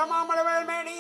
மாமலவேல் மேனி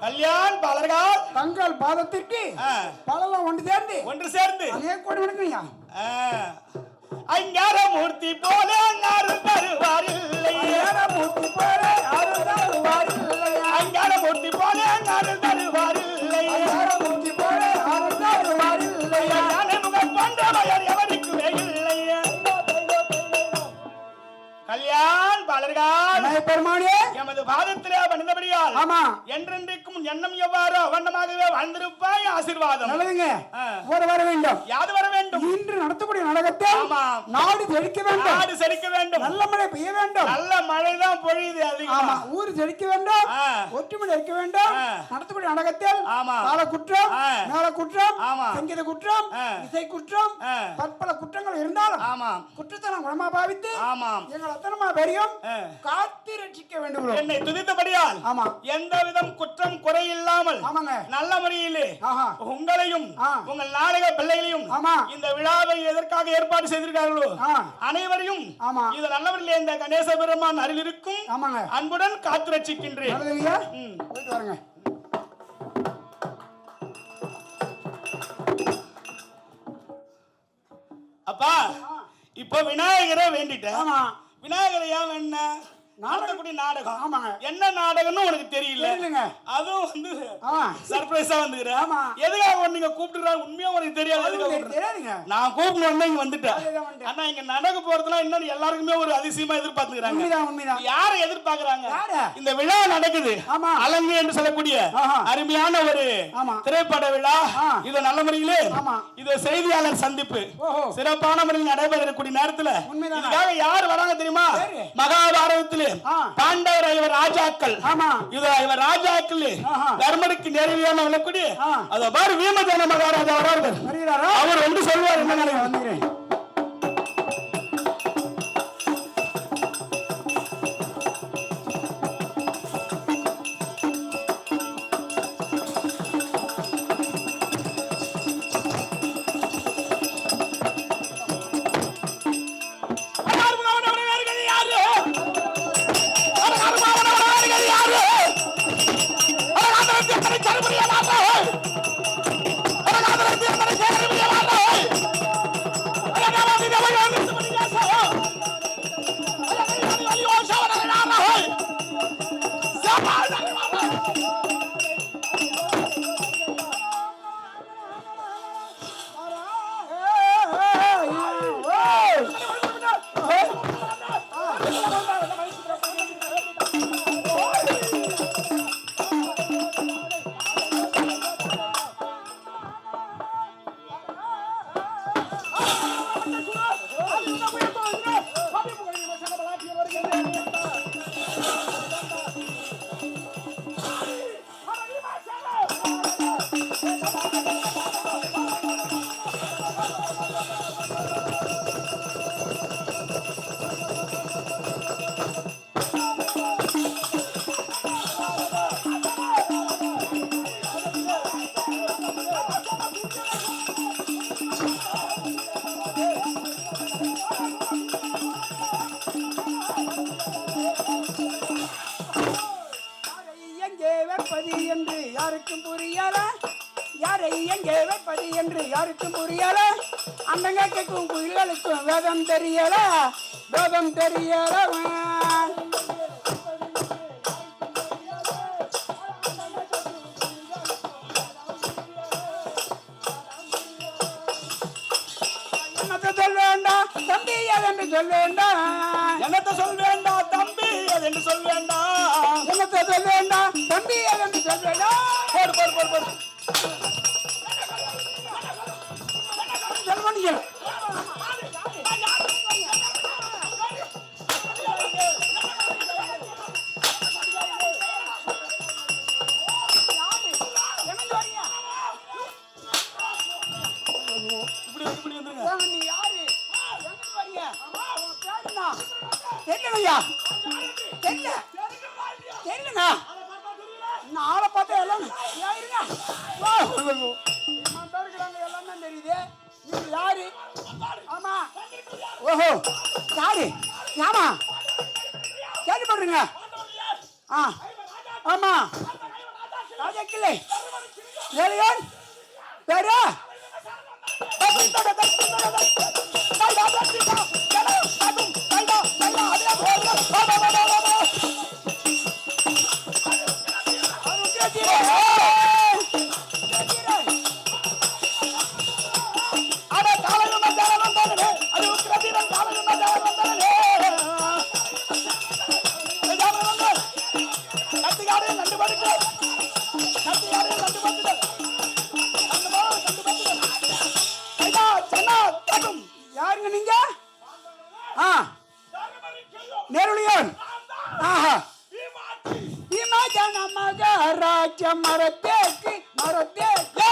கல்யாண் பாலர்கள் தங்கள் பாதத்திற்கு பலலாம் ஒன்று சேர்ந்து அதே கோடி வணக்கம்யா அங்கார மூர்த்தி போல அங்காரம் தருவாரில்லை மூர்த்தி போல அங்கார மூர்த்தி போல அங்காரம் தருவாரில்லை மூர்த்தி போல தருவாரில்லை முகம் கொண்டவர் எவருக்குமே இல்லை கல்யாண் பாலர்கள் பெருமானே எமது பாதத்திலே பணிந்தபடியால் ஆமா என்றென்றைக்கும் எண்ணம் எவ்வாறு அவண்ணமாகவே வாழ்ந்திருப்பாய் ஆசீர்வாதம் நல்லதுங்க வர வேண்டும் யாது வர வேண்டும் இன்று நடத்தக்கூடிய நாடகத்தை ஆமா நாடு செழிக்க வேண்டும் நல்ல மழை பெய்ய வேண்டும் நல்ல மழை தான் பொழியுது அதிகமா ஆமா ஊர் செழிக்க வேண்டும் ஒற்றுமை இருக்க வேண்டும் நடத்தக்கூடிய நாடகத்தில் ஆமா கால குற்றம் மேல குற்றம் ஆமா சங்கீத குற்றம் இசை குற்றம் பற்பல குற்றங்கள் இருந்தாலும் ஆமா குற்றத்தை நாம் குணமா பாவித்து ஆமா எங்கள் அத்தனமா பெரியும் காத்து ரட்சிக்க வேண்டும் என்னை துதித்தபடியால் ஆமா எந்த விதம் குற்றம் குறை இல்லாமல் ஆமாங்க நல்ல முறையிலே உங்களையும் உங்கள் நாடக பிள்ளைகளையும் இந்த விழாவை எதற்காக ஏற்பாடு செய்திருக்கார்களோ அனைவரையும் இது நல்லவர்களே இந்த கணேச பெருமான் அருள் இருக்கும் அன்புடன் காத்து ரட்சிக்கின்றேன் போயிட்டு வாருங்க அப்பா இப்போ விநாயகரை வேண்டிட்டேன் விநாயகரை ஏன் வேண நாடகக்கூடிய நாடகம் ஆமாங்க என்ன நாடகம்னு உனக்கு தெரியல அதுவும் வந்து சர்ப்ரைஸா வந்துக்கிறேன் எதுக்காக நீங்க கூப்பிட்டுறாங்க உண்மையா உனக்கு தெரியாது நான் கூப்பிடணும் இங்க வந்துட்டேன் ஆனா இங்க நடக்க போறதுலாம் இன்னும் எல்லாருக்குமே ஒரு அதிசயமா எதிர்பார்த்துக்கிறாங்க யாரை எதிர்பார்க்கறாங்க இந்த விழா நடக்குது அலங்கு என்று சொல்லக்கூடிய அருமையான ஒரு திரைப்பட விழா இது நல்ல முறையிலே இது செய்தியாளர் சந்திப்பு சிறப்பான முறையில் நடைபெறக்கூடிய நேரத்துல இதுக்காக யார் வராங்க தெரியுமா மகாபாரதத்தில் பாண்டவர் ஐவர் ராஜாக்கள் இது ஐவர் ராஜாக்கள் தர்மருக்கு நேரடியான விளக்கூடிய அது பாரு வீமசேன மகாராஜா வரார்கள் அவர் ஒன்று சொல்வார் என்ன நினைக்கிறேன் வைப்பது என்று யாருக்கும் புரியல, யாரை எங்கே வைப்பது என்று யாருக்கும் புரியல, அண்டங்க கேட்கும் குயில்களுக்கும் வேதம் தெரியல, வேதம் தெரியல. சொல்ல வேண்டாம் தம்பி அதென்று சொல்ல வேண்டாம், என்னத்தை சொல்ல வேண்டாம் தம்பி அதென்று சொல்ல வேண்டாம், என்னத்தை சொல்ல வேண்டாம் தம்பி அதென்று சொல்ல வேண்டாம். போடு போடு போடு போடு சொல்லுங்க நீ யாரு தெரியலையா? தெரியல தெரியலங்க. நான் ஆளை பார்த்தா எல்லாம் இருங்க எல்லாம் தான் தெரியுது. நீங்க யாரு? ஆமா. ஓஹோ யாரு? ஆமா கேள்விப்படுறீங்க. ஆமா ராஜா கிளை ஏலியன் பேரு யாருங்க நீங்க? நேருளியன். மகாராஜ மரத்தேக்கு மரத்தேக்கு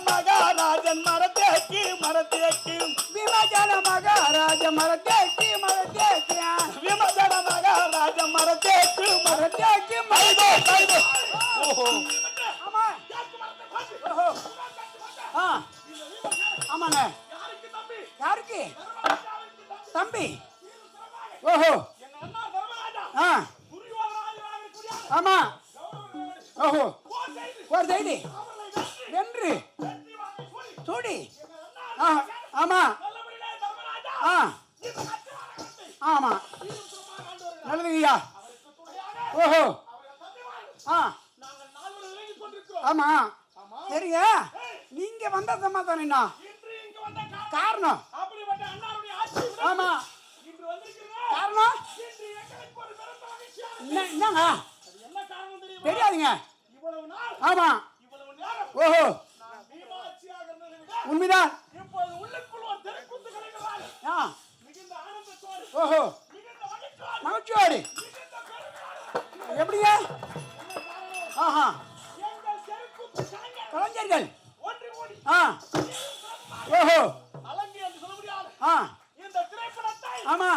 மகாராஜன் மரத்தேக்கு மரத்தேக்கு விமஜன மகாராஜ மரத்தேக்கு மரத்தேக்கு விமஜன மகாராஜ மரத்தேக்கு மரத்தேக்கு மைதோ மைதோ. ஓஹோ ஆமா. ஓஹோ ஆமாங்க. யாருக்கு தம்பி? ஓஹோ ஆமா. ஓஹோ ஒரு செய்தி வென்று சூடி. ஆமா ஆமா நல்லதுங்கய்யா. ஓஹோ ஆமா சரிங்க. நீங்க வந்த சமாதானம் காரணம்? ஆமா காரணம் என்னங்க தெரியாதுங்க. ஆமா ஓஹோ உண்மைதான். ஓஹோ மகிழ்ச்சியோடு எப்படிங்க? ஆஹா கலைஞர்கள். ஓஹோ ஆமா.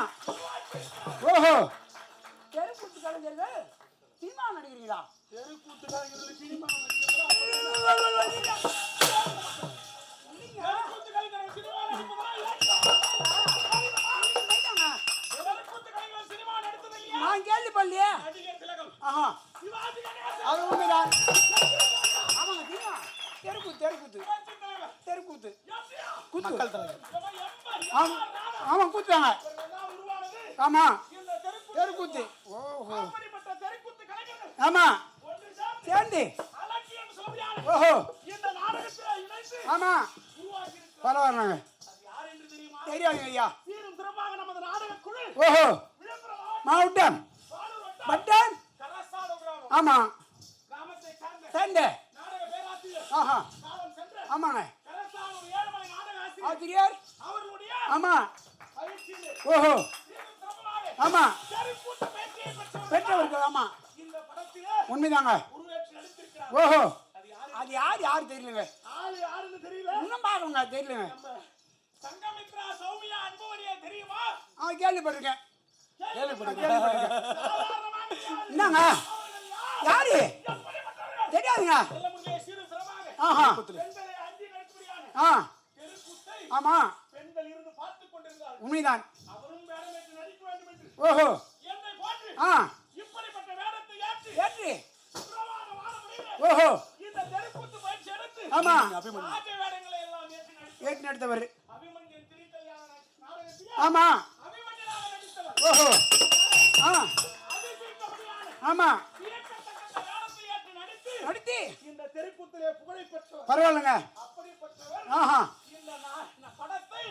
ஓஹோ தெருக்கூத்து கலைஞர்கள் சினிமா நடிக்கிறீங்களா? தெருக்கூத்து கலைஞர்கள் சினிமா நான் கேள்விப்படலையே. ஆஹா அது உண்மைதான். ஆமாங்க சினிமா தெருக்கூத்து தெருக்கூத்து தெருக்கூத்து கூத்து. ஆமா கூத்துவாங்க. ஆமா தெருக்கூத்து. ஓஹோ ஆமா சேர்ந்து. ஓஹோ ஆமா பரவாயில்லைங்க தெரியாதுங்க ஐயா. ஓஹோ மாவட்டம் வட்டம். ஆமா சேர்ந்து. ஆஹா ஆமாங்க ஆசிரியர். ஆமா ஓஹோ ஆமா பெற்றவர்கள். ஆமா உண்மைதாங்க. ஓஹோ அது யாரு யாரு தெரியலங்க. இன்னும் பாருங்க தெரியலங்க. கேள்விப்பட்டிருக்கேன். என்னங்க யாரு தெரியாதுங்க. ஆஹா ஆமா உண்மைதான். ஓஹோ ஏற்று ஓஹோ ஆமா ஏற்று நடத்தவர் ஆமா ஓஹோ ஆ ஆமா நடித்து இந்த தெருக்கூத்திலே புகழை பெற்றவர் பரவாயில்லைங்க ஆஹா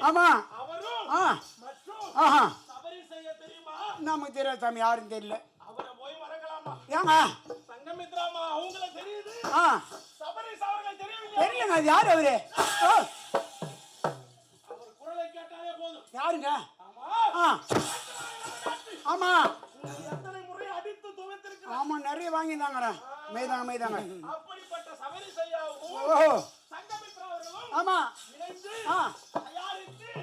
ஆமா ஆ ஆஹா நமக்கு தெரியாது சாமி யாரும் தெரியல அவரை போய் மறக்கலாமா ஏங்க சங்கமித்ராமா அவங்கள தெரியுது ஆ சபரிஸ் அவர்கள் தெரியவில்லை தெரியலங்க அது யாரு அவரு அவர் குரலை கேட்டாலே போதும் யாருங்க ஆமா ஆ ஆமா எத்தனை முறை அடித்து துவைத்திருக்கிறார் ஆமா நிறைய வாங்கிட்டாங்க மெய்தாங்க அப்படிப்பட்ட சபரிஸ் ஐயாவும் ஓஹோ சங்கமித்ரா அவர்களும் ஆமா இணைந்து ஆ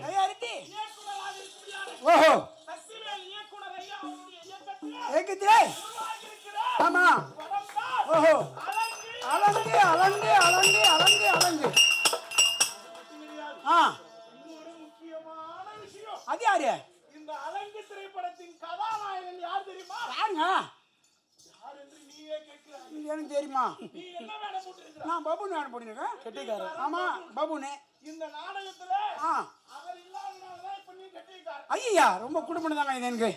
தயாரித்து இயக்குனராக இருக்கிறார் ஓஹோ சக்திவேல் இயக்குனர் ஐயா அவருடைய இயக்கத்தில் ஏக்கிட்டே உருவாகியிருக்கிறார் ஆமா படம் தான் ஓஹோ அலங்கு அலங்கு ஆ இன்னொரு முக்கியமான விஷயம் அது யாரு இந்த அலங்கு திரைப்படத்தின் கதாநாயகன் யார் தெரியுமா யாருங்க யார் என்று நீயே கேட்கிறாய் எனக்கு தெரியுமா நீ என்ன வேடம் போட்டிருக்கிறாய் நான் பபுன்னு வேணும் போட்டிருக்கேன் கெட்டிக்காரன் ஆமா பபுன்னு இந்த நாடகத்துல ஆ அவர் இல்லாதனாலதான் இப்ப நீ கட்டியிருக்காரு ஐயா ரொம்ப குடும்பம் தாங்க இது எனக்கு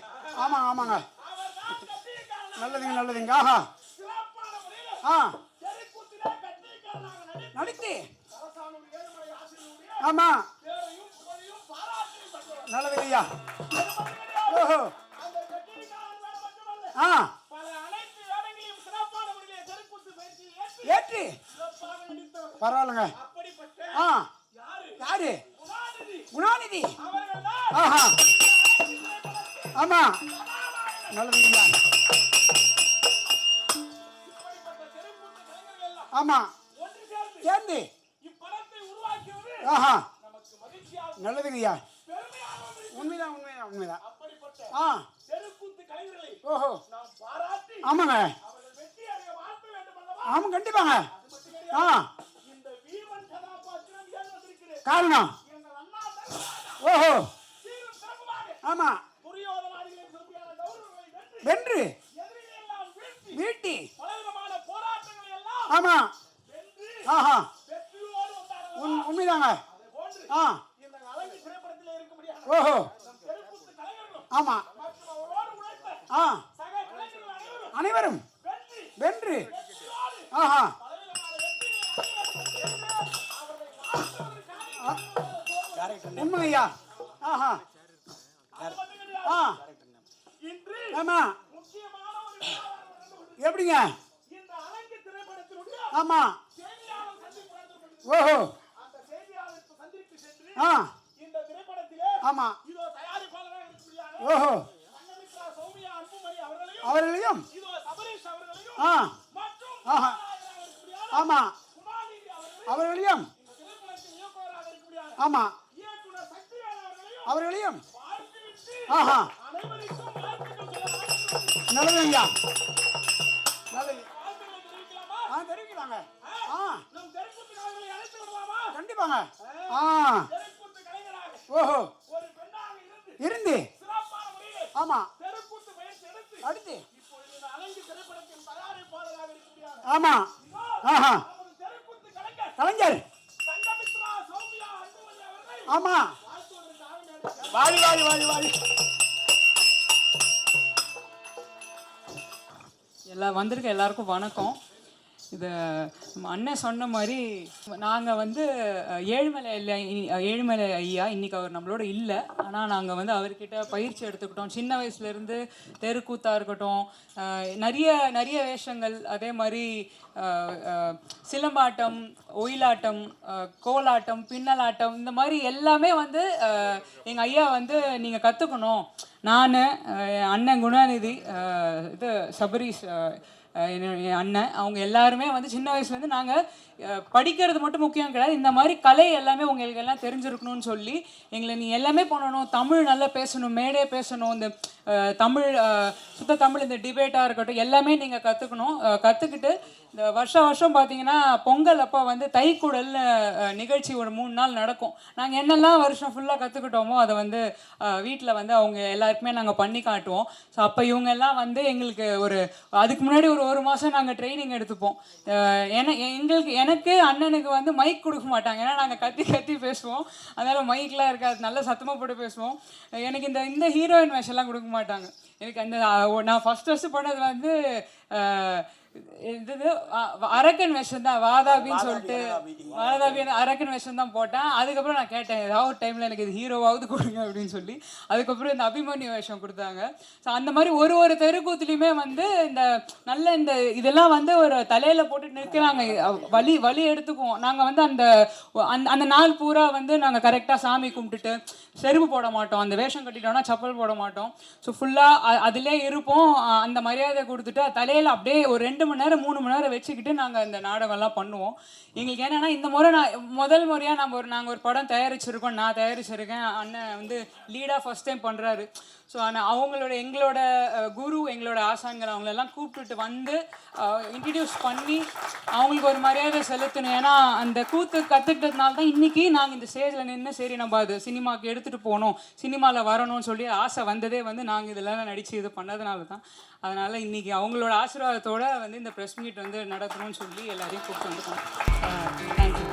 ஆமாங்க அவர்தான் கட்டியிருக்காரு நல்லதுங்க ஆஹா சிறப்பான முறையில் ஆ தெருக்கூத்திலே கட்டியிருக்காரனாக நடித்து அரசாணூர் ஏழுமலை ஆசிரியருடைய ஆமா பேரையும் புகழையும் பாராட்டியும் பெற்றவர் நல்லதுங்க ஐயா அது மட்டும் கிடையாது. ஓஹோ அந்த கட்டியிருக்காரன் வேடம் மட்டுமல்ல ஆ பல அனைத்து வேடங்களையும் சிறப்பான முறையில் தெருக்கூத்து பயிற்சியில் ஏற்று சிறப்பாக நடித்தவர் பரவாயில்லைங்க அப்படிப்பட்ட ஆ யாரு யாரு குணாநிதி குணாநிதி அவர்கள்தான் ஆஹா ஆமா நல்லதுங்க ஐயா இப்படிப்பட்ட தெருக்கூத்து கலைஞர்கள் எல்லாம் ஆமா ஒன்று சேர்ந்து சேர்ந்து இப்படத்தை உருவாக்கியது ஆஹா நமக்கு மகிழ்ச்சியாக நல்லதுங்க ஐயா பெருமையாகவும் இருக்கிறது. உண்மைதான் அப்படிப்பட்ட ஆ தெருக்கூத்து கலைஞர்களை ஓஹோ நாம் பாராட்டி ஆமாங்க அவர்கள் வெற்றி அடைய வாழ்த்த வேண்டும் அல்லவா ஆமா கண்டிப்பாங்க அது மட்டும் கிடையாது. ஆ இந்த வீமன் கதாபாத்திரம் ஏன் வந்திருக்கிறேன் காரணம் எங்கள் அண்ணா தர்மராஜா ஓஹோ சீரும் சிறப்புமாக ஆமா துரியோதனாதிகளின் சிறப்பான கௌரவங்களை வென்று வென்று எதிரிகளை எல்லாம் வீழ்த்தி வீட்டி பலவிதமான போராட்டங்களை எல்லாம் ஆமா வென்று ஆஹா வெற்றியோடு வந்தார்கள் உண்மைதாங்க அதே போன்று ஆ இந்த அழகு திரைப்படத்தில் இருக்க முடியாது ஓஹோ நம் தெருக்கூத்து கலைஞர்களும் ஆமா மற்றும் அவரோடு உழைத்த ஆ சக கலைஞர்கள் அனைவரும் அனைவரும் வெற்றி வென்று வெற்றியோடு ஆஹா பலவிதமான வெற்றிகளை அடைவார்கள் என்று அவர்களை வாழ்த்துவதற்காக உண்மை ஐயா ஆஹா அது மட்டும் கிடையாது. ஆ இன்று ஆமா முக்கியமான ஒரு விவகாரம் நடந்து கொண்டிருக்கிறது. எப்படிங்க இந்த அலங்கு திரைப்படத்தினுடைய ஆமா செய்தியாளர் சந்திப்பு நடந்து கொண்டிருக்கிறது. ஓஹோ அந்த செய்தியாளர் சந்திப்பு சென்று ஆ இந்த திரைப்படத்திலே ஆமா இதோ தயாரிப்பாளராக இருக்கக்கூடியான ஓஹோ சங்கமித்ரா சௌமியா அன்புமணி அவர்களையும் அவர்களையும் இதோ சபரீஷ் அவர்களையும் ஆ மற்றும் ஆஹா. கதாநாயகராக இருக்கக்கூடியான ஆமா குணாநிதி அவர்களையும் அவர்களையும் இந்த திரைப்படத்தின் இயக்குனராக இருக்கக்கூடியான ஆமா இயக்குனர் சக்திவேல் அவர்களையும் அவர்களையும் வாழ்த்துவிட்டு ஆஹா அனைவருக்கும் வாழ்த்துக்கள் சொல்ல நல்லது ஐயா நல்லது வாழ்த்துக்களை தெரிவிக்கலாமா? ஆ தெரிவிக்கலாங்க ஆ நம் தெருக்கூத்து கலைஞர்களை அழைத்து விடலாமா? கண்டிப்பாங்க ஆ தெருக்கூத்து கலைஞராக ஓஹோ ஒரு பெண்ணாக இருந்து இருந்து சிறப்பான முறையில் ஆமா தெருக்கூத்து பயிற்சி எடுத்து அடுத்து இப்பொழுது இந்த அலங்கு திரைப்படத்தின் தயாரிப்பாளராக இருக்கிறார். ஆமா இதோ ஆஹா நமது தெருக்கூத்து கலைஞர் கலைஞர் சங்கமித்ரா சௌமியா அன்புமணி அவர்கள் ஆமா வாழ்த்துவதற்காக மேடைக்கு வாடி வந்திருக்க எல்லாருக்கும் வணக்கம். இது அண்ணன் சொன்ன மாதிரி நாங்கள் வந்து ஏழுமலை ஐயா இன்னைக்கு அவர் நம்மளோட இல்லை. ஆனால் நாங்கள் வந்து அவர்கிட்ட பயிற்சி எடுத்துக்கிட்டோம். சின்ன வயசுலேருந்து தெருக்கூத்தாக இருக்கட்டும், நிறைய வேஷங்கள், அதே மாதிரி சிலம்பாட்டம், ஒயிலாட்டம், கோலாட்டம், பின்னலாட்டம், இந்த மாதிரி எல்லாமே வந்து எங்கள் ஐயா வந்து நீங்கள் கற்றுக்கணும். நான் அண்ணன் குணாநிதி, இது சபரீஷ் என் அண்ணன், அவங்க எல்லாருமே வந்து சின்ன வயசுலேருந்து நாங்கள் படிக்கிறது மட்டும் முக்கியம் கிடையாது, இந்த மாதிரி கலை எல்லாமே உங்களுக்கு எல்லாம் தெரிஞ்சிருக்கணும்னு சொல்லி எங்களை நீ எல்லாமே பண்ணணும், தமிழ் நல்லா பேசணும், மேடே பேசணும், இந்த தமிழ் சுத்த தமிழ் இந்த டிபேட்டாக இருக்கட்டும் எல்லாமே நீங்கள் கற்றுக்கணும். கற்றுக்கிட்டு இந்த வருஷம் பார்த்தீங்கன்னா பொங்கல் அப்போ வந்து தைக்குடல்னு நிகழ்ச்சி ஒரு 3 நாள் நடக்கும். நாங்கள் என்னெல்லாம் வருஷம் ஃபுல்லாக கற்றுக்கிட்டோமோ அதை வந்து வீட்டில் வந்து அவங்க எல்லாருக்குமே நாங்கள் பண்ணி காட்டுவோம். ஸோ அப்போ இவங்க எல்லாம் வந்து எங்களுக்கு அதுக்கு முன்னாடி ஒரு மாதம் நாங்கள் ட்ரைனிங் எடுத்துப்போம். எனக்கு அண்ணனுக்கு வந்து மைக் கொடுக்க மாட்டாங்க, ஏன்னா நாங்கள் கத்தி பேசுவோம், அதனால் மைக்லாம் இருக்காது, நல்ல சத்தமாக போட்டு பேசுவோம். எனக்கு இந்த ஹீரோயின் வேஷம்லாம் கொடுக்க மாட்டாங்க. எனக்கு நான் ஃபஸ்ட்டு பண்ணது வந்து இது அரக்கன் வேஷம் தான், வாதாபின்னு சொல்லிட்டு வாதாபி அரக்கன் வேஷம் தான் போட்டேன். அதுக்கப்புறம் நான் கேட்டேன் ஏதாவது ஒரு டைமில் எனக்கு இது ஹீரோவாவது கொடுங்க அப்படின்னு சொல்லி. அதுக்கப்புறம் இந்த அபிமன்யு வேஷம் கொடுத்தாங்க. ஸோ அந்த மாதிரி ஒரு தெருக்கூத்துலேயுமே வந்து இந்த இதெல்லாம் வந்து ஒரு தலையில் போட்டு நிற்கிறாங்க, வலி எடுத்துக்குவோம். நாங்கள் வந்து அந்த நாள் பூரா வந்து நாங்கள் கரெக்டாக சாமி கும்பிட்டுட்டு செருப்பு போட மாட்டோம், அந்த வேஷம் கட்டிட்டோம்னா செப்பல் போட மாட்டோம். ஸோ ஃபுல்லாக அதிலே இருப்போம். அந்த மரியாதை கொடுத்துட்டு தலையில் அப்படியே ஒரு 2 மணி நேரம் 3 மணி நேரம் வச்சுக்கிட்டு நாங்கள் இந்த நாடகம்லாம் பண்ணுவோம். எங்களுக்கு என்னென்னா இந்த முறை முதல் முறையாக நாங்கள் ஒரு படம் தயாரிச்சிருக்கோம், நான் தயாரிச்சிருக்கேன், அண்ணன் வந்து லீடாக ஃபஸ்ட் டைம் பண்ணுறாரு. ஸோ ஆனால் எங்களோட குரு, எங்களோட ஆசான்கள் அவங்களெல்லாம் கூப்பிட்டுட்டு வந்து இன்ட்ரடியூஸ் பண்ணி அவங்களுக்கு ஒரு மரியாதை செலுத்தணும். ஏன்னா அந்த கூத்து கற்றுக்கிட்டதுனால தான் இன்றைக்கி நாங்கள் இந்த ஸ்டேஜில் நின்று சரி நம்ம அது சினிமாவுக்கு எடுத்துகிட்டு போகணும், சினிமாவில் வரணும்னு சொல்லி ஆசை வந்ததே வந்து நாங்கள் இதெல்லாம் நடித்து இது பண்ணதுனால தான். அதனால் இன்றைக்கி அவங்களோட ஆசீர்வாதத்தோடு வந்து இந்த ப்ரெஸ் மீட் வந்து நடத்தணும்னு சொல்லி எல்லாரையும் கூப்பிட்டு வந்துட்டோம். தேங்க்யூ.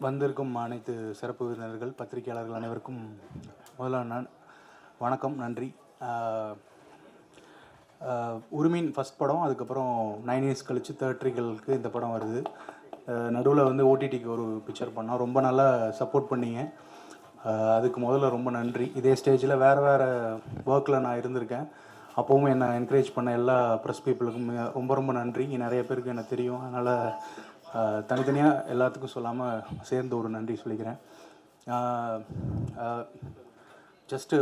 வந்திருக்கும் அனைத்து சிறப்பு விருந்தினர்கள், பத்திரிகையாளர்கள் அனைவருக்கும் முதல்ல வணக்கம், நன்றி. உரிமையின் ஃபஸ்ட் படம், அதுக்கப்புறம் 9 இயர்ஸ் கழித்து தேட்டரிகளுக்கு இந்த படம் வருது. நடுவில் வந்து ஓடிடிக்கு ஒரு பிக்சர் பண்ணோம், ரொம்ப நல்லா சப்போர்ட் பண்ணிங்க, அதுக்கு முதல்ல ரொம்ப நன்றி. இதே ஸ்டேஜில் வேறு ஒர்க்கில் நான் இருந்திருக்கேன், அப்போவும் என்னை என்கரேஜ் பண்ண எல்லா ப்ரெஸ் பீப்புளுக்கும் ரொம்ப நன்றி. நிறைய பேருக்கு எனக்கு தெரியும், அதனால் தனித்தனியாக எல்லாத்துக்கும் சொல்லாமல் சேர்ந்து ஒரு நன்றி சொல்லிக்கிறேன். ஜஸ்ட்டு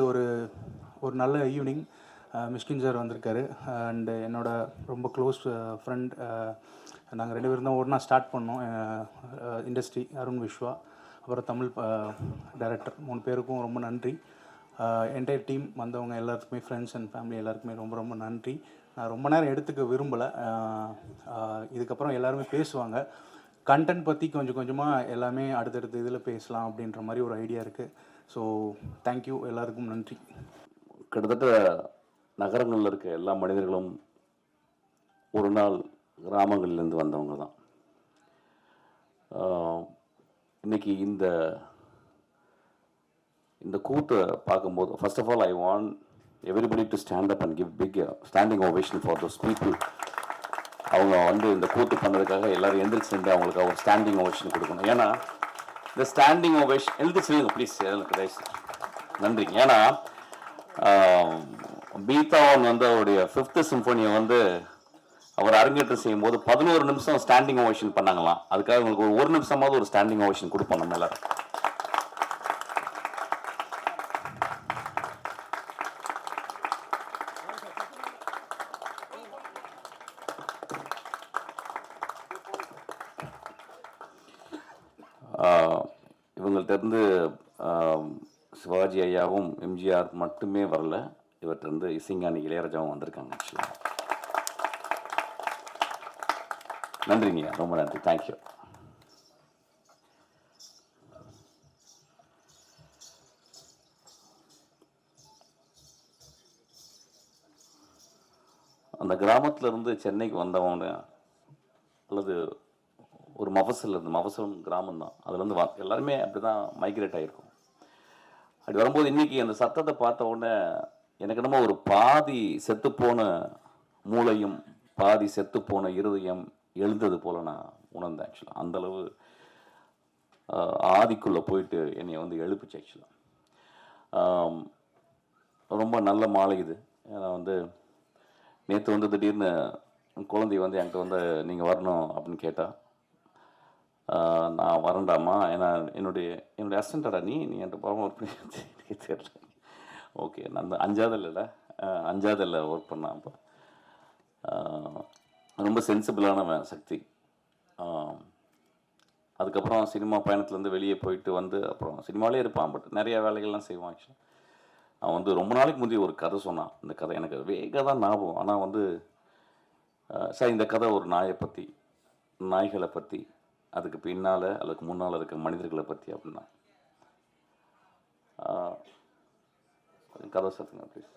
ஒரு நல்ல ஈவினிங், மிஷ்கின் சார் வந்திருக்காரு, அண்டு என்னோட ரொம்ப க்ளோஸ் ஃப்ரெண்ட், நாங்கள் 2 பேரும் தான் ஒன்றா ஸ்டார்ட் பண்ணோம் இண்டஸ்ட்ரி, அருண் விஸ்வா, அப்புறம் தமிழ் டைரக்டர், 3 பேருக்கும் ரொம்ப நன்றி. என்டையர் டீம் வந்தவங்க எல்லாத்துக்குமே, ஃப்ரெண்ட்ஸ் அண்ட் ஃபேமிலி எல்லாருக்குமே ரொம்ப நன்றி. நான் ரொம்ப நேரம் எடுத்துக்க விரும்பலை, இதுக்கப்புறம் எல்லாருமே பேசுவாங்க, கண்டென்ட் பற்றி கொஞ்சமாக எல்லாமே அடுத்தடுத்த இதில் பேசலாம் அப்படின்ற மாதிரி ஒரு ஐடியா இருக்குது. ஸோ தேங்க்யூ, எல்லாருக்கும் நன்றி. கிட்டத்தட்ட நகரங்களில் இருக்க எல்லா மனிதர்களும் ஒரு நாள் கிராமங்கள்லேருந்து வந்தவங்க தான். இன்றைக்கி இந்த கூத்தை பார்க்கும்போது, first of all I want everybody to stand up and give big standing ovation for those people. அவங்க வந்து இந்த கூத்து பண்ணதுக்காக எல்லாரும் எந்திரிச்சு நின்று அவங்களுக்கு ஒரு ஸ்டாண்டிங் ஓவேஷன் கொடுக்கணும். ஏன்னா இந்த ஸ்டாண்டிங் ஓவேஷன் எழுதிச்சுங்க ப்ளீஸ், எனக்கு நன்றி. ஏன்னா பீத்தாவன் வந்து அவருடைய 5th சிம்பனியை வந்து அவர் அரங்கேற்றம் செய்யும் போது 11 நிமிஷம் ஸ்டாண்டிங் ஓவேஷன் பண்ணாங்களாம். அதுக்காக உங்களுக்கு ஒரு நிமிஷமாவது ஒரு ஸ்டாண்டிங் ஓவேஷன் கொடுப்போம் நம்ம எல்லாரும். இவங்கள்ட்டேருந்து சிவாஜி ஐயாவும் எம்ஜிஆர் மட்டுமே வரல, இவர்கிட்டருந்து இசைஞானி இளையராஜாவும் வந்திருக்காங்க. ஆக்சுவலாக நன்றிங்க, ரொம்ப நன்றி, தேங்க்யூ. அந்த கிராமத்திலேருந்து சென்னைக்கு வந்தவங்க அல்லது ஒரு மஃபசலம் கிராமம் தான், அதுலேருந்து எல்லாருமே அப்படி தான் மைக்ரேட் ஆகிருக்கும். அப்படி வரும்போது இன்றைக்கி அந்த சத்தத்தை பார்த்த உடனே எனக்கு என்னமோ ஒரு பாதி செத்துப்போன மூளையும் பாதி செத்துப்போன இருதயம் எழுந்தது போல் நான் உணர்ந்தேன். ஆக்சுவலாக அந்தளவு ஆதிக்குள்ளே போயிட்டு என்னை வந்து எழுப்பிச்சு. ஆக்சுவலாக ரொம்ப நல்ல மாலை இது. ஏன்னா வந்து நேற்று வந்து திடீர்னு குழந்தை வந்து என்கிட்ட வந்து நீங்கள் வரணும் அப்படின்னு கேட்டால் நான் வரண்டாமா, ஏன்னா என்னுடைய அசிஸ்டண்டடா நீ என்கிட்ட போகாமல் தெரியல. ஓகே, நான் அந்த அஞ்சாவதில் ஒர்க் பண்ணேன். அப்போ ரொம்ப சென்சிபிளான சக்தி. அதுக்கப்புறம் சினிமா பயணத்துலேருந்து வெளியே போயிட்டு வந்து அப்புறம் சினிமாவிலே இருப்பான், பட் நிறையா வேலைகள்லாம் செய்வான். ஆக்சுவலாக அவன் வந்து ரொம்ப நாளைக்கு முந்தைய ஒரு கதை சொன்னான். இந்த கதை எனக்கு வேக தான் ஞாபகம். ஆனால் வந்து சார் இந்த கதை ஒரு நாயை பற்றி, நாய்களை பற்றி, அதுக்கு பின்னால் அதுக்கு முன்னால் இருக்க மனிதர்களை பற்றி அப்படின்னா கதை சத்துங்க ப்ளீஸ்.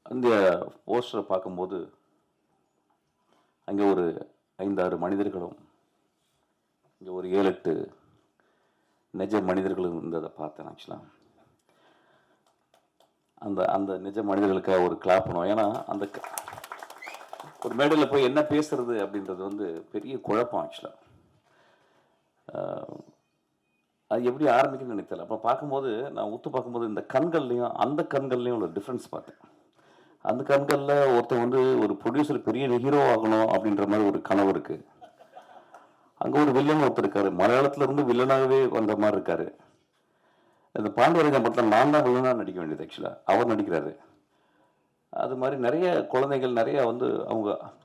அந்த போஸ்டரை பார்க்கும்போது அங்கே ஒரு 5-6 மனிதர்களும் இங்கே ஒரு 7-8 நிஜ மனிதர்களும் இருந்ததை பார்த்தேன். ஆக்சுவலாக அந்த நிஜ மனிதர்களுக்காக ஒரு கிளாப் பண்ணுவோம். ஏன்னா அந்த ஒரு மேடையில் போய் என்ன பேசுறது அப்படின்றது வந்து பெரிய குழப்பம். ஆக்சுவலாக அது எப்படி ஆரம்பிக்கணும்னு எனக்கு தெரியல. அப்போ பார்க்கும்போது நான் உத்து பார்க்கும்போது இந்த கண்கள்லையும் அந்த கண்கள்லையும் ஒரு டிஃப்ரென்ஸ் பார்த்தேன். அந்த கண்களில் ஒருத்தன் வந்து ஒரு ப்ரொடியூசர் பெரிய ஹீரோ ஆகணும் அப்படின்ற மாதிரி ஒரு கனவு இருக்குது. அங்கே ஒரு வில்லன் ஒருத்தர் இருக்காரு, மலையாளத்துல இருந்து வில்லனாகவே வந்த மாதிரி இருக்காரு. இந்த பாண்டியராஜன் படத்தில் நான் தான் வில்லனாக நடிக்க வேண்டியது. ஆக்சுவலாக அவர் நடிக்கிறாரு. அது மாதிரி நிறைய குழந்தைகள் நிறைய வந்து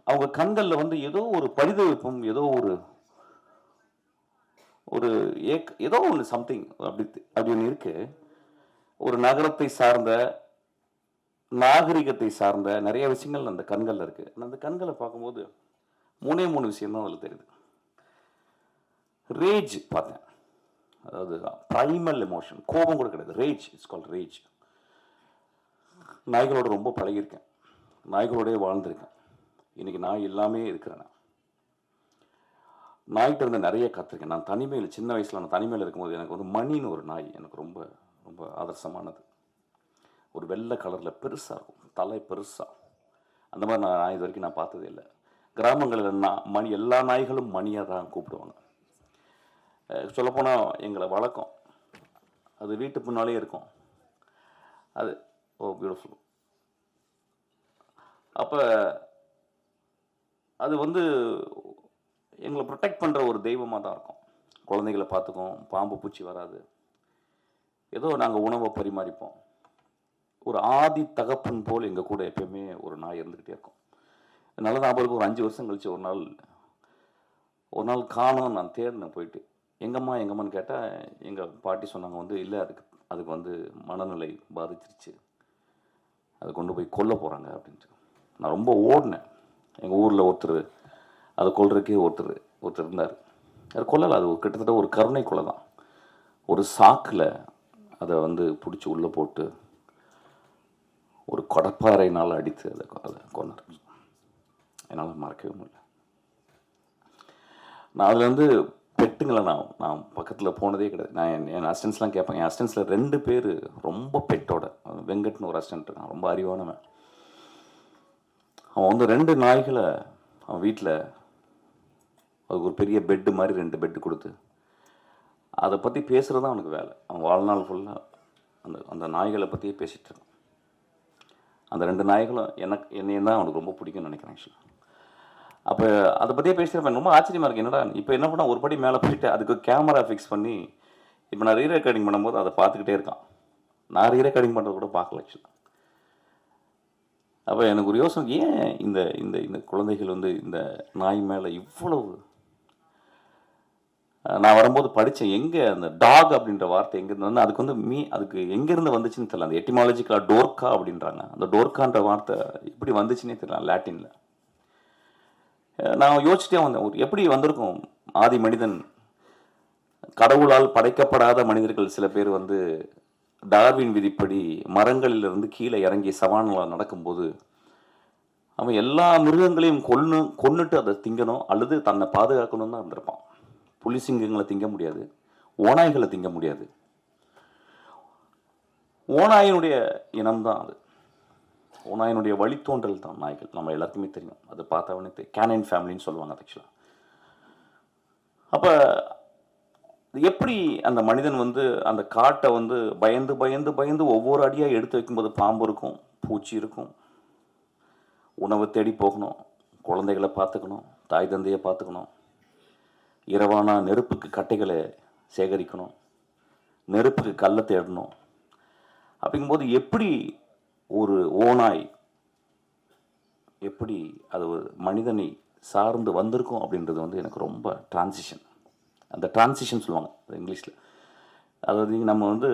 அவங்க கண்களில் வந்து ஏதோ ஒரு பரிதவிப்பும், ஏதோ ஒரு ஏதோ ஒன்று சம்திங் அப்படி ஒன்று இருக்கு. ஒரு நகரத்தை சார்ந்த நாகரிகத்தை சார்ந்த நிறைய விஷயங்கள் அந்த கண்களில் இருக்கு. அந்த கண்களை பார்க்கும்போது 3 விஷயம் தான் அதில் தெரியுது. ரேஜ் பார்த்தேன், அதாவது ப்ரைமல் எமோஷன், கோபம் கூட கிடையாது, ரேஜ், இட்ஸ் கால்ட் ரேஜ். நாய்களோட ரொம்ப பழகியிருக்கேன், நாய்களோடய வாழ்ந்திருக்கேன். இன்னைக்கு நாய் எல்லாமே இருக்கிறேன். நாய்கிட்ட இருந்து நிறைய கற்றுருக்கேன். நான் தனிமையில் சின்ன வயசில் நான் தனிமையில் இருக்கும்போது எனக்கு வந்து மணின்னு ஒரு நாய் எனக்கு ரொம்ப ரொம்ப ஆதர்சமானது. ஒரு வெள்ளை கலரில் பெருசாக இருக்கும், தலை பெருசாக. அந்த மாதிரி நாய் இது வரைக்கும் நான் பார்த்ததே இல்லை. கிராமங்களில் மணி எல்லா நாய்களும் மணியாக தான் கூப்பிடுவாங்க. சொல்லப்போனால் எங்களை வழக்கம், அது வீட்டு முன்னாலே இருக்கும். அது பியூட்டிஃபுல். அப்போ அது வந்து எங்களை ப்ரொடெக்ட் பண்ணுற ஒரு தெய்வமாக தான் இருக்கும். குழந்தைகளை பார்த்துக்கும், பாம்பு பூச்சி வராது, ஏதோ நாங்கள் உணவை பரிமாறிப்போம். ஒரு ஆதி தகப்பன் போல் எங்கள் கூட எப்பயுமே ஒரு நாய் இருந்துக்கிட்டே இருக்கும். நல்ல ஞாபகம் ஒரு 5 வருஷம் கழிச்சு ஒரு நாள் காணோம். நான் தேடினேன் போயிட்டு, எங்கம்மான்னு கேட்டால் எங்கள் பாட்டி சொன்னாங்க வந்து இல்லை, அதுக்கு வந்து மனநிலை பாதிச்சிருச்சு, அதை கொண்டு போய் கொல்ல போகிறாங்க அப்படின்ட்டு. நான் ரொம்ப ஓடினேன். எங்கள் ஊரில் ஒருத்தர் அதை கொல்றதுக்கே ஒருத்தர் இருந்தார். அது கொல்லலை, அது கிட்டத்தட்ட ஒரு கருணை கொலை தான். ஒரு சாக்கில் அதை வந்து பிடிச்சி உள்ளே போட்டு ஒரு கொடப்பாறையினால் அடித்து அதை கொன்னார். என்னால் மறக்கவே முடியல. நான் அதில் வந்து பெட்டுங்களை நான் பக்கத்தில் போனதே கிடையாது. நான் என் அசிஸ்டன்ஸ்லாம் கேட்பேன். என் அசிஸ்டன்ஸில் 2 பேர் ரொம்ப பெட்டோட, வெங்கட்னு ஒரு அசிஸ்டன்ட் இருக்கான், ரொம்ப அறிவானவன். அவன் வந்து 2 நாய்களை அவன் வீட்டில் அதுக்கு ஒரு பெரிய பெட்டு மாதிரி 2 பெட்டு கொடுத்து அதை பற்றி பேசுகிறது தான் அவனுக்கு வேலை. அவன் வாழ்நாள் ஃபுல்லாக அந்த நாய்களை பற்றியே பேசிகிட்டு இருக்கான். அந்த 2 நாய்களும் என்னையும் தான் அவனுக்கு ரொம்ப பிடிக்கும்னு நினைக்கிறேன். ஆக்சுவலாக அப்போ அதை பற்றியே பேசியிருப்பேன். ரொம்ப ஆச்சரியமாக இருக்குது, என்னடா இப்போ என்ன பண்ணால் ஒரு படி மேலே போயிட்டு அதுக்கு கேமரா ஃபிக்ஸ் பண்ணி இப்போ நான் ரீரெக்கார்டிங் பண்ணும்போது அதை பார்த்துக்கிட்டே இருக்கான். நான் ரீரெக்கார்டிங் பண்ணுறது கூட பார்க்கல. ஆக்சுவலாக அப்போ எனக்கு ஒரு யோசனை, ஏன் இந்த இந்த இந்த குழந்தைகள் வந்து இந்த நாய் மேலே இவ்வளவு. நான் வரும்போது படித்தேன், எங்கே அந்த டாக் அப்படின்ற வார்த்தை எங்கேருந்து வந்து அதுக்கு வந்து அதுக்கு எங்கேருந்து வந்துச்சுன்னு தெரியல. அந்த எட்டிமாலஜிக்கலாக டோர்க்கா அப்படின்றாங்க. அந்த டோர்க்கான்ற வார்த்தை எப்படி வந்துச்சுன்னே தெரியல லாட்டினில். நான் யோசிச்சிட்டே வந்தேன், ஒரு எப்படி வந்திருக்கும் ஆதி மனிதன். கடவுளால் படைக்கப்படாத மனிதர்கள் சில பேர் வந்து டார்வின் விதிப்படி மரங்களிலிருந்து கீழே இறங்கி சவானில் நடக்கும்போது அவன் எல்லா மிருகங்களையும் கொன்னுட்டு அதை திங்கணும் அல்லது தன்னை பாதுகாக்கணும்னு தான் இருந்திருப்பான். புலி சிங்கங்களை திங்க முடியாது, ஓநாய்களை திங்க முடியாது. ஓநாயினுடைய இனம்தான் அது. ஓநாயினுடைய வழித்தோன்றல் தான் நாய்கள். நம்ம எல்லாருக்குமே தெரியும், அது பார்த்தவனே கேனைன் ஃபேமிலின்னு சொல்லுவாங்க ஆக்சுவலாக. அப்போ எப்படி அந்த மனிதன் வந்து அந்த காட்டை வந்து பயந்து பயந்து பயந்து ஒவ்வொரு அடியாக எடுத்து வைக்கும்போது பாம்பு இருக்கும், பூச்சி இருக்கும், உணவை தேடி போகணும், குழந்தைகளை பார்த்துக்கணும், தாய் தந்தையை பார்த்துக்கணும், இரவானா நெருப்புக்கு கட்டைகளை சேகரிக்கணும், நெருப்புக்கு கல்லை தேடணும். அப்படிங்கும்போது எப்படி ஒரு ஓநாய் எப்படி அது ஒரு மனிதனை சார்ந்து வந்திருக்கும் அப்படின்றது வந்து எனக்கு ரொம்ப டிரான்சிஷன். அந்த டிரான்சிஷன் சொல்லுவாங்க இங்கிலீஷில். அதாவது நம்ம வந்து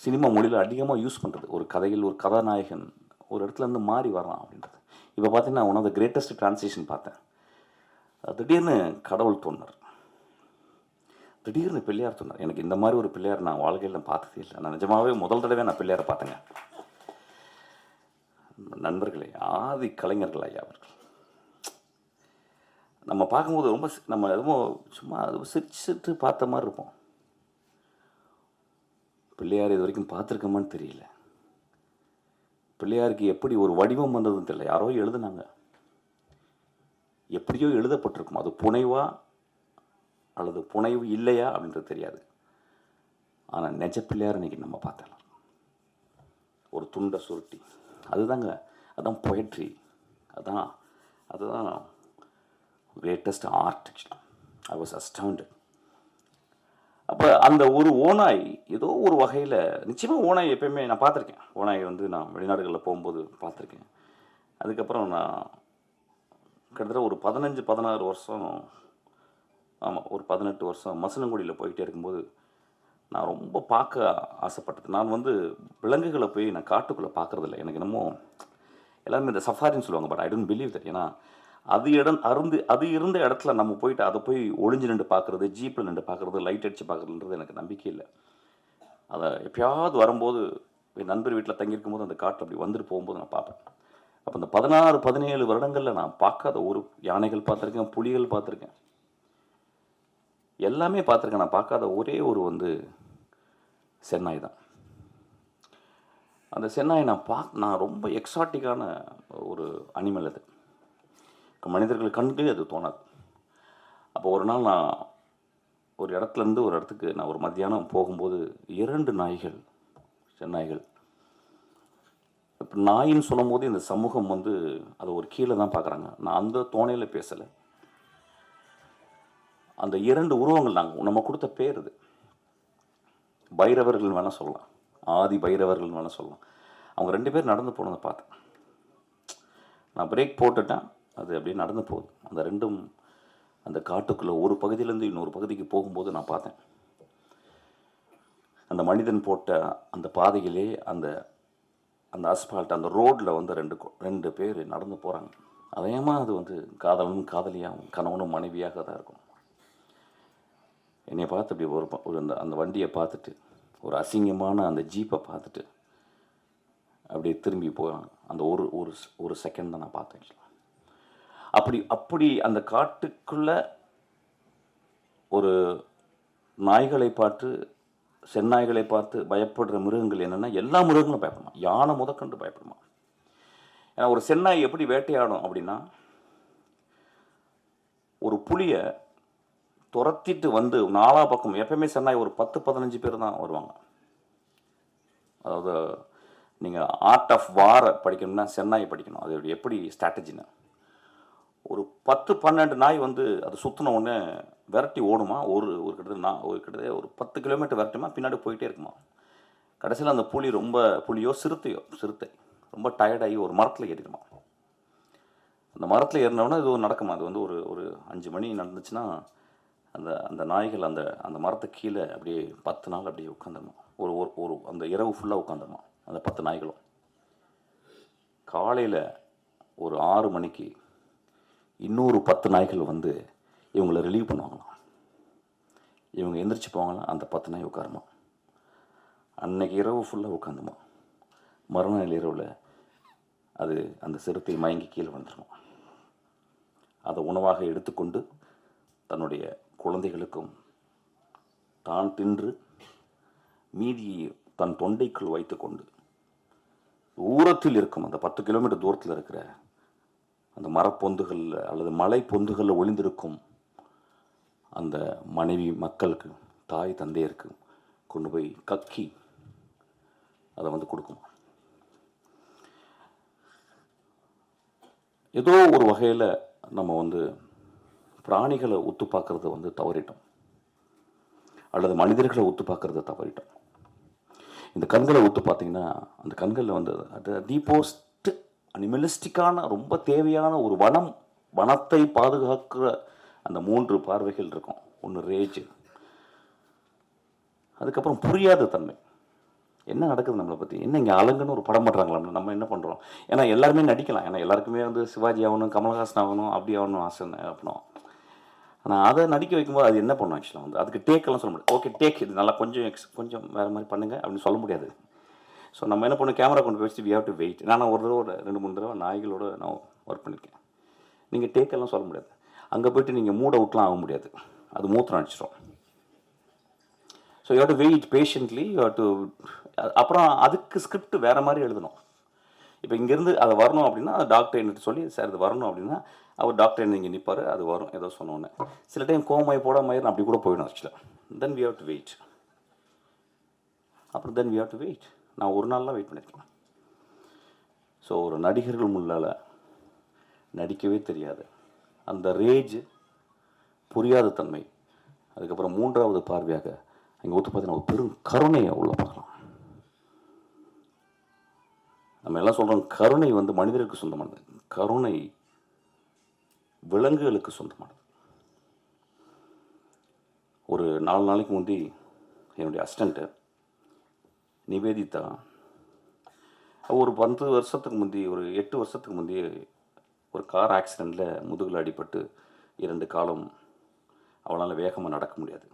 சினிமா மொழியில் அதிகமாக யூஸ் பண்ணுறது, ஒரு கதையில் ஒரு கதாநாயகன் ஒரு இடத்துல இருந்து மாறி வரலாம் அப்படின்றது. இப்போ பார்த்தீங்கன்னா one of the greatest transition பார்த்தேன். திடீர்னு கடவுள் தோன்றார், திடீர்னு பிள்ளையார் தோன்றார். எனக்கு இந்த மாதிரி ஒரு பிள்ளையார் நான் வாழ்க்கையில் பார்த்ததே இல்லை. நான் நிஜமாகவே முதல் தடவை நான் பிள்ளையாரை பார்த்தேங்க. நண்பர்களே, ஆதி கலைஞர்கள் ஐயா அவர்கள். நம்ம பார்க்கும்போது ரொம்ப நம்ம எதுவும் சும்மா சிரிச்சுட்டு பார்த்த மாதிரி இருப்போம். பிள்ளையார் இது வரைக்கும் பார்த்துருக்கோமான்னு தெரியல. பிள்ளையாருக்கு எப்படி ஒரு வடிவம் வந்ததுன்னு தெரியல. யாரோ எழுதுனாங்க, எப்படியோ எழுதப்பட்டிருக்கும். அது புனைவா அல்லது புனைவு இல்லையா அப்படின்றது தெரியாது. ஆனால் நெஜ பிள்ளையார் இன்னைக்கு நம்ம பார்த்தலாம். ஒரு துண்டை சுருட்டி, அதுதாங்க, அதுதான் பொயட்ரி, அதுதான் greatest art. I was astounded. அப்போ அந்த ஒரு ஓநாய் ஏதோ ஒரு வகையில், நிச்சயமாக ஓநாய் எப்பயுமே நான் பார்த்துருக்கேன். ஓநாய் வந்து நான் வெளிநாடுகளில் போகும்போது பார்த்துருக்கேன். அதுக்கப்புறம் நான் கிட்டத்தட்ட ஒரு 15-16 வருஷம், ஆமாம் ஒரு 18 வருஷம் மசனங்குடியில் போயிட்டே இருக்கும்போது நான் ரொம்ப பார்க்க ஆசைப்பட்டது. நான் வந்து விலங்குகளை போய் நான் காட்டுக்குள்ளே பார்க்குறதில்ல. எனக்கு என்னமோ எல்லாருமே இந்த சஃபாரின்னு சொல்லுவாங்க, but I don't believe that. ஏன்னா அது இருந்த இடத்துல நம்ம போயிட்டு அதை போய் ஒளிஞ்சு நின்று பார்க்குறது, ஜீப்பில் நின்று பார்க்குறது, லைட் அடித்து பார்க்குறதுன்றது எனக்கு நம்பிக்கை இல்லை. அதை எப்பயாவது வரும்போது என் நண்பர் வீட்டில் தங்கியிருக்கும் போது அந்த காட்டில் அப்படி வந்துட்டு போகும்போது நான் பார்ப்பேன். அப்போ இந்த 16-17 வருடங்களில் நான் பார்க்காத ஒரு யானைகள் பார்த்துருக்கேன், புலிகள் பார்த்துருக்கேன், எல்லாமே பார்த்துருக்கேன். நான் பார்க்காத ஒரே ஒரு வந்து சென்னாய் தான். அந்த சென்னாய் நான் ரொம்ப எக்ஸாட்டிக்கான ஒரு அனிமல். அது மனிதர்கள் கண்டு அது தோணாது. அப்போ ஒரு நாள் நான் ஒரு இடத்துலேருந்து ஒரு இடத்துக்கு நான் ஒரு மத்தியானம் போகும்போது 2 நாய்கள், சென்னாய்கள். இப்போ நாயின்னு சொல்லும் போது இந்த சமூகம் வந்து அதை ஒரு கீழே தான் பார்க்குறாங்க. நான் அந்த தோணையில் பேசலை. அந்த 2 உருவங்கள் நம்ம கொடுத்த பேர் இது. பைரவர்கள் வேணால் சொல்லலாம், ஆதி பைரவர்கள் வேணால் சொல்லலாம். அவங்க 2 பேர் நடந்து போனதை பார்த்தேன். நான் பிரேக் போட்டுட்டேன், அது அப்படியே நடந்து போகுது. அந்த 2ம் அந்த காட்டுக்குள்ளே ஒரு பகுதியிலேருந்து இன்னொரு பகுதிக்கு போகும்போது நான் பார்த்தேன். அந்த மனிதன் போட்ட அந்த பாதையிலே அந்த அந்த அஸ்பால்ட், அந்த ரோட்டில் வந்து 2 பேர் நடந்து போகிறாங்க. அதேமா அது வந்து காதலனும் காதலியாகவும் கணவனும் மனைவியாக தான் இருக்கும். என்னை பார்த்து அப்படி ஒரு அந்த வண்டியை பார்த்துட்டு, ஒரு அசிங்கமான அந்த ஜீப்பை பார்த்துட்டு அப்படியே திரும்பி போகிறாங்க. அந்த ஒரு செகண்ட் தான் நான் பார்த்தேன். அப்படி அந்த காட்டுக்குள்ளே ஒரு நாய்களை பார்த்து, செந்நாய்களை பார்த்து பயப்படுற மிருகங்கள் என்னென்னா, எல்லா மிருகங்களும் பயப்படுமா. யானை முதற்கண்டு பயப்படுமா. ஏன்னா ஒரு செந்நாய் எப்படி வேட்டையாடும் அப்படின்னா, ஒரு புலியை துரத்திட்டு வந்து 4 பக்கம், எப்பயுமே சென்னாய் ஒரு 10-15 பேர் தான் வருவாங்க. அதாவது நீங்கள் ஆர்ட் ஆஃப் வாரை படிக்கணும்னா சென்னாய் படிக்கணும். அது எப்படி ஸ்ட்ராட்டஜின்னு. ஒரு 10-12 நாய் வந்து அது சுற்றின உடனே விரட்டி ஓடுமா. ஒரு கிட்டத்தட்ட ஒரு 10 கிலோமீட்டர் விரட்டுமா, பின்னாடி போயிட்டே இருக்குமா. கடைசியில் அந்த புலியோ சிறுத்தை ரொம்ப டயர்டாகி ஒரு மரத்தில் ஏறிடுமா. அந்த மரத்தில் ஏறினோன்னா இது நடக்குமா, அது வந்து ஒரு ஒரு 5 மணி நடந்துச்சுன்னா அந்த அந்த நாய்கள் அந்த அந்த மரத்துக்கு கீழே அப்படியே 10 நாள் அப்படியே உட்காந்துருமா, ஒரு ஒரு ஒரு அந்த இரவு ஃபுல்லாக உட்காந்துருமா அந்த 10 நாய்களும். காலையில் ஒரு 6 மணிக்கு இன்னொரு 10 நாய்கள் வந்து இவங்களை ரிலீவ் பண்ணுவாங்களாம். இவங்க எந்திரிச்சு போவாங்களாம், அந்த 10 நாய் உட்காருமா. அன்னைக்கு இரவு ஃபுல்லாக உட்காந்துமா. மறுநாள் இரவில் அது அந்த சிறுத்தை மயங்கி கீழே வந்துடுமா. அதை உணவாக எடுத்துக்கொண்டு தன்னுடைய குழந்தைகளுக்கும் தான் தின்று மீதியை தன் தொண்டைக்குள் வைத்துக்கொண்டு தூரத்தில் இருக்கும் அந்த 10 கிலோமீட்டர் தூரத்தில் இருக்கிற அந்த மரப்பொந்துகளில் அல்லது மலை பொந்துகளில் ஒளிந்திருக்கும் அந்த மனைவி மக்களுக்கு, தாய் தந்தையருக்கு கொண்டு போய் கக்கி அதை வந்து கொடுக்கும். ஏதோ ஒரு வகையில் நம்ம வந்து பிராணிகளை ஒத்து பார்க்கறத வந்து தவறிட்டோம், அல்லது மனிதர்களை ஒத்து பார்க்கறத தவறிட்டோம். இந்த கண்களை ஒத்து பார்த்தீங்கன்னா அந்த கண்களில் வந்து அது தி மோஸ்ட் அனிமலிஸ்டிக்கான ரொம்ப தேவையான ஒரு வனத்தை பாதுகாக்கிற அந்த 3 பார்வைகள் இருக்கும். ஒன்று ரேஜ், அதுக்கப்புறம் புரியாத தன்மை, என்ன நடக்குது நம்மளை பற்றி, என்ன இங்கே அலங்குன்னு ஒரு படம் பண்ணுறாங்களா, நம்ம என்ன பண்ணுறோம். ஏன்னா எல்லாருமே நடிக்கலாம், ஏன்னா எல்லாருக்குமே வந்து சிவாஜி ஆகணும், கமல்ஹாசன் ஆகணும், அப்படி ஆகணும் ஆசை அப்படின்னா. ஆனால் அதை நடிக்க வைக்கும்போது அது என்ன பண்ணும் ஆக்சுவலாக வந்து அதுக்கு டேக்கெல்லாம் சொல்ல முடியாது. ஓகே டேக் இது நல்லா கொஞ்சம் வேறு மாதிரி பண்ணுங்கள் அப்படின்னு சொல்ல முடியாது. ஸோ நம்ம என்ன பண்ணணும், கேமரா கொண்டு போய் வச்சு வி ஹேவ் டு வெயிட். நான் ஒரு தடவை 2-3 தடவை நாய்களோட நான் ஒர்க் பண்ணியிருக்கேன். நீங்கள் டேக்கெல்லாம் சொல்ல முடியாது. அங்கே போய்ட்டு நீங்கள் மூட் அவுட்லாம் ஆக முடியாது, அது மூத்திரம் அடிச்சிடும். So you have to wait patiently, you have to. அப்புறம் அதுக்கு ஸ்கிரிப்ட் வேறு மாதிரி எழுதணும். இப்போ இங்கேருந்து அதை வரணும் அப்படின்னா டாக்டர் என்னட்டு சொல்லி சார் இது வரணும் அப்படின்னா அவர் டாக்டர் என்ன இங்கே நிற்பார், அது வரும் ஏதோ சொன்னோன்னே. சில டைம் கோமாய் போடாமல் அப்படி கூட போயிடும் ஆக்சுவலாக. Then we have to wait. அப்புறம் then we have to wait. நான் ஒரு நாள்லாம் வெயிட் பண்ணியிருக்கேன். ஸோ ஒரு நடிகர்கள் முன்னால் நடிக்கவே தெரியாது அந்த ரேஜ், புரியாத தன்மை, அதுக்கப்புறம் 3வது பார்வையாக அங்கே ஒத்து பார்த்தீங்கன்னா ஒரு பெரும் கருணையை உள்ள பார்க்கலாம். நம்ம எல்லாம் சொல்கிறோம் கருணை வந்து மனிதருக்கு சொந்தமானது, கருணை விலங்குகளுக்கு சொந்தமானது. ஒரு 4 நாளைக்கு முந்தி என்னுடைய அசிஸ்டண்ட்டு நிவேதிதா ஒரு 10 வருஷத்துக்கு முந்தி, ஒரு 8 வருஷத்துக்கு முந்தி ஒரு கார் ஆக்சிடெண்ட்டில் முதுகில் அடிபட்டு 2 காலம் அவளால் வேகமாக நடக்க முடியாது.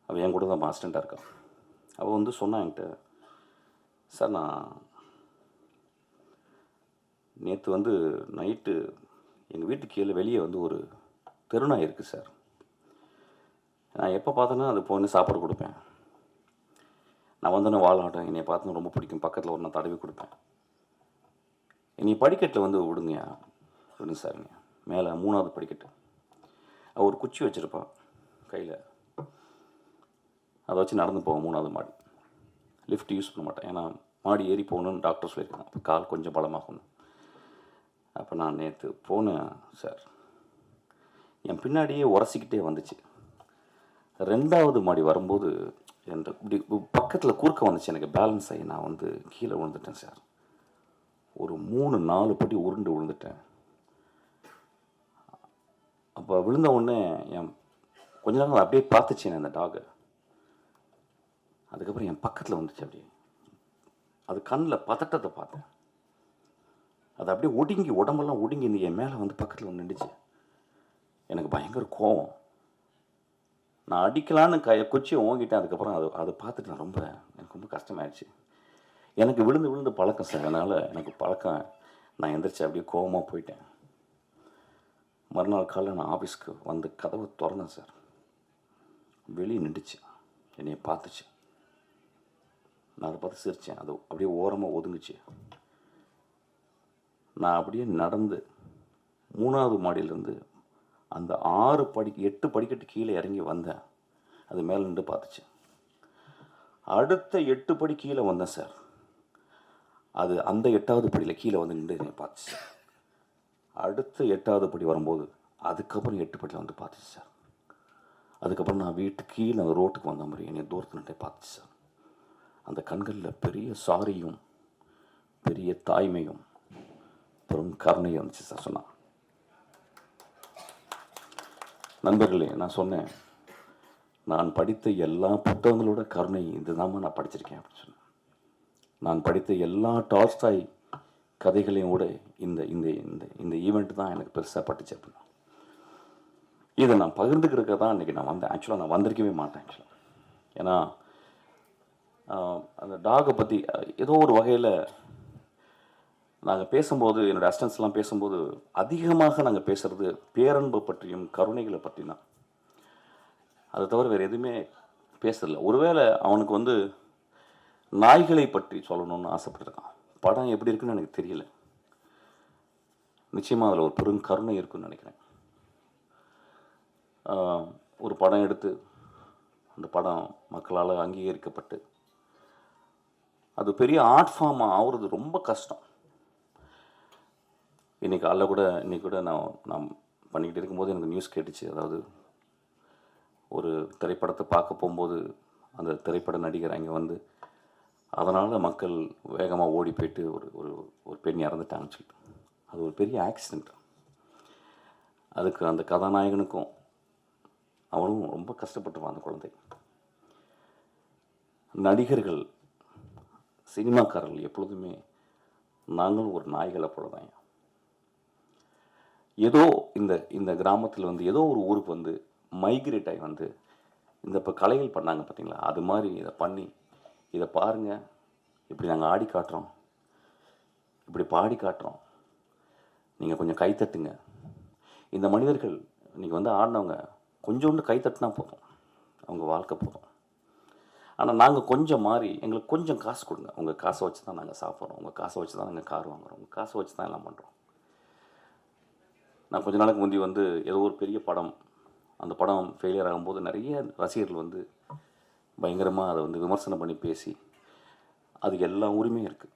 அவள் என் கூட தான் அசிஸ்டண்ட்டாக இருக்காள். அவள் வந்து சொன்னான் என்கிட்ட, சார் நான் நேற்று வந்து நைட்டு எங்கள் வீட்டுக்கு கீழே வெளியே வந்து ஒரு தெருநாய் இருக்குது சார். நான் எப்போ பார்த்தேன்னா அது போய் சாப்பாடு கொடுப்பேன். நான் வந்தோன்னே வாழாட்டம், என்னை பார்த்தோன்னா ரொம்ப பிடிக்கும், பக்கத்தில் ஒரு நான் தடவி கொடுப்பேன். என்னை படிக்கட்டில் வந்து விடுங்க சாருங்க, மேலே 3வது படிக்கட்டு. அவள் ஒரு குச்சி வச்சுருப்பான் கையில், அதை வச்சு நடந்து போவேன் 3வது மாடி. லிஃப்ட் யூஸ் பண்ண மாட்டேன், ஏன்னா மாடி ஏறி போகணுன்னு டாக்டர் சொல்லியிருக்காங்க, அப்போ கால் கொஞ்சம் பலமாகணும். அப்போ நான் நேற்று போனேன் சார், என் பின்னாடியே உரசிக்கிட்டே வந்துச்சு. 2வது மாடி வரும்போது என் இப்படி பக்கத்தில் குறுக்க வந்துச்சு, எனக்கு பேலன்ஸ் ஆகி நான் வந்து கீழே விழுந்துட்டேன் சார். ஒரு 3-4 படி உருண்டு விழுந்துட்டேன். அப்போ விழுந்த உடனே என் கொஞ்ச நேரம் அப்படியே பார்த்துச்சேன் அந்த டாகை. அதுக்கப்புறம் என் பக்கத்தில் வந்துச்சு, அப்படியே அது கண்ணில் பதட்டத்தை பார்த்தேன். அது அப்படியே ஒடுங்கி, உடம்பெல்லாம் ஒடுங்கி இந்த என் மேலே வந்து பக்கத்தில் வந்து நின்றுச்சு. எனக்கு பயங்கர கோவம். நான் அடிக்கலான்னு குச்சியை ஓங்கிட்டேன். அதுக்கப்புறம் அதை பார்த்துட்டு எனக்கு ரொம்ப கஷ்டமாயிடுச்சு. எனக்கு விழுந்து பழக்கம் சார், அதனால் எனக்கு பழக்கம். நான் எந்திரிச்சு அப்படியே கோவமாக போயிட்டேன். மறுநாள் காலையில் நான் ஆஃபீஸ்க்கு வந்து கதவை திறந்தேன் சார், வெளியே நின்றுச்சு, என்னைய பார்த்துச்சு. நான் அதை பார்த்து சிரித்தேன். அது அப்படியே ஓரமாக ஒதுங்குச்சு. நான் அப்படியே நடந்து 3வது மாடியிலேருந்து அந்த 8 படிக்கட்டு கீழே இறங்கி வந்தேன். அது மேலே நின்று பார்த்துச்சு. அடுத்த 8 படி கீழே வந்தேன் சார், அது அந்த 8வது படியில் கீழே வந்து நின்று என்னை பார்த்துச்சு. அடுத்த 8வது படி வரும்போது அதுக்கப்புறம் 8 படியில் வந்து பார்த்துச்சு சார். அதுக்கப்புறம் நான் வீட்டுக்கு கீழே ரோட்டுக்கு வந்த மாதிரி என்னை தூரத்தில் நின்று பார்த்துச்சு சார். அந்த கண்களில் பெரிய சாரியும் பெரிய தாய்மையும் பெரும் கருணை வந்துச்சு சார் சொன்னான். நண்பர்களே, நான் சொன்னேன், நான் படித்த எல்லா புத்தகங்களோட கருணை இதுதாம்மா நான் படிச்சிருக்கேன் அப்படின்னு சொன்னேன். நான் படித்த எல்லா டால்ஸ்டாய் கதைகளையும் கூட இந்த இந்த இந்த இந்த ஈவெண்ட் தான் எனக்கு பெருசாக பட்டுச்சு அப்படின்னா. இதை நான் பகிர்ந்துக்கிறதுக்கு தான் இன்றைக்கி நான் வந்தேன். ஆக்சுவலாக நான் வந்திருக்கவே மாட்டேன் ஆக்சுவலாக. ஏன்னா அந்த டாகை பற்றி ஏதோ ஒரு வகையில் நாங்கள் பேசும்போது, என்னோடய அசிஸ்டன்ஸ்லாம் பேசும்போது அதிகமாக நாங்கள் பேசுகிறது பேரன்பு பற்றியும் கருணைகளை பற்றி தான். அதை தவிர வேறு எதுவுமே பேசுறதில்ல. ஒருவேளை அவனுக்கு வந்து நாய்களை பற்றி சொல்லணும்னு ஆசைப்பட்டிருக்கான். படம் எப்படி இருக்குன்னு எனக்கு தெரியல. நிச்சயமாக அதில் ஒரு பெரும் கருணை இருக்குன்னு நினைக்கிறேன். ஒரு படம் எடுத்து அந்த படம் மக்களால் அங்கீகரிக்கப்பட்டு அது பெரிய ஆர்ட் ஃபார்மாக ஆகுறது ரொம்ப கஷ்டம். இன்னைக்கு கூட நான் பண்ணிக்கிட்டு இருக்கும்போது எனக்கு நியூஸ் கேட்டுச்சு. அதாவது ஒரு திரைப்படத்தை பார்க்க போகும்போது அந்த திரைப்பட நடிகர் அங்கே வந்து அதனால் மக்கள் வேகமாக ஓடி போயிட்டு ஒரு பெண் இறந்துட்டாங்கன்னு சொல்லிட்டு, அது ஒரு பெரிய ஆக்சிடெண்ட். அதுக்கு அந்த கதாநாயகனுக்கும் அவனும் ரொம்ப கஷ்டப்பட்டுருவான் அந்த குழந்தை. நடிகர்கள், சினிமாக்காரர்கள் எப்பொழுதுமே நாங்களும் ஒரு நாய்களை போல தான். ஏதோ இந்த கிராமத்தில் வந்து ஏதோ ஒரு ஊருக்கு வந்து மைக்ரேட் ஆகி வந்து இந்த இப்போ கலைகள் பண்ணாங்க பார்த்தீங்களா, அது மாதிரி இதை பண்ணி, இதை பாருங்கள், இப்படி நாங்கள் ஆடி காட்டுறோம், இப்படி பாடி காட்டுறோம், நீங்கள் கொஞ்சம் கைத்தட்டுங்க. இந்த மனிதர்கள் இன்றைக்கி வந்து ஆடினவங்க கொஞ்சோண்டு கைத்தட்டினா போதும், அவங்க வாழ்க்கை போதும். ஆனால் நாங்கள் கொஞ்சம் மாறி எங்களுக்கு கொஞ்சம் காசு கொடுங்க, உங்கள் காசை வச்சு தான் நாங்கள் சாப்பிட்றோம், உங்கள் காசை வச்சு தான் நாங்கள் கார் வாங்குகிறோம், உங்கள் காசை வச்சு தான் எல்லாம் பண்ணுறோம். நான் கொஞ்ச நாளுக்கு முந்தி வந்து ஏதோ ஒரு பெரிய படம், அந்த படம் ஃபெயிலியர் ஆகும்போது நிறைய ரசிகர்கள் வந்து பயங்கரமாக அதை வந்து விமர்சனம் பண்ணி பேசி, அதுக்கு எல்லா உரிமையும் இருக்குது.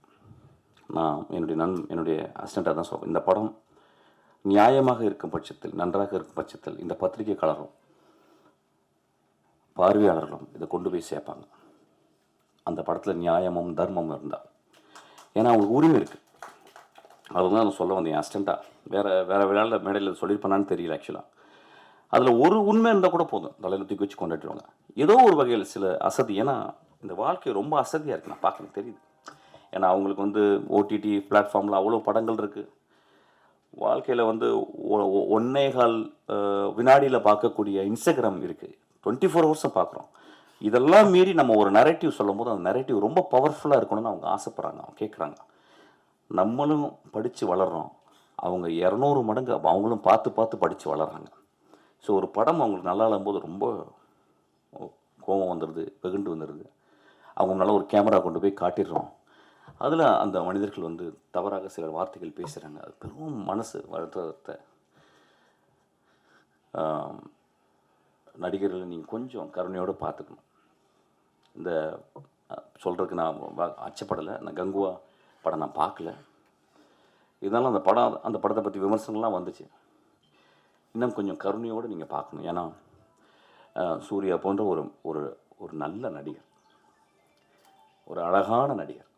நான் என்னுடைய அசிஸ்டண்ட்டாக தான் சொல்கிறேன், இந்த படம் நியாயமாக இருக்கும் பட்சத்தில், நன்றாக இருக்கும் பட்சத்தில் இந்த பத்திரிகையாளரும் பார்வையாளர்களும் இதை கொண்டு போய் சேர்ப்பாங்க. அந்த படத்தில் நியாயமும் தர்மமும் இருந்தால், ஏன்னா அவங்களுக்கு உரிமை இருக்குது. அதுதான் நான் சொல்ல வந்தேன். என் அசிஸ்டண்ட்டாக வேறு விளையாட மேடையில் சொல்லியிருப்பேனான்னு தெரியல. ஆக்சுவலாக அதில் ஒரு உண்மை இருந்தால் கூட போதும், தலையில் தூக்கி வச்சு கொண்டாடுவாங்க. ஏதோ ஒரு வகையில் சில அசதி, ஏன்னா இந்த வாழ்க்கை ரொம்ப அசதியாக இருக்குது, நான் பார்க்க தெரியுது. ஏன்னா அவங்களுக்கு வந்து ஓடிடி பிளாட்ஃபார்மில் அவ்வளோ படங்கள் இருக்குது. வாழ்க்கையில் வந்து 1.25 வினாடியில் பார்க்கக்கூடிய இன்ஸ்டாகிராம் இருக்குது, 24 hours பார்க்குறோம். இதெல்லாம் மீறி நம்ம ஒரு நரேட்டிவ் சொல்லும் போது அந்த நரேட்டிவ் ரொம்ப பவர்ஃபுல்லாக இருக்கணும்னு அவங்க ஆசைப்பட்றாங்க, அவங்க கேட்குறாங்க. நம்மளும் படித்து வளர்கிறோம், அவங்க 200 மடங்கு அவங்களும் பார்த்து படித்து வளர்கிறாங்க. ஸோ ஒரு படம் அவங்களுக்கு நல்லா இல்லாம்போது ரொம்ப கோபம் வந்துடுது, வெகுண்டு வந்துடுது. அவங்க நல்லா ஒரு கேமரா கொண்டு போய் காட்டிடுறோம், அதில் அந்த மனிதர்கள் வந்து தவறாக சில வார்த்தைகள் பேசுகிறாங்க. அது பெரும் மனசு வருத்தத்தை. நடிகர்கள் நீங்கள் கொஞ்சம் கருணையோடு பார்த்துக்கணும். இந்த சொல்கிறதுக்கு நான் அச்சப்படலை. நான் கங்குவா படம் நான் பார்க்கல, இதனால அந்த படத்தை பற்றி விமர்சனங்கள்லாம் வந்துச்சு. இன்னும் கொஞ்சம் கருணையோடு நீங்கள் பார்க்கணும். ஏன்னா சூர்யா போன்ற ஒரு நல்ல நடிகர், ஒரு அழகான நடிகர்,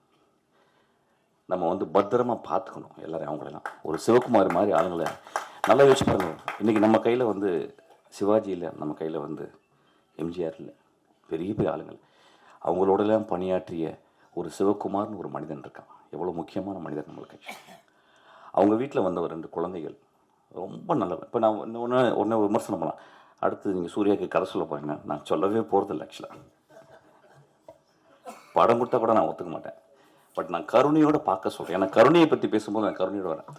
நம்ம வந்து பத்திரமாக பார்த்துக்கணும் எல்லாரையும். அவங்களெல்லாம் ஒரு சிவகுமார் மாதிரி ஆளுங்களை நல்லா யோசிச்சு பாருங்க. இன்றைக்கி நம்ம கையில் வந்து சிவாஜி இல்லை, நம்ம கையில் வந்து எம்ஜிஆர் இல்லை, பெரிய பெரிய ஆளுங்கள். அவங்களோடலாம் பணியாற்றிய ஒரு சிவகுமார்னு ஒரு மனிதன் இருக்கான். எவ்வளோ முக்கியமான மனிதர் நம்மளுக்கு. அவங்க வீட்டில் வந்த ஒரு 2 குழந்தைகள் ரொம்ப நல்லவன். இப்போ நான் ஒன்று விமர்சனம் பண்ணலாம். அடுத்து நீங்கள் சூர்யாவுக்கு கதை சொல்ல போகிறீங்க, நான் சொல்லவே போகிறதில்ல. ஆக்சுவலாக படம் கொடுத்தா கூட நான் ஒத்துக்க மாட்டேன். பட் நான் கருணையோடு பார்க்க சொல்கிறேன். ஏன்னா கருணையை பற்றி பேசும்போது நான் கருணையோடு வரேன்.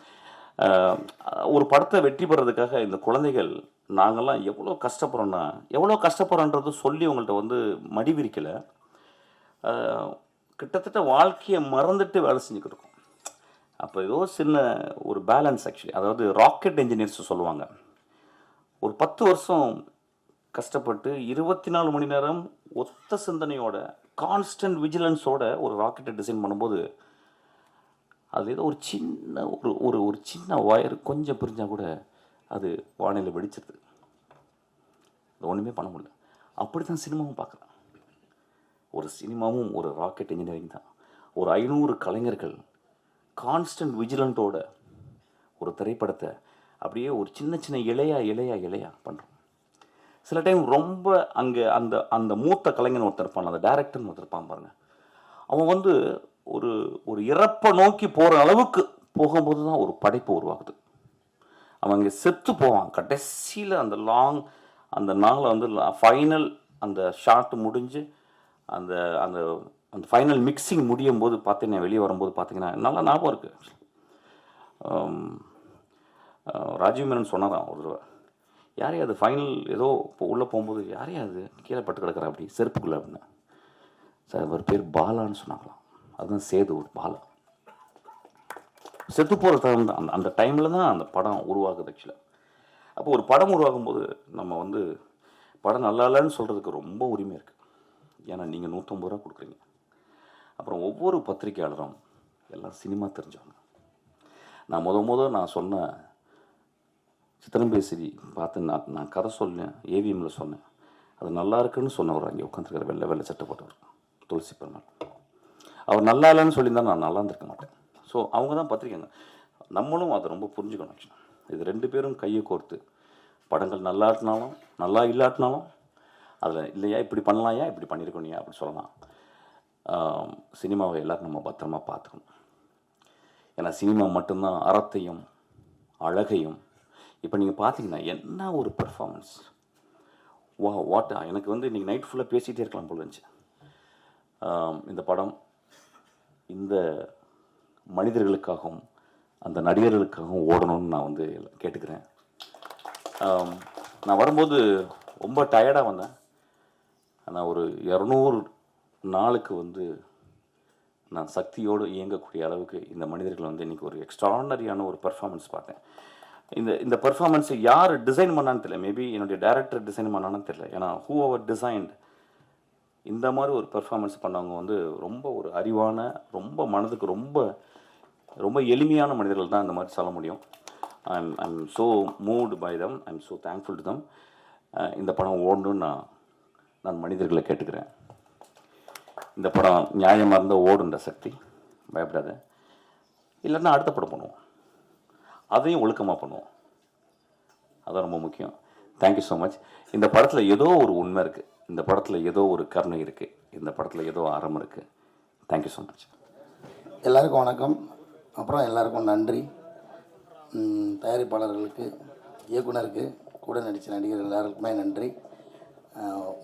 ஒரு படத்தை வெற்றி பெறதுக்காக இந்த குழந்தைகள் நாங்கள்லாம் எவ்வளோ கஷ்டப்படுறோன்றது சொல்லி உங்கள்கிட்ட வந்து மடி விரிக்கலை. கிட்டத்தட்ட வாழ்க்கையை மறந்துட்டு வேலை செஞ்சுக்கிட்டு இருக்கோம். அப்போ ஏதோ சின்ன ஒரு பேலன்ஸ். ஆக்சுவலி அதாவது ராக்கெட் இன்ஜினியர்ஸ் சொல்லுவாங்க, ஒரு 10 வருஷம் கஷ்டப்பட்டு 24 மணி நேரம் ஒத்த சிந்தனையோட கான்ஸ்டன்ட் விஜிலன்ஸோட ஒரு ராக்கெட்டை டிசைன் பண்ணும்போது அது ஏதோ ஒரு சின்ன ஒரு சின்ன ஒயர் கொஞ்சம் பிரிஞ்சால் கூட அது வானிலை வெடிச்சிருது. அது ஒன்றுமே பண்ண முடியல. அப்படி தான் சினிமாவும் பார்க்குறேன். ஒரு சினிமாவும் ஒரு ராக்கெட் இன்ஜினியரிங் தான். ஒரு 500 கலைஞர்கள் கான்ஸ்டன்ட் விஜிலண்ட்டோட ஒரு திரைப்படத்தை அப்படியே ஒரு சின்ன சின்ன இலையா பண்ணுறோம். சில டைம் ரொம்ப அங்கே அந்த அந்த மூத்த கலைஞன் ஒருத்தர் இருப்பான், அந்த டைரக்டர்னு ஒருத்தர் இருப்பான் பாருங்க, அவன் வந்து ஒரு ஒரு இறப்பை நோக்கி போகிற அளவுக்கு போகும்போது தான் ஒரு படைப்பு உருவாகுது. அவன் அங்கே செத்து போவான் கடைசியில், அந்த நாளை வந்து ஃபைனல் அந்த ஷாட் முடிஞ்சு அந்த அந்த அந்த ஃபைனல் மிக்சிங் முடியும் போது பார்த்தீங்கன்னா, வெளியே வரும்போது பார்த்தீங்கன்னா நல்லா ஞாபகம் இருக்குது. ராஜீவ் மேனன் சொன்னாரான் ஒரு தடவை, யாரையா அது ஃபைனல் ஏதோ உள்ளே போகும்போது யாரையா அது கீழே பட்டு கிடக்குறா அப்படி செருப்புக்குள்ளே அப்படின்னு. சார் அவர் பேர் பாலான்னு சொன்னாங்களாம். அதுதான் சேது ஒரு பாலா. செத்து போகிற டைம் தான் அந்த டைமில் தான் அந்த படம் உருவாகுது ஆக்சுவலாக. அப்போ ஒரு படம் உருவாகும் போது நம்ம வந்து படம் நல்லா இல்லைன்னு சொல்கிறதுக்கு ரொம்ப உரிமை இருக்குது. ஏன்னா நீங்கள் 150 ரூபா கொடுக்குறீங்க. அப்புறம் ஒவ்வொரு பத்திரிக்கையாளரும் எல்லாம் சினிமா தெரிஞ்சவங்க. நான் நான் சொன்ன சித்திரம்பேசிரி பார்த்து நான் கதை சொன்னேன், ஏவிஎம்மில் சொன்னேன். அது நல்லா இருக்குன்னு சொன்னவர் அங்கே உட்காந்துருக்கிற வெள்ளை சட்டை போட்டவர் துளசி பெருமாள். அவர் நல்லா இல்லைன்னு சொல்லியிருந்தால் நான் நல்லா இருந்திருக்க மாட்டேன். ஸோ அவங்க தான் பத்திரிக்கைங்க. நம்மளும் அதை ரொம்ப புரிஞ்சுக்கணும் ஆக்சுவலாக. இது 2 பேரும் கையை கோர்த்து படங்கள் நல்லா இல்லாட்டினாலும் அதில் இல்லையா இப்படி பண்ணலாம்யா இப்படி பண்ணியிருக்கணுயா அப்படி சொல்லலாம். சினிமாவை எல்லோரும் நம்ம பத்திரமா பார்த்துக்கணும். ஏன்னா சினிமா மட்டும்தான் அறத்தையும் அழகையும். இப்போ நீங்கள் பார்த்தீங்கன்னா என்ன ஒரு பெர்ஃபார்மன்ஸ், வாட் எனக்கு வந்து இன்றைக்கி நைட் ஃபுல்லாக பேசிகிட்டே இருக்கலாம் போல இருந்துச்சு. இந்த படம் இந்த மனிதர்களுக்காகவும் அந்த நடிகர்களுக்காகவும் ஓடணும்னு நான் வந்து கேட்டுக்கிறேன். நான் வரும்போது ரொம்ப டயர்டாக வந்தேன். ஆனால் ஒரு 200 நாளுக்கு வந்து நான் சக்தியோடு இயங்கக்கூடிய அளவுக்கு இந்த மனிதர்கள் வந்து இன்றைக்கி ஒரு எக்ஸ்ட்ரானரியான ஒரு பெர்ஃபார்மன்ஸ் பார்த்தேன். இந்த பெர்ஃபார்மன்ஸை யார் டிசைன் பண்ணான்னு தெரியல. மேபி என்னுடைய டைரக்டர் டிசைன் பண்ணான்னு தெரியல. ஏன்னா ஹூ அவர் டிசைன்ட் இந்த மாதிரி ஒரு பெர்ஃபார்மன்ஸ் பண்ணவங்க வந்து ரொம்ப ஒரு அறிவான, ரொம்ப மனதுக்கு ரொம்ப ரொம்ப எளிமையான மனிதர்கள் தான் இந்த மாதிரி சொல்ல முடியும். I'm so moved by them, I'm so thankful to them. இந்த படம் ஓடணுன்னு நான் மனிதர்களை கேட்டுக்கிறேன். இந்த படம் நியாயமாக இருந்தால் ஓடுன்ற சக்தி, பயப்படாத. இல்லைன்னா அடுத்த படம் பண்ணுவோம், அதையும் ஒழுக்கமாக பண்ணுவோம். அதான் ரொம்ப முக்கியம். Thank you so much. இந்த படத்தில் ஏதோ ஒரு உண்மை இருக்குது, இந்த படத்தில் ஏதோ ஒரு கருணை இருக்குது, இந்த படத்தில் ஏதோ அறம் இருக்குது. Thank you so much. எல்லாருக்கும் வணக்கம். அப்புறம் எல்லாருக்கும் நன்றி. தயாரிப்பாளர்களுக்கு, இயக்குனருக்கு, கூட நடித்த நடிகர் எல்லாருக்குமே நன்றி.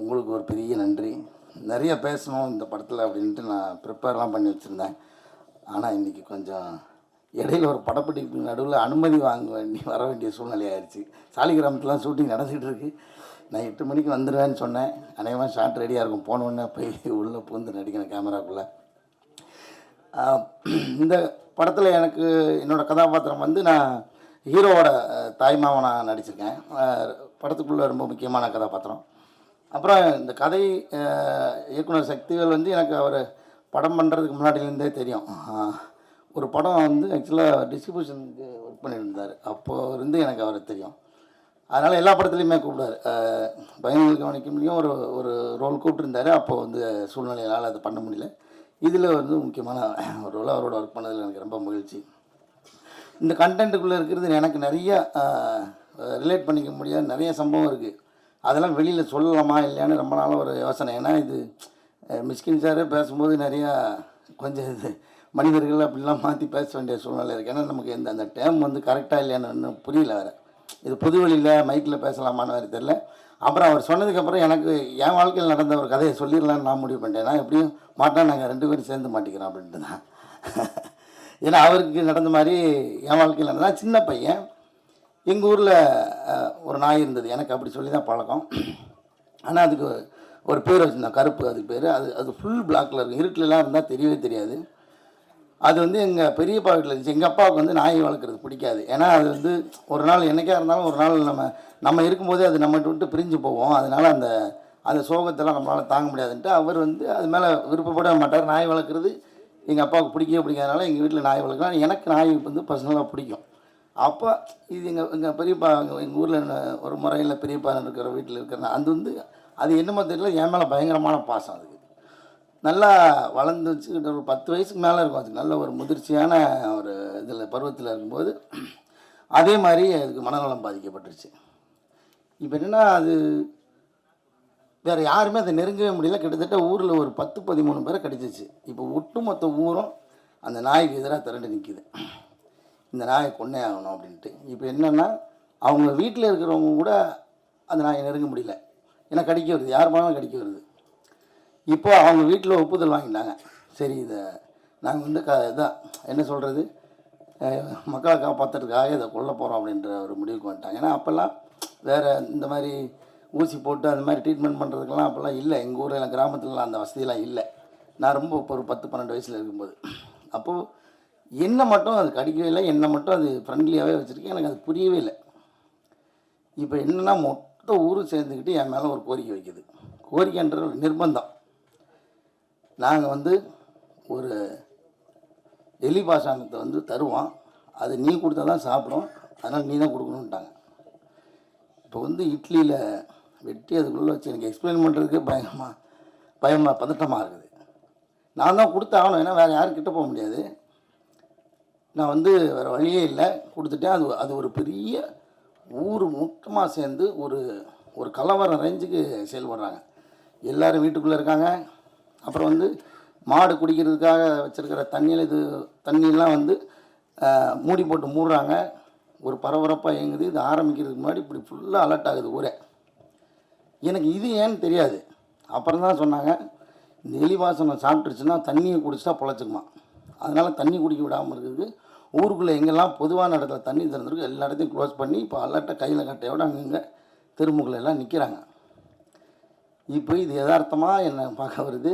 உங்களுக்கு ஒரு பெரிய நன்றி. நிறைய பேசணும் இந்த படத்தில் அப்படின்ட்டு நான் ப்ரிப்பேர்லாம் பண்ணி வச்சுருந்தேன். ஆனால் இன்றைக்கி கொஞ்சம் இடையில ஒரு படப்பிடிப்பு நடுவில் அனுமதி வர வேண்டிய சூழ்நிலை ஆயிடுச்சு. சாலிகிராமத்துலாம் ஷூட்டிங் நடந்துகிட்டு இருக்குது. நான் 8 மணிக்கு வந்துடுவேன்னு சொன்னேன். அநேகமாக ஷார்ட் ரெடியாக இருக்கும். போனோடனே போய் உள்ளே பூந்து நடிக்கணும் கேமராக்குள்ளே. இந்த படத்தில் எனக்கு என்னோடய கதாபாத்திரம் வந்து நான் ஹீரோவோட தாய்மாவனாக நடிச்சிருக்கேன். படத்துக்குள்ளே ரொம்ப முக்கியமான கதாபாத்திரம். அப்புறம் இந்த கதை இயக்குனர் சக்திவேல் வந்து எனக்கு அவர் படம் பண்ணுறதுக்கு முன்னாடிலேருந்தே தெரியும். ஒரு படம் வந்து ஆக்சுவலாக டிஸ்ட்ரிபியூஷனுக்கு ஒர்க் பண்ணியிருந்தார். அப்போது இருந்து எனக்கு அவரை தெரியும். அதனால் எல்லா படத்துலையுமே கூப்பிடுவார். பயணிகள் கவனிக்க ஒரு ரோல் கூப்பிட்டுருந்தார். அப்போது வந்து சூழ்நிலையால் அது பண்ண முடியல. இதில் வந்து முக்கியமான ஒரு ரோல் அவரோட ஒர்க் பண்ணதில் எனக்கு ரொம்ப மகிழ்ச்சி. இந்த கண்டென்ட்டுக்குள்ளே இருக்கிறது எனக்கு நிறைய ரிலேட் பண்ணிக்க முடியாத நிறைய சம்பவம் இருக்குது. அதெல்லாம் வெளியில் சொல்லலாமா இல்லையான்னு ரொம்ப நாளாக ஒரு யோசனை. ஏன்னா இது மிஷ்கின் சார் பேசும்போது நிறையா கொஞ்சம் இது மனிதர்கள் அப்படிலாம் மாற்றி பேச வேண்டிய சூழ்நிலை இருக்குது. ஏன்னா நமக்கு அந்த டேம் வந்து கரெக்டாக இல்லையான்னு இன்னும் புரியல வேறு. இது பொது வழியில் மைக்கில் பேசலாமான்னு வேறு தெரில. அப்புறம் அவர் சொன்னதுக்கப்புறம் எனக்கு என் வாழ்க்கையில் நடந்த ஒரு கதையை சொல்லிடலான்னு நான் முடிவு பண்ணிட்டேன். நான் எப்படியும் மாட்டேன், நாங்கள் 2 பேரும் சேர்ந்து மாட்டிக்கிறோம் அப்படின்ட்டு தான். ஏன்னா அவருக்கு நடந்த மாதிரி என் வாழ்க்கையில் நடந்தால் சின்ன பையன். எங்கள் ஊரில் ஒரு நாய் இருந்தது. எனக்கு அப்படி சொல்லி தான் பழக்கம். ஆனால் அதுக்கு ஒரு பேர் வச்சுருந்தேன், கருப்பு. அதுக்கு பேர் அது ஃபுல் பிளாக்கில் இருக்கும். இருட்டிலலாம் இருந்தால் தெரியவே தெரியாது. அது வந்து எங்கள் பெரியப்பா வீட்டில் இருந்துச்சு. எங்கள் அப்பாவுக்கு வந்து நாயை வளர்க்குறது பிடிக்காது. ஏன்னா அது வந்து ஒரு நாள் என்றைக்கா இருந்தாலும் ஒரு நாள் நம்ம இருக்கும்போதே அது நம்மகிட்ட விட்டு பிரிஞ்சு போவோம். அதனால் அந்த சோகத்தெல்லாம் நம்மளால் தாங்க முடியாதுன்ட்டு அவர் வந்து அது மேலே விருப்பப்பட மாட்டார். நாய் வளர்க்குறது எங்கள் அப்பாவுக்கு பிடிக்கவே பிடிக்காதனால எங்கள் வீட்டில் நாய் வளர்க்கலாம். எனக்கு நாய் வந்து பர்சனலாக பிடிக்கும். அப்போ இது எங்கள் பெரியப்பா எங்கள் ஊரில் ஒரு முறையில் பெரியப்பா இருக்கிற வீட்டில் இருக்கிற அது வந்து அது என்னமோ தெரியல, என் மேலே பயங்கரமான பாசம். அதுக்கு நல்லா வளர்ந்துச்சு. ஒரு 10 வயசுக்கு மேலே இருக்கும். அதுக்கு நல்ல ஒரு முதிர்ச்சியான ஒரு இதில் பருவத்தில் இருக்கும்போது அதே மாதிரி அதுக்கு மனநலம் பாதிக்கப்பட்டுருச்சு. இப்போ என்னென்னா அது வேறு யாருமே அதை நெருங்கவே முடியல. கிட்டத்தட்ட ஊரில் ஒரு 10-13 பேரை கடிச்சிச்சு. இப்போ ஒட்டுமொத்த ஊரும் அந்த நாய்க்கு எதிராக திரண்டு நிற்கிது, இந்த நாயை கொன்னே ஆகணும் அப்படின்ட்டு. இப்போ என்னென்னா அவங்க வீட்டில் இருக்கிறவங்க கூட அந்த நாயை நெருங்க முடியல, ஏன்னா கடிக்க வருது, யார் போனாலும் கடிக்க வருது. இப்போ அவங்க வீட்டில் ஒப்புதல் வாங்கிட்டாங்க. சரி, இதை நாங்கள் வந்து இதான் என்ன சொல்கிறது, மக்களை காப்பாற்றுறதுக்காக இதை கொல்ல போகிறோம் அப்படின்ற ஒரு முடிவுக்கு வந்துட்டாங்க. ஏன்னா அப்போல்லாம் வேறு இந்த மாதிரி ஊசி போட்டு அந்த மாதிரி ட்ரீட்மெண்ட் பண்ணுறதுக்கெல்லாம் அப்போல்லாம் இல்லை. எங்கள் ஊரில் கிராமத்துலலாம் அந்த வசதியெல்லாம் இல்லை. நான் ரொம்ப இப்போ ஒரு 10-12 வயசில் இருக்கும்போது. அப்போது என்னை மட்டும் அது கடிக்கவே இல்லை, என்னை மட்டும் அது ஃப்ரெண்ட்லியாகவே வச்சுருக்கேன். எனக்கு அது புரியவே இல்லை. இப்போ என்னென்னா மொத்த ஊரும் சேர்ந்துக்கிட்டு என் மேலே ஒரு கோரிக்கை வைக்குது. கோரிக்கைன்ற ஒரு நிர்பந்தம். நாங்கள் வந்து ஒரு எலி பாசாங்கத்தை வந்து தருவோம், அது நீ கொடுத்தா தான் சாப்பிடும், அதனால் நீ தான் கொடுக்கணுன்ட்டாங்க. இப்போ வந்து இட்லியில் வெட்டி அதுக்குள்ளே வச்சு எனக்கு எக்ஸ்பிளைன் பண்ணுறதுக்கு பயமாக பதட்டமாக இருக்குது. நான் தான் கொடுத்தாகணும், ஏன்னா வேறு யாரும் கிட்ட போக முடியாது. நான் வந்து வேறு வழியே இல்லை, கொடுத்துட்டேன். அது ஒரு பெரிய ஊர் மொத்தமாக சேர்ந்து ஒரு கலவரம் ரேஞ்சுக்கு செயல்படுறாங்க. எல்லோரும் வீட்டுக்குள்ளே இருக்காங்க. அப்புறம் வந்து மாடு குடிக்கிறதுக்காக வச்சுருக்கிற தண்ணியெல்லாம் வந்து மூடி போட்டு மூடுறாங்க. ஒரு பரபரப்பாக இயங்குது. இது ஆரம்பிக்கிறதுக்கு முன்னாடி இப்படி ஃபுல்லாக அலர்ட் ஆகுது ஊரே. எனக்கு இது ஏன்னு தெரியாது. அப்புறம் தான் சொன்னாங்க, இந்த எலி வாசனை சாப்பிட்டுருச்சுன்னா தண்ணியை குடிச்சிட்டா பொழைச்சிக்குமா, அதனால் தண்ணி குடிக்க விடாமல் இருக்குது. ஊருக்குள்ளே எங்கெல்லாம் பொதுவான இடத்துல தண்ணி திறந்துருக்கு எல்லா இடத்தையும் க்ளோஸ் பண்ணி இப்போ அலர்ட்டை கையில் கட்டையோடு அங்கங்கே தெருமுகளை எல்லாம் நிற்கிறாங்க. இப்போ இது யதார்த்தமாக என்னை பார்க்க வருது.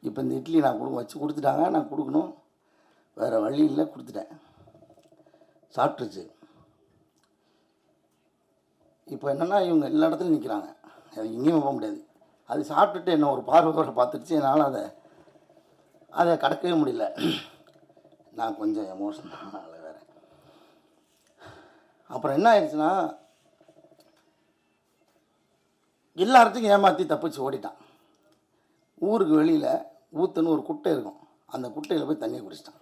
இப்போ இந்த இட்லி நான் வச்சு கொடுத்துட்டாங்க, நான் கொடுக்கணும், வேறு வழி இல்லை, கொடுத்துட்டேன். சாப்பிட்ருச்சு. இப்போ என்னென்னா இவங்க எல்லா இடத்துலையும் நிற்கிறாங்க, அது எங்கேயும் போக முடியாது. அது சாப்பிட்டுட்டு என்ன ஒரு பார்வையோட பார்த்துருச்சு. என்னால் அதை கடக்கவே முடியல. நான் கொஞ்சம் எமோஷனல் வேறு. அப்புறம் என்ன ஆயிடுச்சுன்னா எல்லார்த்தையும் ஏமாற்றி தப்பிச்சு ஓடிட்டான். ஊருக்கு வெளியில் ஊத்துன்னு ஒரு குட்டை இருக்கும், அந்த குட்டையில் போய் தண்ணியை குடிச்சிட்டான்,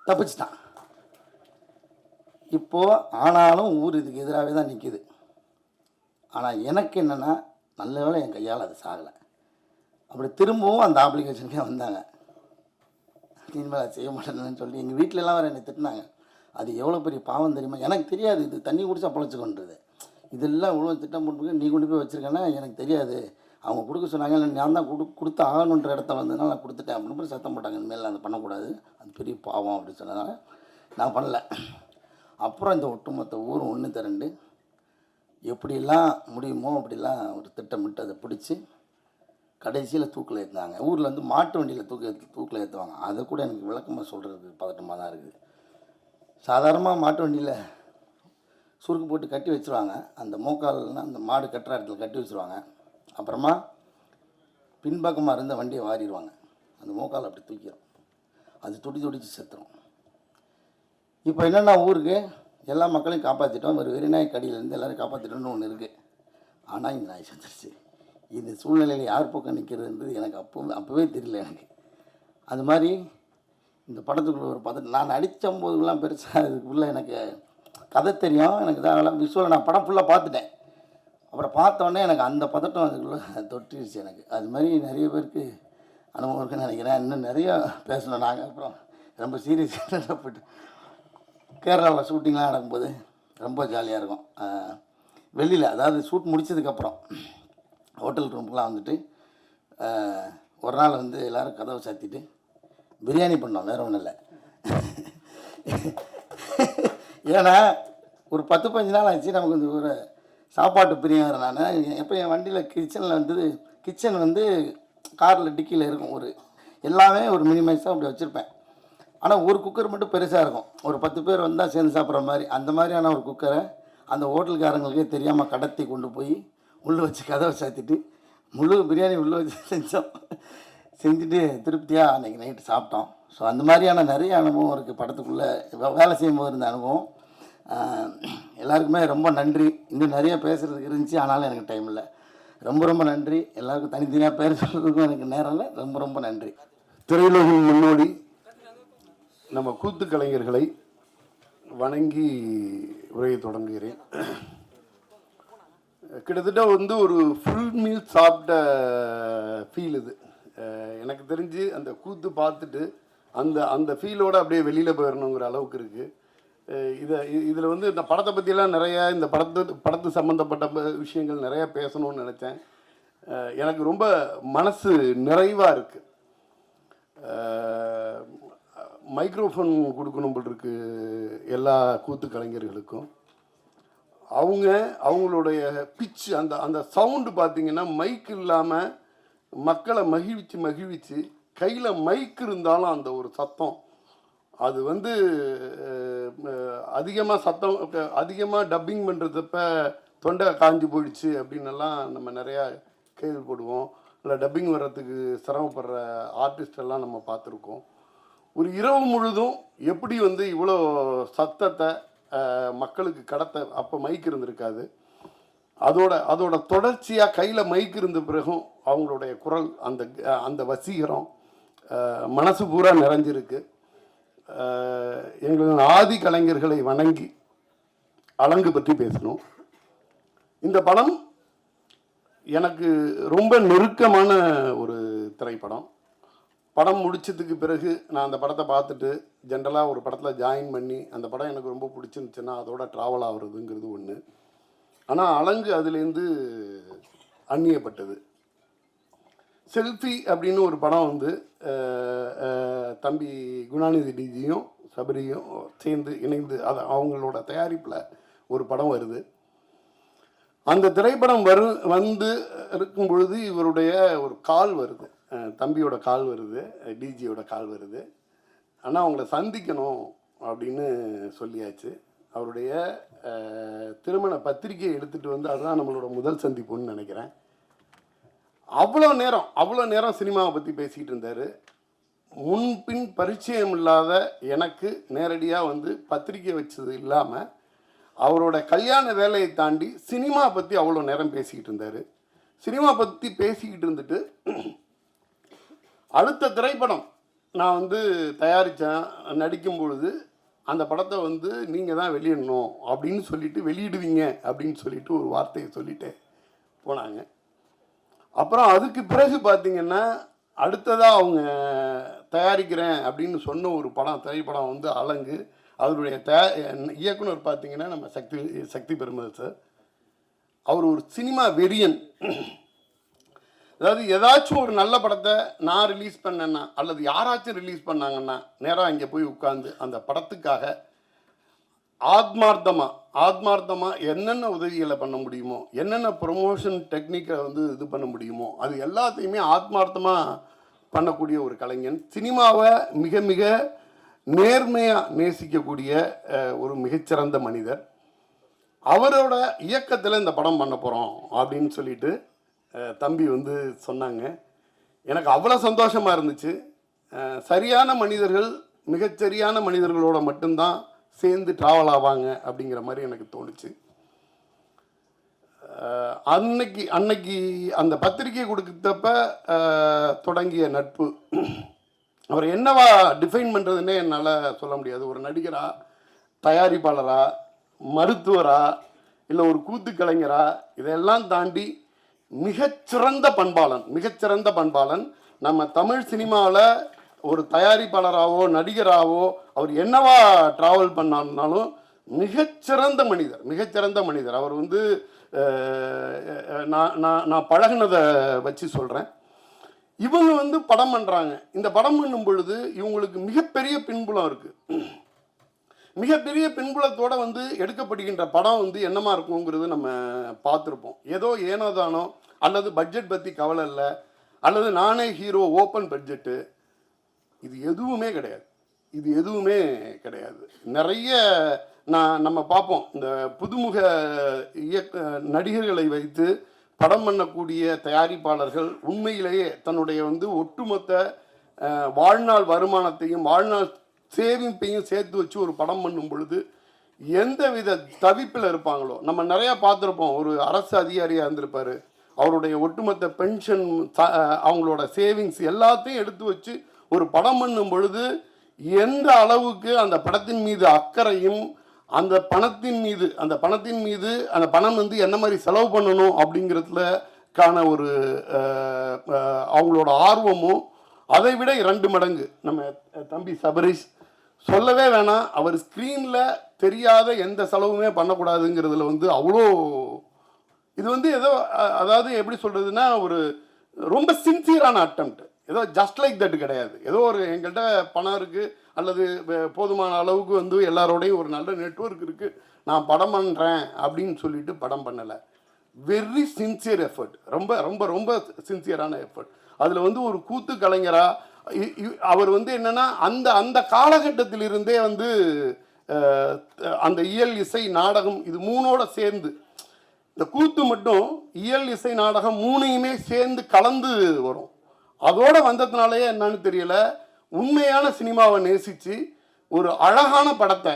தப்பிச்சிட்டான். இப்போது ஆனாலும் ஊர் இதுக்கு எதிராகவே தான் நிற்கிது. ஆனால் எனக்கு என்னென்னா நல்ல வேளை என் கையால் அது சாகலை. அப்படி திரும்பவும் அந்த அப்ளிகேஷனுக்கே வந்தாங்க, இனிமேல் அதை செய்ய மாட்டேன்னு சொல்லி. எங்கள் வீட்டிலலாம் வேறு என்னை திட்டினாங்க. அது எவ்வளோ பெரிய பாவம் தெரியுமா, எனக்கு தெரியாது இது தண்ணி குடித்தா பொழைச்சிக்கொன்றது. இதெல்லாம் இவ்வளோ திட்டம் போட்டு நீ கொண்டு போய் வச்சுருக்கேன்னா எனக்கு தெரியாது. அவங்க கொடுக்க சொன்னாங்க, இல்லை நான் தான் கொடுத்து ஆகணுன்ற இடத்துல வந்ததுனால நான் கொடுத்துட்டேன் அப்படின்னு சத்தம் போட்டாங்க. இனிமேல் அதை பண்ணக்கூடாது, அது பெரிய பாவம் அப்படின்னு சொன்னதுனால நான் பண்ணல. அப்புறம் இந்த ஒட்டுமொத்த ஊரும் ஒன்று திரண்டு எப்படிலாம் முடியுமோ அப்படிலாம் ஒரு திட்டமிட்டு அதை பிடிச்சி கடைசியில் தூக்கில் ஏற்றினாங்க. ஊரில் வந்து மாட்டு வண்டியில் தூக்கில் ஏற்றுவாங்க. அதை கூட எனக்கு விளக்கமாக சொல்கிறதுக்கு பதட்டமாக தான் இருக்குது. சாதாரணமாக மாட்டு வண்டியில் சுருக்கு போட்டு கட்டி வச்சுருவாங்க, அந்த மோக்கால்னால் அந்த மாடு கட்டுற இடத்துல கட்டி வச்சுருவாங்க. அப்புறமா பின்பக்கமாக இருந்த வண்டியை வாரிடுவாங்க, அந்த மோக்கால் அப்படி தூக்கிடும், அது துடிச்சு செத்துரும். இப்போ என்னென்னா ஊருக்கு எல்லா மக்களையும் காப்பாற்றிட்டோம், ஒரு வெறிநாய் கடியிலேருந்து எல்லோரும் காப்பாற்றிட்டோம்னு ஒன்று இருக்குது. ஆனால் இந்த நாய் செத்துருச்சு. இந்த சூழ்நிலையில் யார் பக்கம் நிற்கிறதுன்றது எனக்கு அப்போவே தெரியல எனக்கு. அது மாதிரி இந்த படத்துக்குள்ள ஒரு பதட்டம். நான் நடித்த போதுலாம் பெருசாக இதுக்குள்ளே எனக்கு கதை தெரியும், எனக்கு தான் விஷுவல் நான் படம் ஃபுல்லாக பார்த்துட்டேன். அப்புறம் பார்த்தோன்னே எனக்கு அந்த பதட்டம் அதுக்குள்ளே தொட்டிருச்சு எனக்கு. அது மாதிரி நிறைய பேருக்கு அனுபவம் இருக்குன்னு நினைக்கிறேன். இன்னும் நிறையா பேசணும் நாங்கள். அப்புறம் ரொம்ப சீரியஸாக போய்ட்டு கேரளாவில் ஷூட்டிங்லாம் நடக்கும்போது ரொம்ப ஜாலியாக இருக்கும். வெளியில் அதாவது ஷூட் முடித்ததுக்கப்புறம் ஹோட்டல் ரூம்லாம் வந்துட்டு ஒரு நாள் வந்து எல்லோரும் கதவை சாத்திட்டு பிரியாணி பண்ணோம், வேறு ஒன்றும் இல்லை. ஏன்னா ஒரு 10-15 நாள் ஆச்சு நமக்கு வந்து ஒரு சாப்பாட்டு பிரியாணி. நான் எப்போ என் வண்டியில் கிச்சன் வந்து காரில் டிக்கியில் இருக்கும், ஒரு எல்லாமே ஒரு மினிமைஸாக அப்படி வச்சுருப்பேன். ஆனால் ஒரு குக்கர் மட்டும் பெருசாக இருக்கும், ஒரு 10 பேர் வந்தால் சேர்ந்து சாப்பிட்ற மாதிரி. அந்த மாதிரியான ஒரு குக்கரை அந்த ஹோட்டலுக்காரங்களுக்கே தெரியாமல் கடத்தி கொண்டு போய் உள்ளே வச்சு கதவை சாத்திட்டு முழு பிரியாணி உள்ளே வச்சு செஞ்சுட்டு திருப்தியாக அன்றைக்கி நைட்டு சாப்பிட்டோம். ஸோ அந்த மாதிரியான நிறைய அனுபவம் இருக்குது படத்துக்குள்ளே வேலை செய்யும்போது இருந்த அனுபவம். எல்லாருக்குமே ரொம்ப நன்றி. இன்னும் நிறைய பேசுகிறதுக்கு இருந்துச்சு, ஆனாலும் எனக்கு டைம் இல்லை. ரொம்ப நன்றி. எல்லாருக்கும் தனித்தனியாக பேர் சொல்கிறதுக்கும் எனக்கு நேரம் இல்லை. ரொம்ப நன்றி. திரையுலகின் முன்னோடி நம்ம கூத்து கலைஞர்களை வணங்கி உரையை தொடங்குகிறேன். கிட்டத்தட்ட வந்து ஒரு ஃபுல் மீல் சாப்பிட்ட ஃபீல் இது. எனக்கு தெரிஞ்சு அந்த கூத்து பார்த்துட்டு அந்த அந்த ஃபீலோடு அப்படியே வெளியில் போயிடணுங்கிற அளவுக்கு இருக்குது. இதில் வந்து இந்த படத்தை பற்றியெல்லாம் நிறையா இந்த படத்து சம்மந்தப்பட்ட விஷயங்கள் நிறையா பேசணும்னு நினச்சேன். எனக்கு ரொம்ப மனசு நிறைவாக இருக்குது. மைக்ரோஃபோன் கொடுக்கணும் போல் இருக்கு எல்லா கூத்து கலைஞர்களுக்கும். அவங்களுடைய பிச் அந்த அந்த சவுண்டு பார்த்தீங்கன்னா மைக் இல்லாமல் மக்களை மகிழ்விச்சு கையில் மைக் இருந்தாலும் அந்த ஒரு சத்தம் அது வந்து அதிகமாக டப்பிங் பண்ணுறதப்ப தொண்டை காஞ்சி போயிடுச்சு அப்படின்னெல்லாம் நம்ம நிறையா கேள்விப்படுவோம். இல்லை டப்பிங் வர்றதுக்கு சிரமப்படுற ஆர்டிஸ்டெல்லாம் நம்ம பார்த்துருக்கோம். ஒரு இரவு முழுதும் எப்படி வந்து இவ்வளோ சத்தத்தை மக்களுக்கு கடத்த அப்போ மைக் இருந்திருக்காது. அதோட தொடர்ச்சியாக கையில் மைக் இருந்த பிறகும் அவங்களுடைய குரல் அந்த வசீகரம் மனசு பூரா நிறைஞ்சிருக்கு. எங்களின் ஆதி கலைஞர்களை வணங்கி அலங்கு பற்றி பேசணும். இந்த படம் எனக்கு ரொம்ப நெருக்கமான ஒரு திரைப்படம். படம் முடிச்சதுக்கு பிறகு நான் அந்த படத்தை பார்த்துட்டு ஜென்ரலாக ஒரு படத்தில் ஜாயின் பண்ணி அந்த படம் எனக்கு ரொம்ப பிடிச்சிருந்துச்சுன்னா அதோட ட்ராவல் ஆகுறதுங்கிறது ஒன்று. ஆனால் அலங்கு அதுலேருந்து அந்நியப்பட்டது. செல்ஃபி அப்படின்னு ஒரு படம் வந்து தம்பி குணாநிதி டிஜியும் சபரியும் சேர்ந்து இணைந்து அவங்களோட தயாரிப்பில் ஒரு படம் வருது. அந்த திரைப்படம் வந்து இருக்கும் பொழுது இவருடைய ஒரு கால் வருது, தம்பியோட கால் வருது, டிஜியோட கால் வருது. ஆனால் அவங்கள சந்திக்கணும் அப்படின்னு சொல்லியாச்சு. அவருடைய திருமண பத்திரிகையை எடுத்துகிட்டு வந்து அதுதான் நம்மளோட முதல் சந்திப்புன்னு நினைக்கிறேன். அவ்வளோ நேரம் சினிமாவை பற்றி பேசிக்கிட்டு இருந்தார். முன்பின் பரிச்சயம் இல்லாத எனக்கு நேரடியாக வந்து பத்திரிகை வச்சது இல்லாமல் அவரோட கல்யாண வேலையை தாண்டி சினிமா பற்றி அவ்வளோ நேரம் பேசிக்கிட்டு இருந்தார். சினிமா பற்றி பேசிக்கிட்டு இருந்துட்டு அடுத்த திரைப்படம் நான் வந்து தயாரித்தேன். நடிக்கும் பொழுது அந்த படத்தை வந்து நீங்கள் தான் வெளியிடணும் அப்படின்னு சொல்லிட்டு வெளியிடுவீங்க அப்படின்னு சொல்லிட்டு ஒரு வார்த்தையை சொல்லிட்டு போனாங்க. அப்புறம் அதுக்கு பிறகு பார்த்திங்கன்னா அடுத்ததாக அவங்க தயாரிக்கிறேன் அப்படின்னு சொன்ன ஒரு திரைப்படம் வந்து அலங்கு. அவருடைய இயக்குனர் பார்த்திங்கன்னா நம்ம சக்தி பெருமாள் சார். அவர் ஒரு சினிமா வெறியன். அதாவது ஏதாச்சும் ஒரு நல்ல படத்தை நான் ரிலீஸ் பண்ணேன்னா அல்லது யாராச்சும் ரிலீஸ் பண்ணாங்கன்னா நேராக இங்கே போய் உட்காந்து அந்த படத்துக்காக ஆத்மார்த்தமாக என்னென்ன உதவிகளை பண்ண முடியுமோ, என்னென்ன ப்ரொமோஷன் டெக்னிக்கை வந்து இது பண்ண முடியுமோ அது எல்லாத்தையுமே ஆத்மார்த்தமாக பண்ணக்கூடிய ஒரு கலைஞன். சினிமாவை மிக மிக நேர்மையாக நேசிக்கக்கூடிய ஒரு மிகச்சிறந்த மனிதர். அவரோட இயக்கத்தில் இந்த படம் பண்ண போகிறோம் அப்படின்னு சொல்லிட்டு தம்பி வந்து சொன்னாங்க. எனக்கு அவ்வளோ சந்தோஷமாக இருந்துச்சு. சரியான மனிதர்கள் மிகச்சரியான மனிதர்களோட மட்டும்தான் சேர்ந்து ட்ராவல் ஆவாங்க அப்படிங்கிற மாதிரி எனக்கு தோணுச்சு. அன்னைக்கு அந்த பத்திரிகை கொடுத்தப்ப தொடங்கிய நட்பு அவர் என்னவா டிஃபைன் பண்ணுறதுன்னே என்னால் சொல்ல முடியாது. ஒரு நடிகரா, தயாரிப்பாளரா, மருத்துவரா, இல்லை ஒரு கூத்து கலைஞரா, இதெல்லாம் தாண்டி மிகச்சிறந்த பண்பாளன். நம்ம தமிழ் சினிமாவில் ஒரு தயாரிப்பாளராகவோ நடிகராகவோ அவர் என்னவா ட்ராவல் பண்ணாலும் மிகச்சிறந்த மனிதர். அவர் வந்து நான் பழகினதை வச்சு சொல்கிறேன். இவங்க வந்து படம் பண்ணுறாங்க. இந்த படம் பண்ணும் பொழுது இவங்களுக்கு மிகப்பெரிய பின்புலம் இருக்குது. மிகப்பெரிய பின்புலத்தோடு வந்து எடுக்கப்படுகின்ற படம் வந்து என்னமா இருக்குங்கிறது நம்ம பார்த்துருப்போம். ஏனோதானோ அல்லது பட்ஜெட் பற்றி கவலை இல்லை, அல்லது நானே ஹீரோ ஓப்பன் பட்ஜெட்டு, இது எதுவுமே கிடையாது. நிறைய நம்ம பார்ப்போம். இந்த புதுமுக நடிகர்களை வைத்து படம் பண்ணக்கூடிய தயாரிப்பாளர்கள் உண்மையிலேயே தன்னுடைய வந்து ஒட்டுமொத்த வாழ்நாள் வருமானத்தையும் வாழ்நாள் சேவிங்கையும் சேர்த்து வச்சு ஒரு படம் பண்ணும் பொழுது எந்தவித தவிப்பில் இருப்பாங்களோ. நம்ம நிறையா பார்த்துருப்போம். ஒரு அரசு அதிகாரியாக இருந்திருப்பார், அவருடைய ஒட்டுமொத்த பென்ஷன், அவங்களோட சேவிங்ஸ் எல்லாத்தையும் எடுத்து வச்சு ஒரு படம் பண்ணும் பொழுது எந்த அளவுக்கு அந்த படத்தின் மீது அக்கறையும் அந்த பணத்தின் மீது அந்த பணம் வந்து என்ன மாதிரி செலவு பண்ணணும் அப்படிங்கிறதுலக்கான ஒரு அவங்களோட ஆர்வமும் அதை விட 2 மடங்கு. நம்ம தம்பி சபரீஷ் சொல்லவே வேணாம், அவர் ஸ்க்ரீனில் தெரியாத எந்த செலவுமே பண்ணக்கூடாதுங்கிறதுல வந்து அவ்வளோ இது வந்து ஏதோ அதாவது எப்படி சொல்கிறதுனா ஒரு ரொம்ப சின்சியரான அட்டம்ப்ட். ஏதோ ஜஸ்ட் லைக் தட் கிடையாது. ஏதோ ஒரு எங்கள்கிட்ட பணம் இருக்குது அல்லது போதுமான அளவுக்கு வந்து எல்லாரோடையும் ஒரு நல்ல நெட்வொர்க் இருக்குது, நான் படம் பண்ணுறேன் அப்படின்னு சொல்லிட்டு படம் பண்ணலை. வெரி சின்சியர் எஃபர்ட், ரொம்ப ரொம்ப ரொம்ப சின்சியரான எஃபர்ட். அதில் வந்து ஒரு கூத்து கலைஞராக அவர் வந்து என்னென்னா அந்த அந்த காலகட்டத்திலிருந்தே வந்து அந்த இயல் இசை நாடகம் இது 3ஓட சேர்ந்து, இந்த கூத்து மட்டும் இயல் இசை நாடகம் 3யுமே சேர்ந்து கலந்து வரும். அதோடு வந்ததுனாலேயே என்னன்னு தெரியல, உண்மையான சினிமாவை நேசித்து ஒரு அழகான படத்தை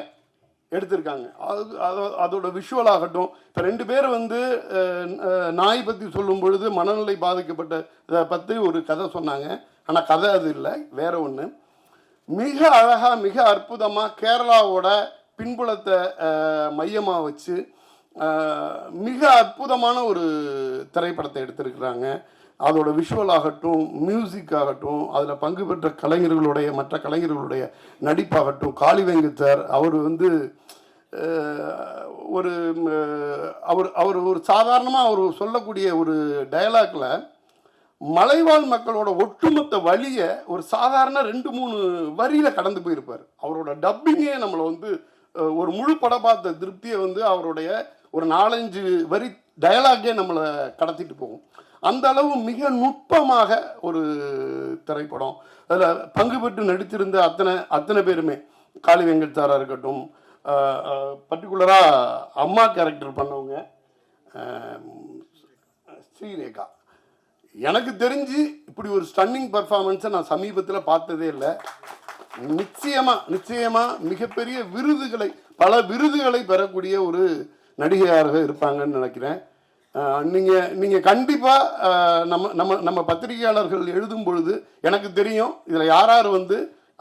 எடுத்திருக்காங்க. அதோட விஷுவல் ஆகட்டும். இப்போ 2 பேர் வந்து நாய் பற்றி சொல்லும் பொழுது மனநிலை பாதிக்கப்பட்ட பற்றி ஒரு கதை சொன்னாங்க. ஆனால் கதை அது இல்லை, வேற ஒன்று. மிக அழகாக மிக அற்புதமாக கேரளாவோட பின்புலத்தை மையமாக வச்சு மிக அற்புதமான ஒரு திரைப்படத்தை எடுத்திருக்கிறாங்க. அதோட விஷுவல் ஆகட்டும், மியூசிக் ஆகட்டும், அதில் பங்கு பெற்ற கலைஞர்களுடைய மற்ற கலைஞர்களுடைய நடிப்பாகட்டும். காளிவெங்கட் சார் அவர் வந்து ஒரு அவர் ஒரு சாதாரணமாக அவர் சொல்லக்கூடிய ஒரு டயலாக்ல மலைவாழ் மக்களோட ஒட்டுமொத்த வழியை ஒரு சாதாரண 2-3 வரியில் கடந்து போயிருப்பார். அவரோட டப்பிங்கே நம்மளை வந்து ஒரு முழு படம் பார்த்த திருப்தியை வந்து அவருடைய ஒரு 4-5 வரி டயலாகே நம்மளை கடத்திட்டு போகும். அந்த அளவு மிக நுட்பமாக ஒரு திரைப்படம். அதில் பங்கு பெற்று நடித்திருந்த அத்தனை பேருமே, காளிவெங்கட் சாராக இருக்கட்டும், பர்டிகுலராக அம்மா கேரக்டர் பண்ணவங்க ஸ்ரீரேகா, எனக்கு தெரிஞ்சு இப்படி ஒரு ஸ்டன்னிங் பர்ஃபார்மன்ஸை நான் சமீபத்தில் பார்த்ததே இல்லை. நிச்சயமாக மிகப்பெரிய பல விருதுகளை பெறக்கூடிய ஒரு நடிகையாக இருப்பாங்கன்னு நினைக்கிறேன். நீங்கள் கண்டிப்பாக நம்ம பத்திரிகையாளர்கள் எழுதும் பொழுது எனக்கு தெரியும் இதில் யார் வந்து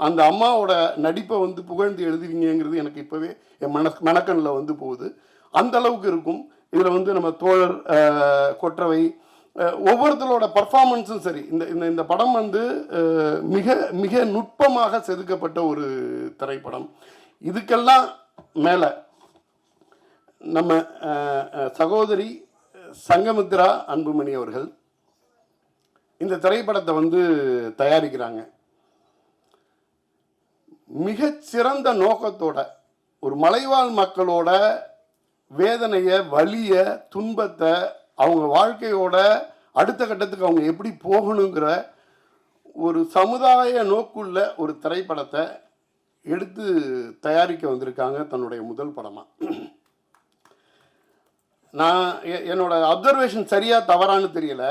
அந்த அம்மாவோட நடிப்பை வந்து புகழ்ந்து எழுதுவீங்கிறது எனக்கு இப்போவே என் மனக்கண்ணில் வந்து போகுது. அந்த அளவுக்கு இருக்கும். இதில் வந்து நம்ம தோழர் கொற்றவை ஒவ்வொருத்தரோட பர்ஃபார்மன்ஸும் சரி. இந்த படம் வந்து மிக மிக நுட்பமாக செதுக்கப்பட்ட ஒரு திரைப்படம். இதுக்கெல்லாம் மேலே நம்ம சகோதரி சங்கமித்ரா அன்புமணி அவர்கள் இந்த திரைப்படத்தை வந்து தயாரிக்கிறாங்க. மிகச்சிறந்த நோக்கத்தோட ஒரு மலைவாழ் மக்களோட வேதனையை, வலியை, துன்பத்தை, அவங்க வாழ்க்கையோட அடுத்த கட்டத்துக்கு அவங்க எப்படி போகணுங்கிற ஒரு சமுதாய நோக்குள்ள ஒரு திரைப்படத்தை எடுத்து தயாரிக்க வந்திருக்காங்க தன்னுடைய முதல் படமாக. நான் என்னோட அப்சர்வேஷன் சரியாக தவறான்னு தெரியல.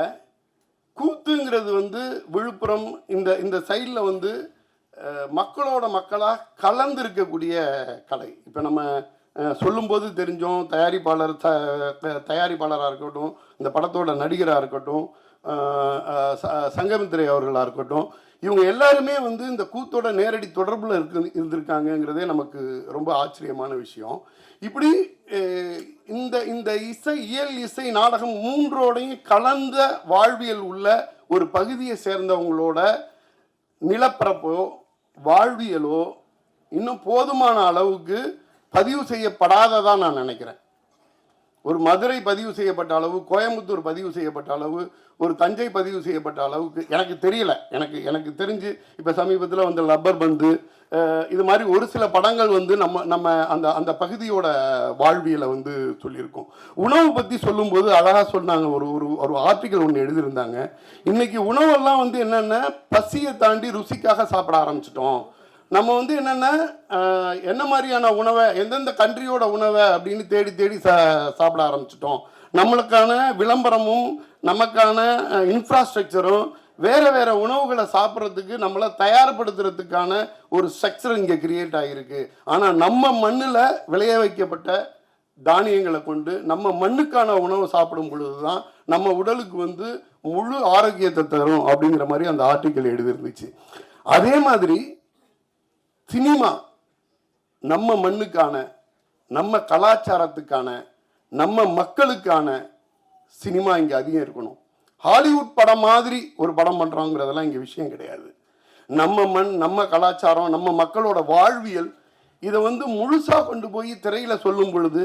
கூத்துங்கிறது வந்து விழுப்புரம் இந்த சைடில் வந்து மக்களோட மக்களாக கலந்து இருக்கக்கூடிய கலை. இப்போ நம்ம சொல்லும்போது தெரிஞ்சோம், தயாரிப்பாளராக இருக்கட்டும், இந்த படத்தோட நடிகராக இருக்கட்டும், சங்கமித்ரை அவர்களாக இருக்கட்டும், இவங்க எல்லாருமே வந்து இந்த கூத்தோட நேரடி தொடர்பில் இருந்திருக்காங்கங்கிறதே நமக்கு ரொம்ப ஆச்சரியமான விஷயம். இப்படி இந்த இயல் இசை நாடகம் 3ஓடையும் கலந்த வாழ்வியல் உள்ள ஒரு பகுதியை சேர்ந்தவங்களோட நிலப்பரப்போ வாழ்வியலோ இன்னும் போதுமான அளவுக்கு பதிவு செய்யப்படாததான் நான் நினைக்கிறேன். ஒரு மதுரை பதிவு செய்யப்பட்ட அளவு, கோயம்புத்தூர் பதிவு செய்யப்பட்ட அளவு, ஒரு தஞ்சை பதிவு செய்யப்பட்ட அளவுக்கு எனக்கு தெரியல. எனக்கு தெரிஞ்சு இப்போ சமீபத்தில் வந்து லப்பர் பந்து இது மாதிரி ஒரு சில படங்கள் வந்து நம்ம அந்த பகுதியோட வாழ்வியலை வந்து சொல்லியிருக்கோம். உணவு பற்றி சொல்லும்போது அழகாக சொன்னாங்க. ஒரு ஆர்டிக்கல் ஒன்று எழுதியிருந்தாங்க. இன்னைக்கு உணவெல்லாம் வந்து என்னென்ன பசியை தாண்டி ருசிக்காக சாப்பிட ஆரம்பிச்சிட்டோம். நம்ம வந்து என்னென்னா என்ன மாதிரியான உணவை, எந்தெந்த கண்ட்ரியோட உணவை அப்படின்னு தேடி சாப்பிட ஆரம்பிச்சிட்டோம். நம்மளுக்கான விளம்பரமும் நமக்கான இன்ஃப்ராஸ்ட்ரக்சரும் வேறு உணவுகளை சாப்பிட்றதுக்கு நம்மளை தயார்படுத்துறதுக்கான ஒரு ஸ்ட்ரக்சர் இங்கே கிரியேட் ஆகிருக்கு. ஆனால் நம்ம மண்ணில் விளைய வைக்கப்பட்ட தானியங்களை கொண்டு நம்ம மண்ணுக்கான உணவை சாப்பிடும் பொழுது தான் நம்ம உடலுக்கு வந்து முழு ஆரோக்கியத்தை தரும் அப்படிங்கிற மாதிரி அந்த ஆர்டிக்கல் எழுதிருந்துச்சு. அதே மாதிரி சினிமா நம்ம மண்ணுக்கான, நம்ம கலாச்சாரத்துக்கான நம்ம மக்களுக்கான சினிமா இங்கே அதிகம் இருக்கணும். ஹாலிவுட் படம் மாதிரி ஒரு படம் பண்ணுறாங்கிறதெல்லாம் இங்கே விஷயம் கிடையாது. நம்ம மண், நம்ம கலாச்சாரம், நம்ம மக்களோட வாழ்வியல், இதை வந்து முழுசாக கொண்டு போய் திரையில் சொல்லும் பொழுது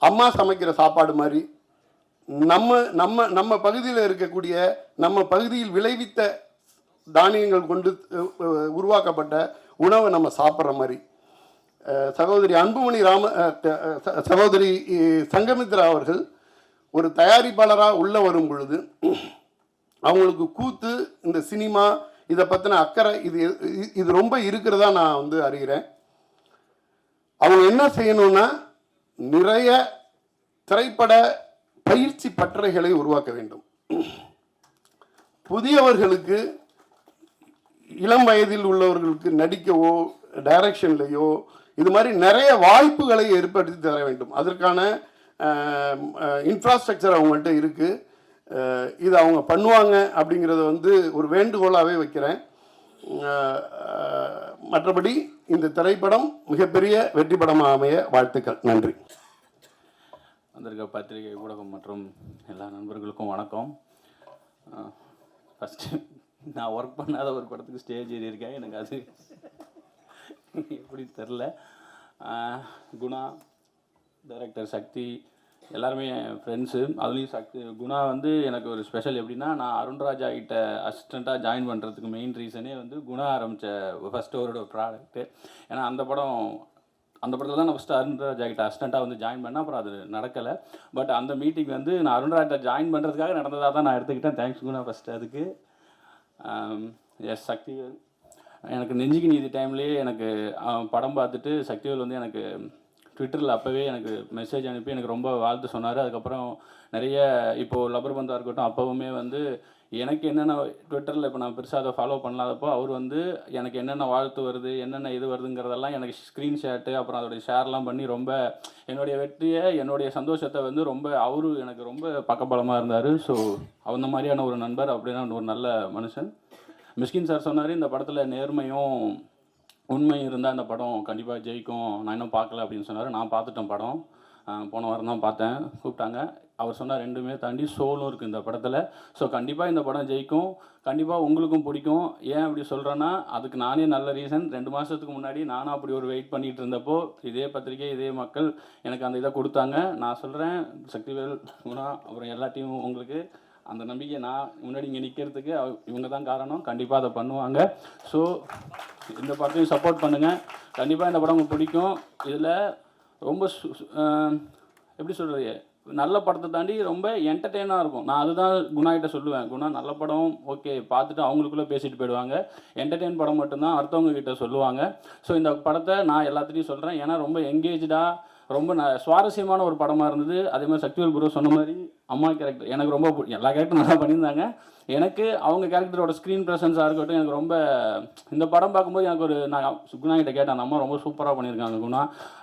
அம்மா சமைக்கிற சாப்பாடு மாதிரி நம்ம நம்ம நம்ம பகுதியில் இருக்கக்கூடிய, நம்ம பகுதியில் விளைவித்த தானியங்கள் கொண்டு உருவாக்கப்பட்ட உணவை நம்ம சாப்பிட்ற மாதிரி. சகோதரி அன்புமணி சகோதரி சங்கமித்ரா அவர்கள் ஒரு தயாரிப்பாளராக உள்ளே வரும் பொழுது அவங்களுக்கு கூத்து, இந்த சினிமா, இதை பற்றின அக்கறை இது ரொம்ப இருக்கிறதா நான் வந்து அறிகிறேன். அவங்க என்ன செய்யணும்னா நிறைய திரைப்பட பயிற்சி பட்டறைகளை உருவாக்க வேண்டும். புதியவர்களுக்கு, இளம் வயதில் உள்ளவர்களுக்கு நடிக்கவோ டைரக்ஷன்லையோ இது மாதிரி நிறைய வாய்ப்புகளை ஏற்படுத்தி தர வேண்டும். அதற்கான இன்ஃப்ராஸ்ட்ரக்சர் அவங்கள்ட்ட இருக்குது. இது அவங்க பண்ணுவாங்க அப்படிங்கிறத வந்து ஒரு வேண்டுகோளாகவே வைக்கிறேன். மற்றபடி இந்த திரைப்படம் மிகப்பெரிய வெற்றி படமாக அமைய வாழ்த்துக்கள். நன்றி. வந்திருக்க பத்திரிகை ஊடகம் மற்றும் எல்லா நண்பர்களுக்கும் வணக்கம். ஃபஸ்ட்டு நான் ஒர்க் பண்ணாத ஒரு படத்துக்கு ஸ்டேஜ் ஏறி இருக்கேன். எனக்கு அது எப்படி தெரில. குணா, டைரக்டர் சக்தி எல்லாருமே என் ஃப்ரெண்ட்ஸு. அதுலேயும் சக்தி குணா வந்து எனக்கு ஒரு ஸ்பெஷல். எப்படின்னா, நான் அருண்ராஜா கிட்ட அசிஸ்டண்ட்டாக ஜாயின் பண்ணுறதுக்கு மெயின் ரீசனே வந்து குணா ஆரம்பித்த ஃபஸ்ட்டு ஒரு ப்ராடக்ட்டு. ஏன்னா அந்த படத்தில் தான் நான் ஃபஸ்ட்டு அருண்ராஜா கிட்ட அசிஸ்டண்ட்டாக வந்து ஜாயின் பண்ணேன். அப்புறம் அது நடக்கலை. பட் அந்த மீட்டிங் வந்து நான் அருண்ராஜா ஜாயின் பண்ணுறதுக்காக நடந்ததாக தான் நான் எடுத்துக்கிட்டேன். தேங்க்ஸ் குணா ஃபஸ்ட்டு அதுக்கு. எஸ் சக்திவேல் எனக்கு நெஞ்சுக்கு நீதி டைம்லேயே எனக்கு படம் பார்த்துட்டு சக்திவேல் வந்து எனக்கு ட்விட்டரில் அப்போவே எனக்கு மெசேஜ் அனுப்பி எனக்கு ரொம்ப வாழ்த்து சொன்னார். அதுக்கப்புறம் நிறைய இப்போது லப்பர் பந்தாக இருக்கட்டும், அப்போவுமே வந்து எனக்கு என்னென்ன ட்விட்டரில் இப்போ நான் பெருசாக அதை ஃபாலோ பண்ணாதப்போ அவர் வந்து எனக்கு என்னென்ன வாழ்த்து வருது, என்னென்ன இது வருதுங்கிறதெல்லாம் எனக்கு ஸ்க்ரீன்ஷாட்டு, அப்புறம் அதோடைய ஷேர்லாம் பண்ணி ரொம்ப என்னுடைய வெற்றியை, என்னுடைய சந்தோஷத்தை வந்து ரொம்ப அவரு எனக்கு ரொம்ப பக்கபலமாக இருந்தார். ஸோ அந்த மாதிரியான ஒரு நண்பர், அப்படின்னா ஒரு நல்ல மனுஷன். மிஸ்கின் சார் சொன்னார், இந்த படத்தில் நேர்மையும் உண்மை இருந்தால் அந்த படம் கண்டிப்பாக ஜெயிக்கும், நான் இன்னும் பார்க்கல அப்படின்னு சொன்னார். நான் பார்த்துட்டேன் படம், போன வாரம் தான் பார்த்தேன், கூப்பிட்டாங்க. அவர் சொன்னார் ரெண்டுமே தாண்டி சோலும் இருக்குது இந்த படத்தில். ஸோ கண்டிப்பாக இந்த படம் ஜெயிக்கும், கண்டிப்பாக உங்களுக்கும் பிடிக்கும். ஏன் அப்படி சொல்கிறேன்னா, அதுக்கு நானே நல்ல ரீசன். 2 மாதத்துக்கு முன்னாடி நானும் அப்படி ஒரு வெயிட் பண்ணிகிட்டு இருந்தப்போ இதே பத்திரிக்கை, இதே மக்கள் எனக்கு அந்த இதை கொடுத்தாங்க. நான் சொல்கிறேன், சக்திவேல், குணா, அப்புறம் எல்லா டீமும் உங்களுக்கு அந்த நம்பிக்கை, நான் முன்னாடி இங்கே நிற்கிறதுக்கு இவங்க தான் காரணம். கண்டிப்பாக அதை பண்ணுவாங்க. ஸோ இந்த படத்தையும் சப்போர்ட் பண்ணுங்கள். கண்டிப்பாக இந்த படம் உங்களுக்கு பிடிக்கும். இதில் ரொம்ப எப்படி சொல்கிறது, நல்ல படத்தை தாண்டி ரொம்ப என்டர்டெயினாக இருக்கும். நான் அதுதான் குணா கிட்ட சொல்லுவேன். குணா நல்ல படம் ஓகே, பார்த்துட்டு அவங்களுக்குள்ளே பேசிட்டு போயிடுவாங்க. என்டர்டெயின் படம் மட்டும்தான் அடுத்தவங்க கிட்ட சொல்லுவாங்க. ஸோ இந்த படத்தை நான் எல்லாத்துலேயும் சொல்கிறேன். ஏன்னா ரொம்ப எங்கேஜாக, ரொம்ப சுவாரஸ்யமான ஒரு படமாக இருந்தது. அதே மாதிரி சக்திவேல் ப்ரோ சொன்ன மாதிரி அம்மா கேரக்டர் எனக்கு ரொம்ப எல்லா கேரக்டரும் நல்லா பண்ணியிருந்தாங்க. எனக்கு அவங்க கேரக்டரோட ஸ்க்ரீன் ப்ரெசன்ஸாக இருக்கட்டும் எனக்கு ரொம்ப, இந்த படம் பார்க்கும்போது எனக்கு ஒரு, நான் குணா கிட்ட கேட்டேன், அந்த அம்மா ரொம்ப சூப்பராக பண்ணியிருக்காங்க குணா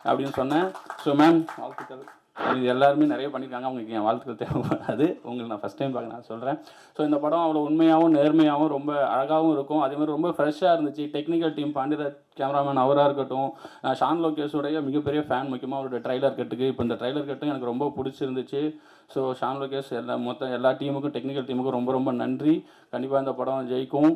அப்படின்னு சொன்னேன். ஸோ மேம் வாழ்த்துக்கள். இது எல்லாருமே நிறைய பண்ணியிருக்காங்க, அவங்களுக்கு என் வாழ்த்துக்கள் தேவைப்படாது. உங்களுக்கு நான் ஃபஸ்ட் டைம் பார்க்க நான் சொல்கிறேன். ஸோ இந்த படம் அவ்வளோ உண்மையாகவும் நேர்மையாகவும் ரொம்ப அழகாகவும் இருக்கும். அதே மாதிரி ரொம்ப ஃப்ரெஷ்ஷாக இருந்துச்சு. டெக்னிக்கல் டீம், பாண்டியராஜ் கேமராமேன் அவராக இருக்கட்டும், ஷான் லோகேஷோடைய மிகப்பெரிய ஃபேன், முக்கியமாக அவருடைய ட்ரைலர் கட்டுக்கு. இப்போ இந்த ட்ரைலர் கட்டும் எனக்கு ரொம்ப பிடிச்சிருந்துச்சு. ஸோ ஷான் லோகேஷ் எல்லா டீமுக்கும், டெக்னிக்கல் டீமுக்கும் ரொம்ப ரொம்ப நன்றி. கண்டிப்பாக இந்த படம் ஜெயிக்கும்.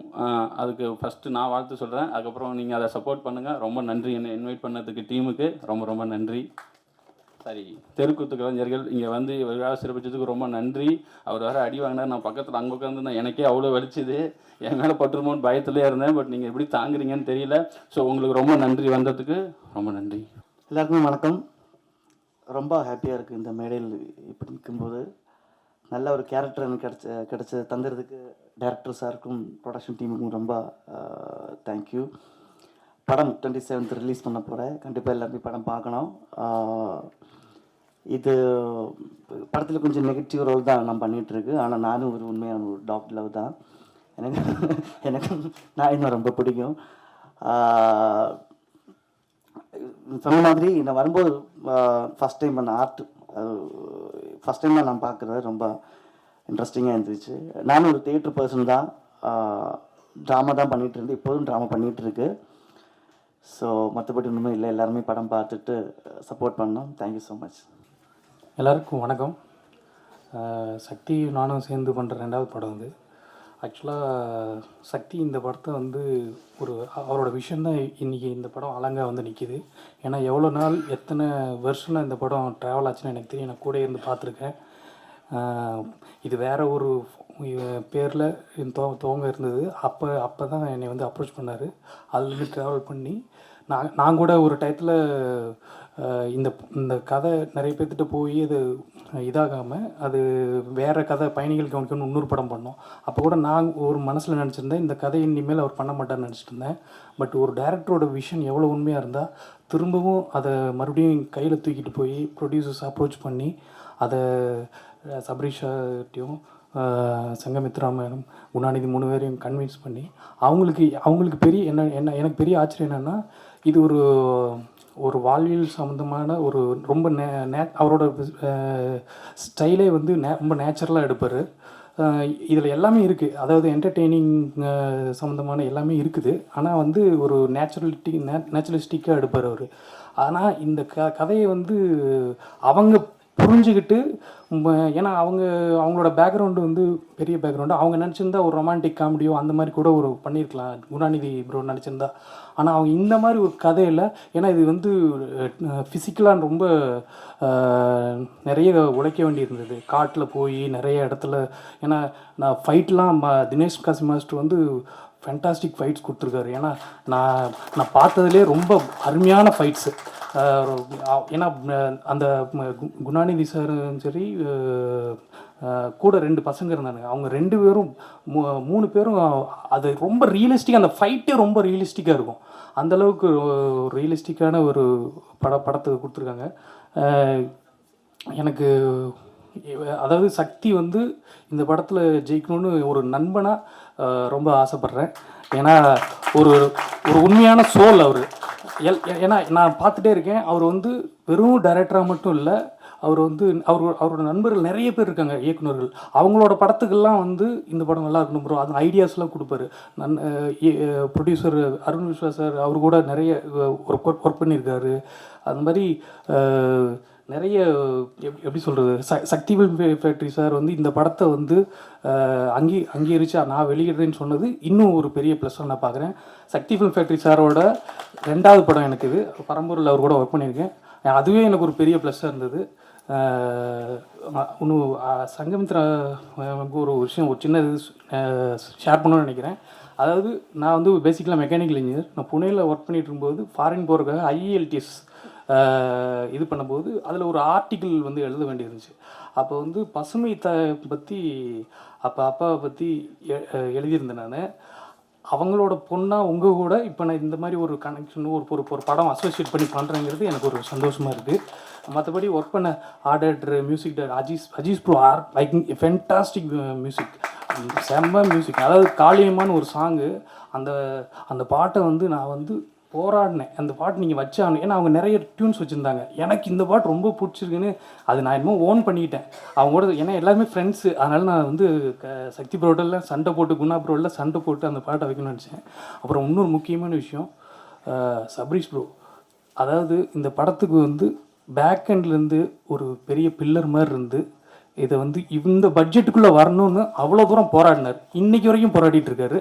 அதுக்கு ஃபஸ்ட்டு நான் வாழ்த்து சொல்கிறேன். அதுக்கப்புறம் நீங்கள் அதை சப்போர்ட் பண்ணுங்கள். ரொம்ப நன்றி என்னை இன்வைட் பண்ணதுக்கு டீமுக்கு ரொம்ப ரொம்ப நன்றி. சரி, தெருக்கூத்து கலைஞர்கள் இங்கே வந்து விழா சிறப்பிச்சதுக்கு ரொம்ப நன்றி. அவர் வேறு அடி வாங்கினார், நான் பக்கத்தில் அங்கே உட்காந்துருந்தேன். எனக்கே அவ்வளோ வலிச்சுது, என் மேலே பட்டுருமோன்னு பயத்திலே இருந்தேன். பட் நீங்கள் எப்படி தாங்குறீங்கன்னு தெரியல. ஸோ உங்களுக்கு ரொம்ப நன்றி, வந்ததுக்கு ரொம்ப நன்றி. எல்லாருக்குமே வணக்கம். ரொம்ப ஹாப்பியாக இருக்குது இந்த மேடையில் இப்படி நிற்கும்போது. நல்ல ஒரு கேரக்டர் எனக்கு கிடச்ச தந்துறதுக்கு டைரக்டர் சாருக்கும் ப்ரொடக்ஷன் டீமுக்கும் ரொம்ப தேங்க்யூ. படம் 27th ரிலீஸ் பண்ண போகிறேன். கண்டிப்பாக எல்லாருமே படம் பார்க்கணும். இது படத்தில் கொஞ்சம் நெகட்டிவ் ரோல் தான் நான் பண்ணிகிட்ருக்கு. ஆனால் நானும் ஒரு உண்மையான ஒரு டாக் லவ் தான். எனக்கு நான் இன்னும் ரொம்ப பிடிக்கும். சொன்ன மாதிரி நான் வரும்போது ஃபஸ்ட் டைம் பண்ண ஆர்ட், ஃபஸ்ட் டைமாக நான் பார்க்குறது ரொம்ப இன்ட்ரெஸ்டிங்காக இருந்துச்சு. நானும் ஒரு தியேட்டர் பர்சன் தான். ட்ராமா தான் பண்ணிகிட்டு இருந்தேன், இப்போதும் ட்ராமா பண்ணிகிட்ருக்கு. ஸோ மற்றபடி ஒன்றுமே இல்லை, எல்லாருமே படம் பார்த்துட்டு சப்போர்ட் பண்ணோம். Thank you so much. எல்லாருக்கும் வணக்கம். சக்தி நானும் சேர்ந்து பண்ணுற 2வது படம் இது. ஆக்சுவலாக சக்தி இந்த படத்தை வந்து அவரோட விஷயம் தான் இன்றைக்கி இந்த படம் அலங்கா வந்து நிற்கிது. ஏன்னா எவ்வளோ நாள் எத்தனை வருஷம் இந்த படம் ட்ராவல் ஆச்சுன்னு எனக்கு தெரியும். நான் கூட இருந்து பார்த்துருக்கேன். இது வேறு ஒரு பேரில் துவங்க இருந்தது. அப்போ தான் என்னை வந்து அப்ரோச் பண்ணார். அதுலேருந்து ட்ராவல் பண்ணி நான் கூட ஒரு டயத்தில் இந்த கதை நிறைய பேர்த்திட்ட போய் அது இதாகாமல் அது வேறு கதை பயணிகள் கவனிக்கணும்னு இன்னொரு படம் பண்ணோம். அப்போ கூட நான் ஒரு மனசில் நினச்சிருந்தேன், இந்த கதையை இனிமேல் அவர் பண்ண மாட்டார்னு நினச்சிட்டு இருந்தேன். பட் ஒரு டைரக்டரோட விஷன் எவ்வளோ உண்மையாக இருந்தால் திரும்பவும் அதை மறுபடியும் கையில் தூக்கிட்டு போய் ப்ரொடியூசர்ஸ் அப்ரோச் பண்ணி அதை சபரீஷாட்டையும் சங்கமித்ரா மேடம், குணாநிதி 3 பேரையும் கன்வின்ஸ் பண்ணி அவங்களுக்கு பெரிய எனக்கு பெரிய ஆச்சரியம் என்னென்னா, இது ஒரு வாழ்வியல் சம்மந்தமான ஒரு ரொம்ப அவரோட ஸ்டைலே வந்து ரொம்ப நேச்சுரலாக எடுப்பார். இதில் எல்லாமே இருக்குது. அதாவது என்டர்டெய்னிங் சம்மந்தமான எல்லாமே இருக்குது. ஆனால் வந்து ஒரு நேச்சுரலிஸ்டிக்காக எடுப்பார் அவர். ஆனால் இந்த கதையை வந்து அவங்க புரிஞ்சுக்கிட்டு, ஏன்னா அவங்களோட பேக்ரவுண்டு வந்து பெரிய பேக்ரவுண்டு. அவங்க நினச்சிருந்தா ஒரு ரொமான்டிக் காமெடியோ அந்த மாதிரி கூட ஒரு பண்ணியிருக்கலாம், குணாநிதி ப்ரோ நினச்சிருந்தா. ஆனால் அவங்க இந்த மாதிரி ஒரு கதையில், ஏன்னா இது வந்து ஃபிசிக்கலாக ரொம்ப நிறைய உழைக்க வேண்டியிருந்தது. காட்டில் போய் நிறைய இடத்துல, ஏன்னா நான் ஃபைட்லாம் தினேஷ் காசி மாஸ்டர் வந்து ஃபேண்டாஸ்டிக் ஃபைட்ஸ் கொடுத்துருக்காரு. ஏன்னா நான் பார்த்ததுலேயே ரொம்ப அருமையான ஃபைட்ஸு. ஏன்னா அந்த குணாநிதி சாரும் சரி, கூட 2 பசங்க இருந்தானுங்க. அவங்க 2 பேரும் 3 பேரும் அது ரொம்ப ரியலிஸ்டிக்காக, அந்த ஃபைட்டே ரொம்ப ரியலிஸ்டிக்காக இருக்கும். அந்தளவுக்கு ரியலிஸ்டிக்கான ஒரு படத்தை கொடுத்துருக்காங்க. எனக்கு அதாவது சக்தி வந்து இந்த படத்தில் ஜெயிக்கணும்னு ஒரு நண்பனாக ரொம்ப ஆசைப்பட்றேன். ஏன்னா ஒரு உண்மையான சோல் அவர். ஏன்னா நான் பார்த்துட்டே இருக்கேன். அவர் வந்து வெறும் டைரக்டராக மட்டும் இல்லை, அவர் வந்து அவரோட நண்பர்கள் நிறைய பேர் இருக்காங்க, இயக்குநர்கள். அவங்களோட படத்துக்கெல்லாம் வந்து இந்த படம் நல்லா இருக்கணும் ப்ரோ, அந்த ஐடியாஸ்லாம் கொடுப்பாரு. ப்ரொடியூசர் அருண் விஸ்வா சார், அவர் கூட நிறைய ஒர்க் பண்ணியிருக்காரு. அந்த மாதிரி நிறைய எப்படி சொல்கிறது, சக்தி ஃபேக்ட்ரி சார் வந்து இந்த படத்தை வந்து அங்கீகரித்து நான் வெளியிடுறேன்னு சொன்னது இன்னும் ஒரு பெரிய ப்ளஸ்ஸாக நான் பார்க்குறேன். சக்தி ஃபிலிம் ஃபேக்ட்ரி சாரோட 2வது படம் எனக்கு இது. பரம்பூரில் அவர் கூட ஒர்க் பண்ணியிருக்கேன். அதுவே எனக்கு ஒரு பெரிய ப்ளஸ்ஸாக இருந்தது. இன்னும் சங்கமித்ரா ஒரு விஷயம், ஒரு சின்ன இது ஷேர் பண்ணணும்னு நினைக்கிறேன். அதாவது நான் வந்து பேசிக்கலாக மெக்கானிக்கல் இன்ஜினியர். நான் புனேயில் ஒர்க் பண்ணிகிட்டு இருக்கும்போது ஃபாரின் போகிறதுக்காக IELTS இது பண்ணும்போது அதில் ஒரு ஆர்டிக்கிள் வந்து எழுத வேண்டியிருந்துச்சு. அப்போ வந்து பசுமை பற்றி அப்பாவை பற்றி எழுதியிருந்தேன் நான். அவங்களோட பொண்ணாக உங்கள் கூட இப்போ நான் இந்த மாதிரி ஒரு கனெக்ஷன் ஒரு படம் அசோசியேட் பண்ணி பண்ணுறேங்கிறது எனக்கு ஒரு சந்தோஷமாக இருக்குது. மற்றபடி ஒர்க் பண்ண order music Aziz bro like fantastic music, செம்ம மியூசிக். அதாவது காளியம்மான்னு ஒரு சாங்கு, அந்த பாட்டை வந்து நான் வந்து போராடினேன். அந்த பாட்டு நீங்கள் வச்சானு, ஏன்னா அவங்க நிறைய டியூன்ஸ் வச்சுருந்தாங்க. எனக்கு இந்த பாட்டு ரொம்ப பிடிச்சிருக்குன்னு அது நான் இன்னும் ஓன் பண்ணிக்கிட்டேன் அவங்க கூட. ஏன்னா எல்லாருமே ஃப்ரெண்ட்ஸு, அதனால் நான் வந்து சக்தி ப்ரோடெல்லாம் சண்டை போட்டு, குணா ப்ரோடெல்லாம் சண்டை போட்டு அந்த பாட்டை வைக்கணும்னு நினச்சேன். அப்புறம் இன்னொரு முக்கியமான விஷயம், சபரீஷ் ப்ரோ அதாவது இந்த படத்துக்கு வந்து பேக் எண்ட்லேருந்து ஒரு பெரிய பில்லர் மாதிரி இருந்து இதை வந்து இந்த பட்ஜெட்டுக்குள்ளே வரணும்னு அவ்வளோ தூரம் போராடினார். இன்றைக்கி வரைக்கும் போராடிட்டு இருக்காரு.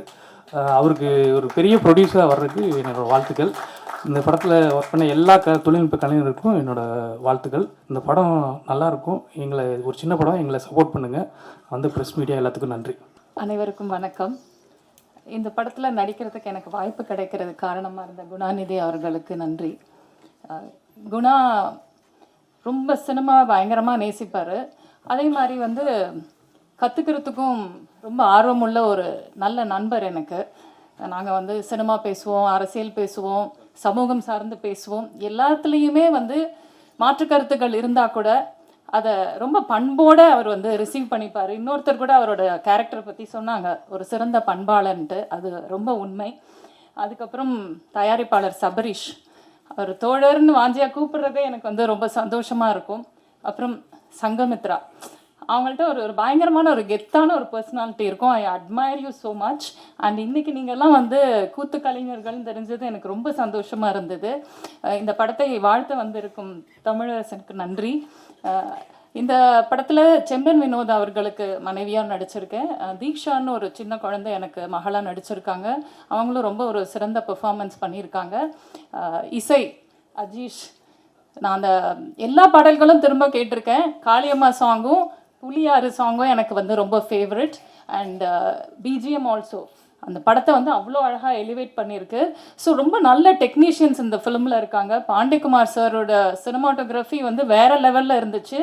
அவருக்கு ஒரு பெரிய ப்ரொடியூசராக வர்றதுக்கு என்னோடய வாழ்த்துக்கள். இந்த படத்தில் ஒர்க் பண்ண எல்லா தொழில்நுட்ப கலைஞருக்கும் என்னோடய வாழ்த்துக்கள். இந்த படம் நல்லாயிருக்கும். எங்களை ஒரு சின்ன படம், எங்களை சப்போர்ட் பண்ணுங்கள். வந்து ப்ரெஸ் மீடியா எல்லாத்துக்கும் நன்றி. அனைவருக்கும் வணக்கம். இந்த படத்தில் நடிக்கிறதுக்கு எனக்கு வாய்ப்பு கிடைக்கிறது காரணமாக இருந்த குணாநிதி அவர்களுக்கு நன்றி. குணா ரொம்ப சினிமா பயங்கரமாக நேசிப்பார். அதே மாதிரி வந்து கற்றுக்கிறதுக்கும் ரொம்ப ஆர்வமுள்ள ஒரு நல்ல நண்பர் எனக்கு. நாங்கள் வந்து சினிமா பேசுவோம், அரசியல் பேசுவோம், சமூகம் சார்ந்து பேசுவோம். எல்லாத்துலேயுமே வந்து மாற்று கருத்துக்கள் இருந்தால் கூட அதை ரொம்ப பண்போடு அவர் வந்து ரிசீவ் பண்ணிப்பார். இன்னொருத்தர் கூட அவரோட கேரக்டரை பற்றி சொன்னாங்க, ஒரு சிறந்த பண்பாளன்ட்டு. அது ரொம்ப உண்மை. அதுக்கப்புறம் தயாரிப்பாளர் சபரீஷ், அவர் தோழர்னு வாஞ்சியாக கூப்பிட்றதே எனக்கு வந்து ரொம்ப சந்தோஷமாக இருக்கும். அப்புறம் சங்கமித்ரா, அவங்கள்ட்ட ஒரு பயங்கரமான ஒரு கெத்தான ஒரு பர்சனாலிட்டி இருக்கும். ஐ admire you so much. And இன்றைக்கி நீங்கள்லாம் வந்து கூத்து கலைஞர்கள்னு தெரிஞ்சது எனக்கு ரொம்ப சந்தோஷமாக இருந்தது. இந்த படத்தை வாழ்த்த வந்திருக்கும் தமிழரசனுக்கு நன்றி. இந்த படத்தில் செம்பன் வினோத் அவர்களுக்கு மனைவியாக நடிச்சிருக்கேன். தீக்ஷான்னு ஒரு சின்ன குழந்தை எனக்கு மகளாக நடிச்சிருக்காங்க. அவங்களும் ரொம்ப ஒரு சிறந்த பெர்ஃபார்மன்ஸ் பண்ணியிருக்காங்க. இசை அஜீஷ். நான் அந்த எல்லா பாடல்களும் திரும்ப கேட்டிருக்கேன். காளியம்மா சாங்கும் புலியாறு சாங்கும் எனக்கு வந்து ரொம்ப ஃபேவரட். அண்ட் பிஜிஎம் ஆல்சோ அந்த படத்தை வந்து அவ்வளோ அழகாக எலிவேட் பண்ணியிருக்கு. ஸோ ரொம்ப நல்ல டெக்னீஷியன்ஸ் இந்த ஃபிலிமில் இருக்காங்க. பாண்டிக்குமார் சாரோட சினிமாட்டோகிராஃபி வந்து வேறு லெவலில் இருந்துச்சு.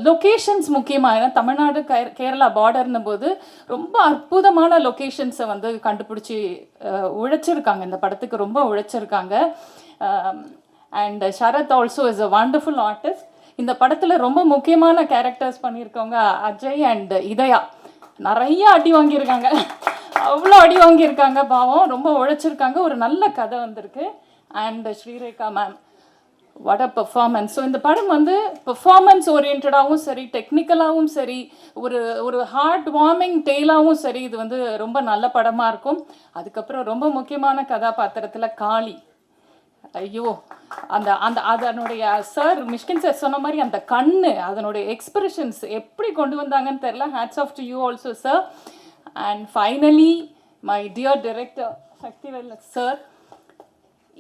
லொக்கேஷன்ஸ் முக்கியமாக, ஏன்னா தமிழ்நாடு கேரளா பார்டர்னும் போது ரொம்ப அற்புதமான லொக்கேஷன்ஸை வந்து கண்டுபிடிச்சி உழைச்சிருக்காங்க. இந்த படத்துக்கு ரொம்ப உழைச்சிருக்காங்க. And Sharath also is a wonderful artist. இந்த படத்தில் ரொம்ப முக்கியமான கேரக்டர்ஸ் பண்ணியிருக்கவங்க அஜய் அண்ட் இதயா. நிறைய அடி வாங்கியிருக்காங்க, அவ்வளோ அடி வாங்கியிருக்காங்க. பாவம், ரொம்ப உழைச்சிருக்காங்க. ஒரு நல்ல கதை வந்திருக்கு. And Srirekha ma'am, what a performance. So இந்த படம் வந்து பெர்ஃபார்மன்ஸ் ஓரியன்டாகவும் சரி, டெக்னிக்கலாகவும் சரி, ஒரு ஹார்ட் வார்மிங் டெய்லாகவும் சரி, இது வந்து ரொம்ப நல்ல படமாக இருக்கும். அதுக்கப்புறம் ரொம்ப முக்கியமான கதாபாத்திரத்தில் காளி. ஐயோ, அதனுடைய சார் மிஷ்கின் சார் சொன்ன மாதிரி அந்த கண்ணு, அதனுடைய எக்ஸ்பிரஷன்ஸ் எப்படி கொண்டு வந்தாங்கன்னு தெரியல. Hats off to you also sir. And finally my dear director Sakthivel sir.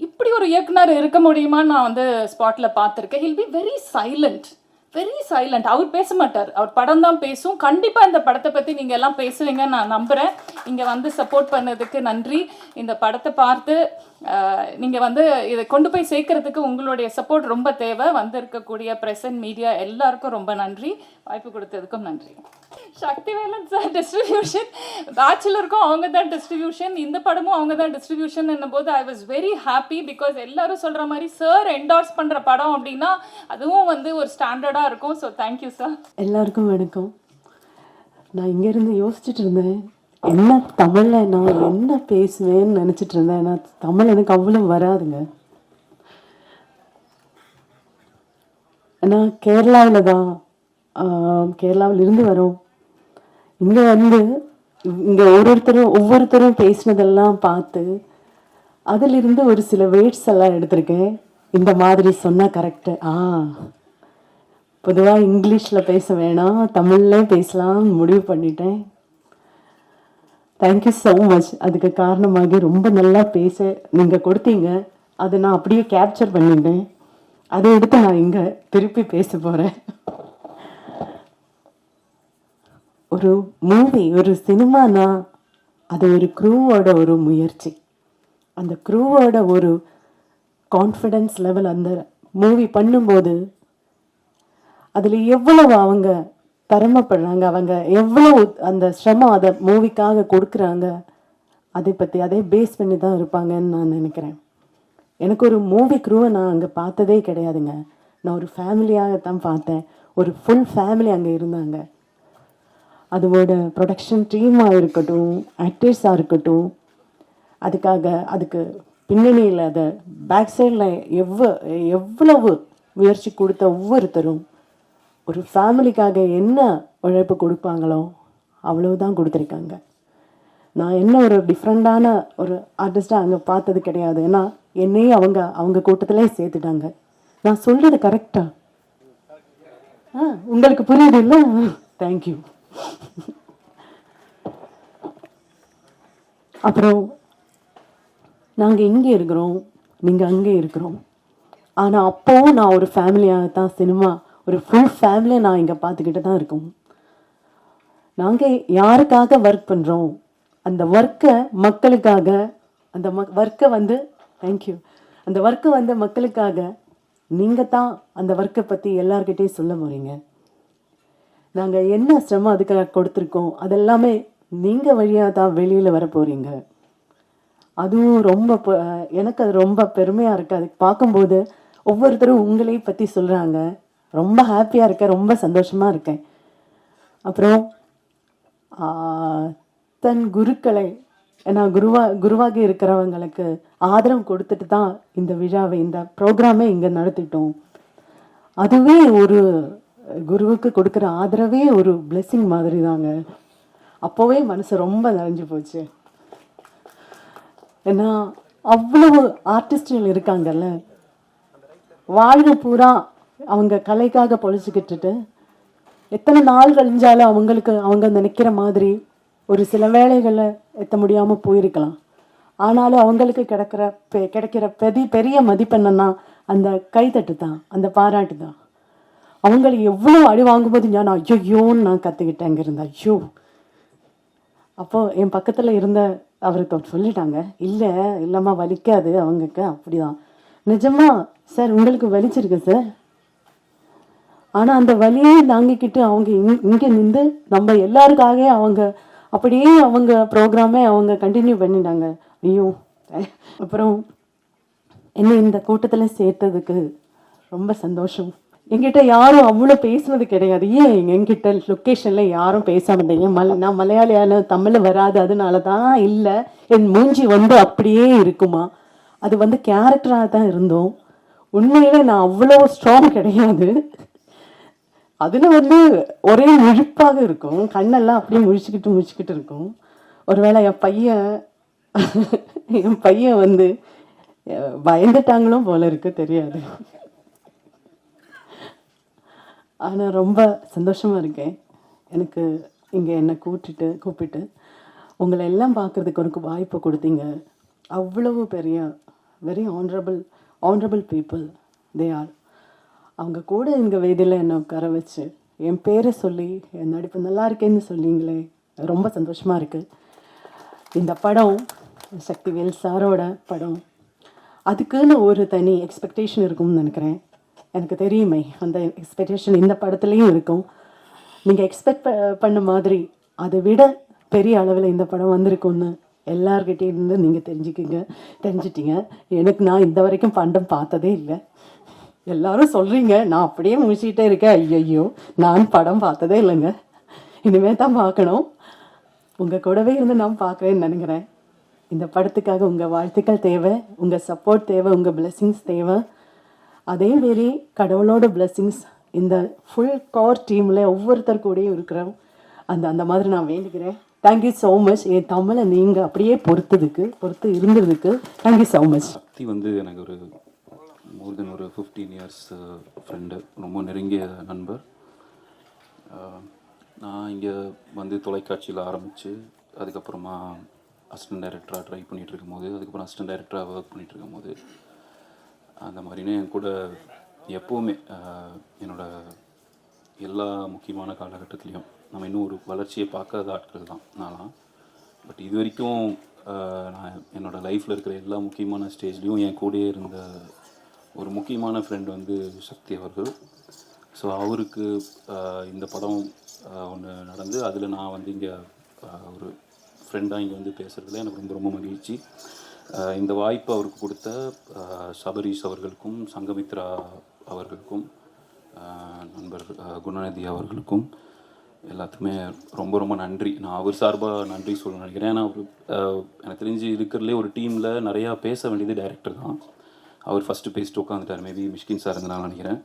இப்படி ஒரு இயக்குனர் இருக்க முடியுமான்னு நான் வந்து ஸ்பாட்டில் பார்த்துருக்கேன். He'll be very silent. அவர் பேச மாட்டார், அவர் படம் தான் பேசும். கண்டிப்பாக இந்த படத்தை பற்றி நீங்கள் எல்லாம் பேசுவீங்கன்னு நான் நம்புகிறேன். இங்கே வந்து சப்போர்ட் பண்ணதுக்கு நன்றி. இந்த படத்தை பார்த்து நீங்கள் வந்து இதை கொண்டு போய் சேர்க்கறதுக்கு உங்களுடைய சப்போர்ட் ரொம்ப தேவை. வந்திருக்கக்கூடிய ப்ரெஸ் அண்ட் மீடியா எல்லாருக்கும் ரொம்ப நன்றி. வாய்ப்பு கொடுத்ததுக்கும் நன்றி. சக்திவேலன் சார் டிஸ்ட்ரிபியூஷன், பேச்சுலருக்கும் அவங்க தான் டிஸ்ட்ரிபியூஷன், இந்த படமும் அவங்க தான் டிஸ்ட்ரிபியூஷன் என்னும்போது I was very happy. Because எல்லாரும் சொல்கிற மாதிரி சார் என்டார்ஸ் பண்ணுற படம் அப்படின்னா அதுவும் வந்து ஒரு ஸ்டாண்டர்டாக இருக்கும். So thank you sir. எல்லாருக்கும் வணக்கம். நான் இங்கேருந்து யோசிச்சுட்டு இருந்தேன், என்ன தமிழில் நான் என்ன பேசுவேன்னு நினச்சிட்டு இருந்தேன். நான் தமிழ் எனக்கு அவ்வளோ வராதுங்க. நான் கேரளாவில் தான், கேரளாவிலிருந்து வரோம். இங்கே வந்து இங்கே ஒவ்வொருத்தரும் பேசினதெல்லாம் பார்த்து அதிலிருந்து ஒரு சில வேர்ட்ஸ் எல்லாம் எடுத்திருக்கேன். இந்த மாதிரி சொன்னால் கரெக்டு. பொதுவாக இங்கிலீஷில் பேச வேணாம், தமிழ்லே பேசலாம் முடிவு பண்ணிட்டேன். Thank you so much. அதுக்கு காரணமாக ரொம்ப நல்லா பேச நீங்கள் கொடுத்தீங்க. அதை நான் அப்படியே கேப்சர் பண்ணிட்டேன். அதை எடுத்து நான் இங்கே திருப்பி பேச போகிறேன். ஒரு மூவி, ஒரு சினிமானா அது ஒரு க்ரூவோட ஒரு முயற்சி. அந்த க்ரூவோட ஒரு கான்ஃபிடென்ஸ் லெவல் அந்த மூவி பண்ணும்போது அதில் எவ்வளவு அவங்க திறமைப்படுறாங்க, அவங்க எவ்வளவு அந்த சிரமம் அதை மூவிக்காக கொடுக்குறாங்க, அதே பேஸ் பண்ணி தான் இருப்பாங்கன்னு நான் நினைக்கிறேன். எனக்கு ஒரு மூவி க்ரூவை நான் அங்கே பார்த்ததே கிடையாதுங்க. நான் ஒரு ஃபேமிலியாகத்தான் பார்த்தேன். ஒரு ஃபுல் ஃபேமிலி அங்கே இருந்தாங்க. அதோட ப்ரொடக்ஷன் டீமாக இருக்கட்டும், ஆக்டர்ஸாக இருக்கட்டும், அதுக்கு பின்னணியில் அதை பேக் சைடில் எவ்வளவு முயற்சி கொடுத்த ஒவ்வொருத்தரும் ஒரு ஃபேமிலிக்காக என்ன உழைப்பு கொடுப்பாங்களோ அவ்வளவுதான் கொடுத்துருக்காங்க. நான் என்ன ஒரு டிஃப்ரெண்டான ஒரு ஆர்டிஸ்டாக அங்கே பார்த்தது கிடையாது. ஏன்னா என்னையும் அவங்க கூட்டத்திலே சேர்த்துட்டாங்க. நான் சொல்கிறது கரெக்டா? உங்களுக்கு புரியுது இல்லை? தேங்க்யூ. அப்புறம் நாங்கள் இங்கே இருக்கிறோம், நீங்கள் அங்கே இருக்கிறோம். ஆனால் அப்போவும் நான் ஒரு ஃபேமிலியாகத்தான் சினிமா, ஒரு ஃபுல் ஃபேமிலியை நான் இங்கே பார்த்துக்கிட்டு தான் இருக்கோம். நாங்கள் யாருக்காக ஒர்க் பண்ணுறோம், அந்த ஒர்க்கை மக்களுக்காக, அந்த ஒர்க்கை வந்து தேங்க்யூ, அந்த ஒர்க்கை வந்து மக்களுக்காக நீங்கள் தான் அந்த ஒர்க்கை பற்றி எல்லார்கிட்டையும் சொல்ல போகிறீங்க. நாங்கள் என்ன சிரமம் அதுக்காக கொடுத்துருக்கோம், அதெல்லாமே நீங்கள் வழியாக தான் வெளியில் வர போகிறீங்க. அதுவும் ரொம்ப எனக்கு அது ரொம்ப பெருமையாக இருக்குது. அதுக்கு பார்க்கும்போது ஒவ்வொருத்தரும் உங்களை பற்றி சொல்கிறாங்க. ரொம்ப ஹாப்பியாக இருக்கேன், ரொம்ப சந்தோஷமாக இருக்கேன். அப்புறம் தன் குருக்களை, ஏன்னா குருவாக இருக்கிறவங்களுக்கு ஆதரவு கொடுத்துட்டு தான் இந்த விழாவை, இந்த ப்ரோக்ராமே இங்கே நடத்திட்டோம். அதுவே ஒரு குருவுக்கு கொடுக்குற ஆதரவே ஒரு blessing மாதிரி தாங்க. அப்போவே மனசு ரொம்ப நிறைஞ்சு போச்சு. ஏன்னா அவ்வளவு ஆர்டிஸ்டுகள் இருக்காங்கல்ல, வாழ்வு பூரா அவங்க கலைக்காக பொழிச்சுக்கிட்டு எத்தனை நாள் கழிஞ்சாலும் அவங்களுக்கு அவங்க நினைக்கிற மாதிரி ஒரு சில வேலைகளை எத்த முடியாமல் போயிருக்கலாம். ஆனாலும் அவங்களுக்கு கிடைக்கிற பெரிய மதிப்பு என்னன்னா அந்த கைத்தட்டு தான், அந்த பாராட்டு தான். அவங்களுக்கு எவ்வளோ அடி வாங்கும்போது நான் ஐயோன்னு நான் கற்றுக்கிட்டேன் அங்கே இருந்தேன். ஐயோ, அப்போது என் பக்கத்தில் இருந்த அவருக்கு சொல்லிட்டாங்க, இல்லைம்மா வலிக்காது அவங்களுக்கு. அப்படிதான் நிஜமா சார், உங்களுக்கு வலிச்சிருக்கு சார். ஆனால் அந்த வலியை தாங்கிக்கிட்டு அவங்க இங்கே நின்று நம்ம எல்லாருக்காக அவங்க அப்படியே அவங்க ப்ரோக்ராமே அவங்க கண்டினியூ பண்ணிட்டாங்க. ஐயோ, அப்புறம் என்னை இந்த கூட்டத்தில் சேர்த்ததுக்கு ரொம்ப சந்தோஷம். என்கிட்ட யாரும் அவ்வளோ பேசுனது கிடையாது. என்கிட்ட லொக்கேஷனில் யாரும் பேசாமல் இருந்தீங்க. நான் மலையாளியான தமிழ் வராது, அதனால தான் இல்லை, என் மூஞ்சி அப்படியே இருக்குமா, அது கேரக்டராக தான் இருந்தோம். உண்மையிலே நான் அவ்வளோ ஸ்ட்ராங் கிடையாது. அதில் ஒரே முழிப்பாக இருக்கும், கண்ணெல்லாம் அப்படியே முழிச்சுக்கிட்டு இருக்கும். ஒருவேளை என் பையன் பயந்துட்டாங்களோ போல இருக்கு, தெரியாது. ஆனால் ரொம்ப சந்தோஷமாக இருக்கேன். எனக்கு இங்கே என்னை கூப்பிட்டு உங்களை எல்லாம் பார்க்குறதுக்கு ஒரு வாய்ப்பு கொடுத்தீங்க. அவ்வளவு பெரிய very honourable people they are. அவங்க கூட இங்கே வேதியில் என்னை உட்கார வச்சு என் பேரை சொல்லி என் நடிப்பு நல்லா இருக்கேன்னு சொல்லிங்களே, ரொம்ப சந்தோஷமாக இருக்குது. இந்த படம் சக்திவேல் சாரோட படம், அதுக்குன்னு ஒரு தனி எக்ஸ்பெக்டேஷன் இருக்கும்னு நினைக்கிறேன். எனக்கு தெரியுமே அந்த எக்ஸ்பெக்டேஷன் இந்த படத்துலேயும் இருக்கும். நீங்கள் எக்ஸ்பெக்ட் பண்ண மாதிரி அதை விட பெரிய அளவில் இந்த படம் வந்திருக்கும்னு எல்லார்கிட்டே இருந்து நீங்கள் தெரிஞ்சிட்டீங்க. நான் இந்த வரைக்கும் படம் பார்த்ததே இல்லை. எல்லாரும் சொல்கிறீங்க, நான் அப்படியே முடிச்சுக்கிட்டே இருக்கேன். ஐயோ, நான் படம் பார்த்ததே இல்லைங்க, இனிமேல் தான் பார்க்கணும். உங்கள் கூடவே இருந்து நான் பார்க்குறேன்னு நினைக்கிறேன். இந்த படத்துக்காக உங்கள் வாழ்த்துக்கள் தேவை, உங்கள் சப்போர்ட் தேவை, உங்கள் பிளெஸிங்ஸ் தேவை. அதே மாரி கடவுளோட பிளெஸிங்ஸ் இந்த ஃபுல் கோர் டீமில் ஒவ்வொருத்தர் கூடயும் இருக்கிறோம். அந்த மாதிரி நான் வேண்டிக்கிறேன். Thank you so much. என் தமிழை நீங்கள் அப்படியே பொறுத்து இருந்ததுக்கு தேங்க்யூ ஸோ மச். சக்தி எனக்கு ஒரு மோர் தென் ஒரு 15 இயர்ஸ் ஃப்ரெண்டு, ரொம்ப நெருங்கிய நண்பர். நான் இங்கே தொலைக்காட்சியில் ஆரம்பித்து அதுக்கப்புறமா அசிஸ்டன்ட் டைரக்டராக ட்ரை பண்ணிகிட்டு இருக்கும்போது, அதுக்கப்புறம் அசிஸ்டன்ட் டைரக்டராக ஒர்க் பண்ணிகிட்டு இருக்கும்போது, அந்த மாதிரினே என் கூட எப்போவுமே என்னோடய எல்லா முக்கியமான காலகட்டத்துலேயும் நம்ம இன்னும் ஒரு வளர்ச்சியை பார்க்காத ஆட்கள் தான் நான்லாம். பட் இது வரைக்கும் நான் என்னோடய லைஃப்பில் இருக்கிற எல்லா முக்கியமான ஸ்டேஜ்லேயும் என் கூடயே இருந்த ஒரு முக்கியமான ஃப்ரெண்டு சக்தி அவர்கள். ஸோ அவருக்கு இந்த படம் ஒன்று நடந்து அதில் நான் இங்கே ஒரு ஃப்ரெண்டாக இங்கே பேசுகிறதுல எனக்கு ரொம்ப ரொம்ப மகிழ்ச்சி. இந்த வாய்ப்பு அவருக்கு கொடுத்த சபரீஷ் அவர்களுக்கும், சங்கமித்ரா அவர்களுக்கும், நண்பர் குணநிதி அவர்களுக்கும் எல்லாத்துக்குமே ரொம்ப ரொம்ப நன்றி. நான் அவர் சார்பாக நன்றி சொல்ல நினைக்கிறேன். ஏன்னா எனக்கு தெரிஞ்சு இருக்கிறதுலே ஒரு டீமில் நிறையா பேச வேண்டியது டைரக்டர் தான். அவர் ஃபஸ்ட்டு பேசிட்டு உட்காந்துட்டார். மேபி மிஷ்கின் சார் இருந்தாலும் நினைக்கிறேன்.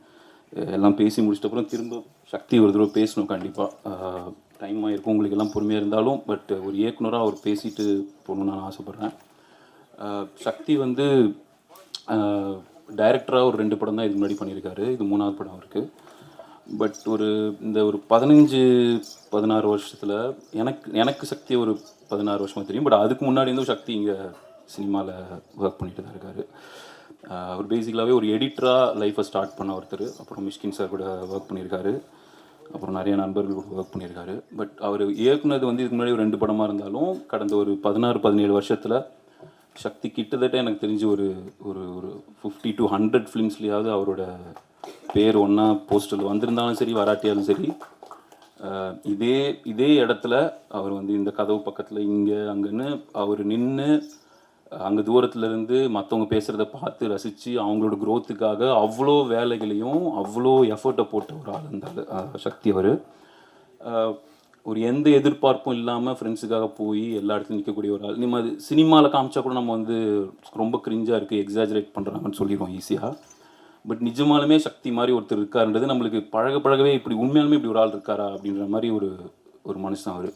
எல்லாம் பேசி முடிச்சிட்டப்புறம் திரும்ப சக்தி ஒரு தடவை பேசணும் கண்டிப்பாக. டைம் ஆகிருக்கும், உங்களுக்கு எல்லாம் பொறுமையாக இருந்தாலும். பட் ஒரு இயக்குனராக அவர் பேசிட்டு போகணுன்னு நான் ஆசைப்பட்றேன். சக்தி டைரக்டராக ஒரு 2 படம் தான் இதுக்கு முன்னாடி பண்ணியிருக்காரு. இது 3ஆவது படம் அவருக்கு. பட் ஒரு 15-16 வருஷத்தில் எனக்கு சக்தி ஒரு 16 வருஷமாக தெரியும். பட் அதுக்கு முன்னாடி சக்தி இங்கே சினிமாவில் ஒர்க் பண்ணிட்டு தான் இருக்கார். அவர் பேசிக்கலாகவே ஒரு எடிட்டராக லைஃப்பை ஸ்டார்ட் பண்ண ஒருத்தர். அப்புறம் மிஷ்கின் சார் கூட ஒர்க் பண்ணியிருக்காரு. அப்புறம் நிறைய நண்பர்கள் கூட ஒர்க் பண்ணியிருக்காரு. பட் அவர் இயக்குனது இதுக்கு முன்னாடி ஒரு 2 படமாக இருந்தாலும் கடந்த ஒரு 16-17 வருஷத்தில் சக்தி கிட்டத்தட்ட எனக்கு தெரிஞ்சு ஒரு ஒரு ஒரு 50 to 100 ஃபிலிம்ஸ்லேயாவது அவரோட பேர் ஒன்றா போஸ்டரில் வந்திருந்தாலும் சரி, வராட்டியாலும் சரி, இதே இடத்துல அவர் இந்த கதவு பக்கத்தில் இங்கே அங்கேன்னு அவர் நின்று அங்கே தூரத்துலேருந்து மற்றவங்க பேசுகிறத பார்த்து ரசித்து அவங்களோட க்ரோத்துக்காக அவ்வளோ வேலைகளையும் அவ்வளோ எஃபர்ட்டை போட்ட ஒரு ஆள் இருந்தார் சக்தி. அவர் ஒரு எந்த எதிர்பார்ப்பும் இல்லாமல் ஃப்ரெண்ட்ஸுக்காக போய் எல்லா இடத்துலையும் நிற்கக்கூடிய ஒரு ஆள். அது சினிமாவில் காமிச்சா கூட நம்ம ரொம்ப கிரிஞ்சாக இருக்குது, எக்ஸாஜரேட் பண்ணுறாங்கன்னு சொல்லிடுவோம் ஈஸியாக. பட் நிஜமாலுமே சக்தி மாதிரி ஒருத்தர் இருக்காருன்றது நம்மளுக்கு பழகவே இப்படி உண்மையாலுமே இப்படி ஒரு ஆள் இருக்காரா அப்படின்ற மாதிரி ஒரு மனுஷன் அவர்.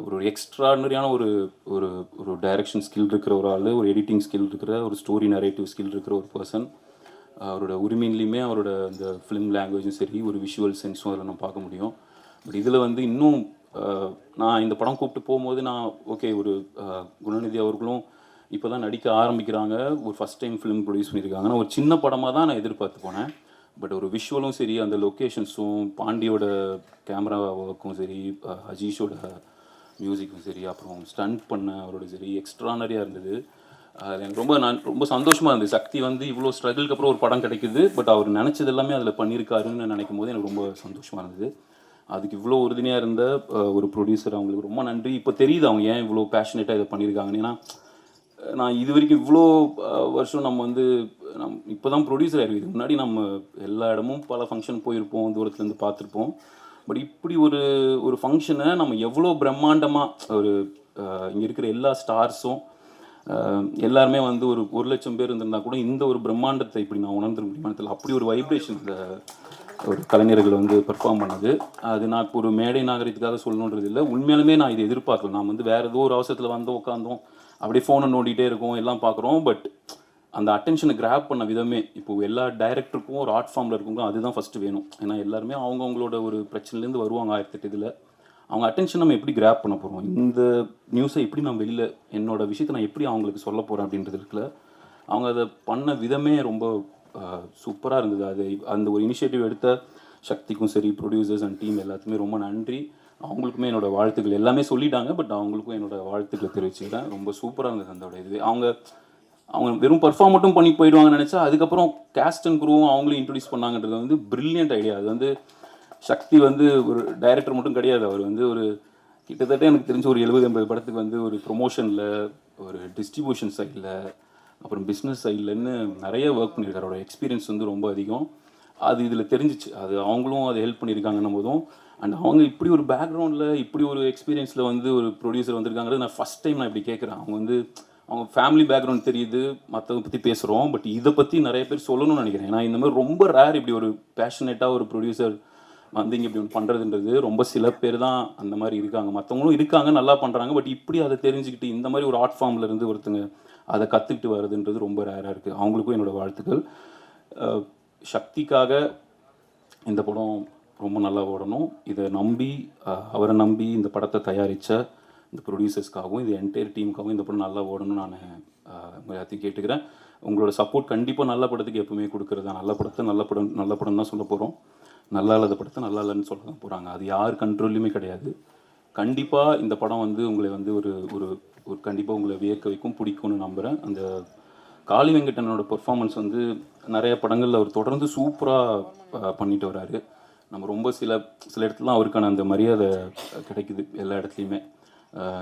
ஒரு எக்ஸ்ட்ராடனரியான ஒரு ஒரு ஒரு டைரக்ஷன் ஸ்கில் இருக்கிற ஒரு ஆள், ஒரு எடிட்டிங் ஸ்கில் இருக்கிற, ஒரு ஸ்டோரி நரேட்டிவ் ஸ்கில் இருக்கிற ஒரு பர்சன். அவரோட உரிமையிலையுமே அவரோட இந்த ஃபிலிம் லாங்குவேஜும் சரி, ஒரு விஷுவல் சென்ஸும் அதில் நம்ம பார்க்க முடியும். பட் இதில் வந்து இன்னும் நான் இந்த படம் கூப்பிட்டு போகும்போது நான் ஓகே, ஒரு குணநிதி அவர்களும் இப்போ தான் நடிக்க ஆரம்பிக்கிறாங்க, ஒரு ஃபஸ்ட் டைம் ஃபிலிம் ப்ரொடியூஸ் பண்ணியிருக்காங்க. நான் ஒரு சின்ன படமாக தான் நான் எதிர்பார்த்து போனேன். பட் ஒரு விஷுவலும் சரி, அந்த லொக்கேஷன்ஸும், பாண்டியோட கேமரா ஒர்க்கும் சரி, அஜீஷோட மியூசிக்கும் சரி, அப்புறம் ஸ்டண்ட் பண்ண அவரோட சரி, எக்ஸ்ட்ரானரியாக இருந்தது. எனக்கு ரொம்ப சந்தோஷமாக இருந்தது. சக்தி வந்து இவ்வளோ ஸ்ட்ரகிளுக்கு அப்புறம் ஒரு படம் கிடைக்குது, பட் அவர் நினச்சது எல்லாமே அதில் பண்ணியிருக்காருன்னு நினைக்கும் போது எனக்கு ரொம்ப சந்தோஷமாக இருந்தது. அதுக்கு இவ்வளோ உறுதுணையாக இருந்த ஒரு ப்ரொடியூசர், அவங்களுக்கு ரொம்ப நன்றி. இப்போ தெரியுது அவங்க ஏன் இவ்வளோ பேஷனேட்டாக இதை பண்ணியிருக்காங்கன்னு. ஏன்னா நான் இது வரைக்கும் இவ்வளோ வருஷம் நம்ம இப்போ தான் ப்ரொடியூசர் ஆகிருக்கு. முன்னாடி நம்ம எல்லா இடமும் பல ஃபங்க்ஷன் போயிருப்போம், தூரத்துலேருந்து பார்த்துருப்போம். பட் இப்படி ஒரு ஃபங்க்ஷனை நம்ம எவ்வளோ பிரம்மாண்டமாக இங்கே இருக்கிற எல்லா ஸ்டார்ஸும் எல்லாருமே வந்து ஒரு 1,00,000 பேர் இருந்திருந்தா கூட இந்த ஒரு பிரம்மாண்டத்தை இப்படி நான் உணர்ந்துட முடியுமா? அப்படி ஒரு வைப்ரேஷன் ஒரு கலைஞர்கள் வந்து பெர்ஃபார்ம் பண்ணது. அது நான் இப்போ ஒரு மேடை நாகரிகத்துக்காக சொல்லணுன்றது இல்லை, உண்மையாலுமே நான் இதை எதிர்பார்க்கல. நான் வந்து வேறு ஏதோ ஒரு அவசரத்தில் வந்து உட்காந்தோம், அப்படியே ஃபோனை நோண்டிகிட்டே இருக்கோம், எல்லாம் பார்க்குறோம். பட் அந்த அட்டென்ஷனை கிராப் பண்ண விதமே, இப்போது எல்லா டைரக்டருக்கும் ஒரு ஆர்ட் ஃபார்மில் இருக்கவங்க அதுதான் ஃபஸ்ட்டு வேணும். ஏன்னா எல்லாருமே அவங்கவுங்களோட ஒரு பிரச்சனைலேருந்து வருவாங்க 1008 இதில். அவங்க அட்டென்ஷன் நம்ம எப்படி கிராப் பண்ண போகிறோம், இந்த நியூஸை எப்படி நான் வெளியில் என்னோடய விஷயத்தை நான் எப்படி அவங்களுக்கு சொல்ல போகிறேன் அப்படின்றது இருக்குல்ல, அவங்க அதை பண்ண விதமே ரொம்ப சூப்பராக இருந்தது. அது அந்த ஒரு இனிஷியேட்டிவ் எடுத்த சக்திக்கும் சரி, ப்ரொடியூசர்ஸ் அண்ட் டீம் எல்லாத்துக்குமே ரொம்ப நன்றி. அவங்களுக்குமே என்னோடய வாழ்த்துக்கள் எல்லாமே சொல்லிட்டாங்க, பட் அவங்களுக்கும் என்னோடய வாழ்த்துக்களை தெரிவிச்சுக்கிறேன். ரொம்ப சூப்பராக இருந்தது அதோட இது. அவங்க வெறும் பர்ஃபார்ம் மட்டும் பண்ணி போயிடுவாங்கன்னு நினச்சா, அதுக்கப்புறம் கேஸ்ட் அண்ட் குரூவும் அவங்களும் இன்ட்ரடியூஸ் பண்ணாங்கன்றது வந்து பிரில்லியன்ட் ஐடியா. அது வந்து சக்தி வந்து ஒரு டைரக்டர் மட்டும் கிடையாது, அவர் வந்து ஒரு கிட்டத்தட்ட எனக்கு தெரிஞ்ச ஒரு 70-80 படத்துக்கு வந்து ஒரு ப்ரொமோஷனில், ஒரு டிஸ்ட்ரிபியூஷன் சைடில், அப்புறம் பிஸ்னஸ் சைட்லன்னு நிறைய ஒர்க் பண்ணியிருக்காரு. அவரோட எக்ஸ்பீரியன்ஸ் வந்து ரொம்ப அதிகம். அது இதில் தெரிஞ்சிச்சு. அது அவங்களும் அதை ஹெல்ப் பண்ணியிருக்காங்கன்னும் போதும், அண்ட் அவங்க இப்படி ஒரு பேக்ரவுண்டில் இப்படி ஒரு எக்ஸ்பீரியன்ஸில் வந்து ஒரு ப்ரொடியூசர் வந்திருக்காங்கிறது நான் ஃபஸ்ட் டைம் நான் இப்படி கேட்குறேன். அவங்க ஃபேமிலி பேக்ரவுண்ட் தெரியுது, மற்றதை பற்றி பேசுகிறோம், பட் இதை பற்றி நிறைய பேர் சொல்லணும்னு நினைக்கிறேன். ஏன்னா இந்த மாதிரி ரொம்ப ரேர் இப்படி ஒரு பேஷனேட்டாக ஒரு ப்ரொடியூசர் வந்து இங்கே இப்படி ஒன்று பண்ணுறதுன்றது ரொம்ப சில பேர் தான் அந்த மாதிரி இருக்காங்க. மற்றவங்களும் இருக்காங்க, நல்லா பண்ணுறாங்க, பட் இப்படி அதை தெரிஞ்சுக்கிட்டு இந்த மாதிரி ஒரு ஆர்ட் ஃபார்மில் இருந்து ஒருத்தங்க அதை கற்றுக்கிட்டு வர்றதுன்றது ரொம்ப ரேராக இருக்குது. அவங்களுக்கும் என்னோடய வாழ்த்துக்கள். சக்திக்காக இந்த படம் ரொம்ப நல்லா ஓடணும். இதை நம்பி அவரை நம்பி இந்த படத்தை தயாரித்த இந்த ப்ரொடியூசர்ஸ்க்காகவும் இந்த என்டையர் டீமுக்காகவும் இந்த படம் நல்லா ஓடணும்னு நான் எல்லாத்தையும் கேட்டுக்கிறேன். உங்களோட சப்போர்ட் கண்டிப்பாக நல்ல படத்துக்கு எப்பவுமே கொடுக்குறது தான். நல்ல படத்தை நல்ல படம் தான் சொல்ல போகிறோம், நல்லா இல்லாத படத்தை நல்லா இல்லைன்னு சொல்ல தான் போகிறாங்க. அது யார் கண்ட்ரோல்லையுமே கிடையாது. கண்டிப்பாக இந்த படம் வந்து உங்களை வந்து ஒரு ஒரு கண்டிப்பாக உங்களை வியக்க வைக்கும், பிடிக்கும்னு நம்புகிறேன். அந்த காளி வெங்கடனோட பெர்ஃபார்மன்ஸ் வந்து நிறைய படங்களில் அவர் தொடர்ந்து சூப்பராக பண்ணிட்டு வராரு. நம்ம ரொம்ப சில இடத்துலலாம் அவருக்கான அந்த மரியாதை கிடைக்குது எல்லா இடத்துலையுமே.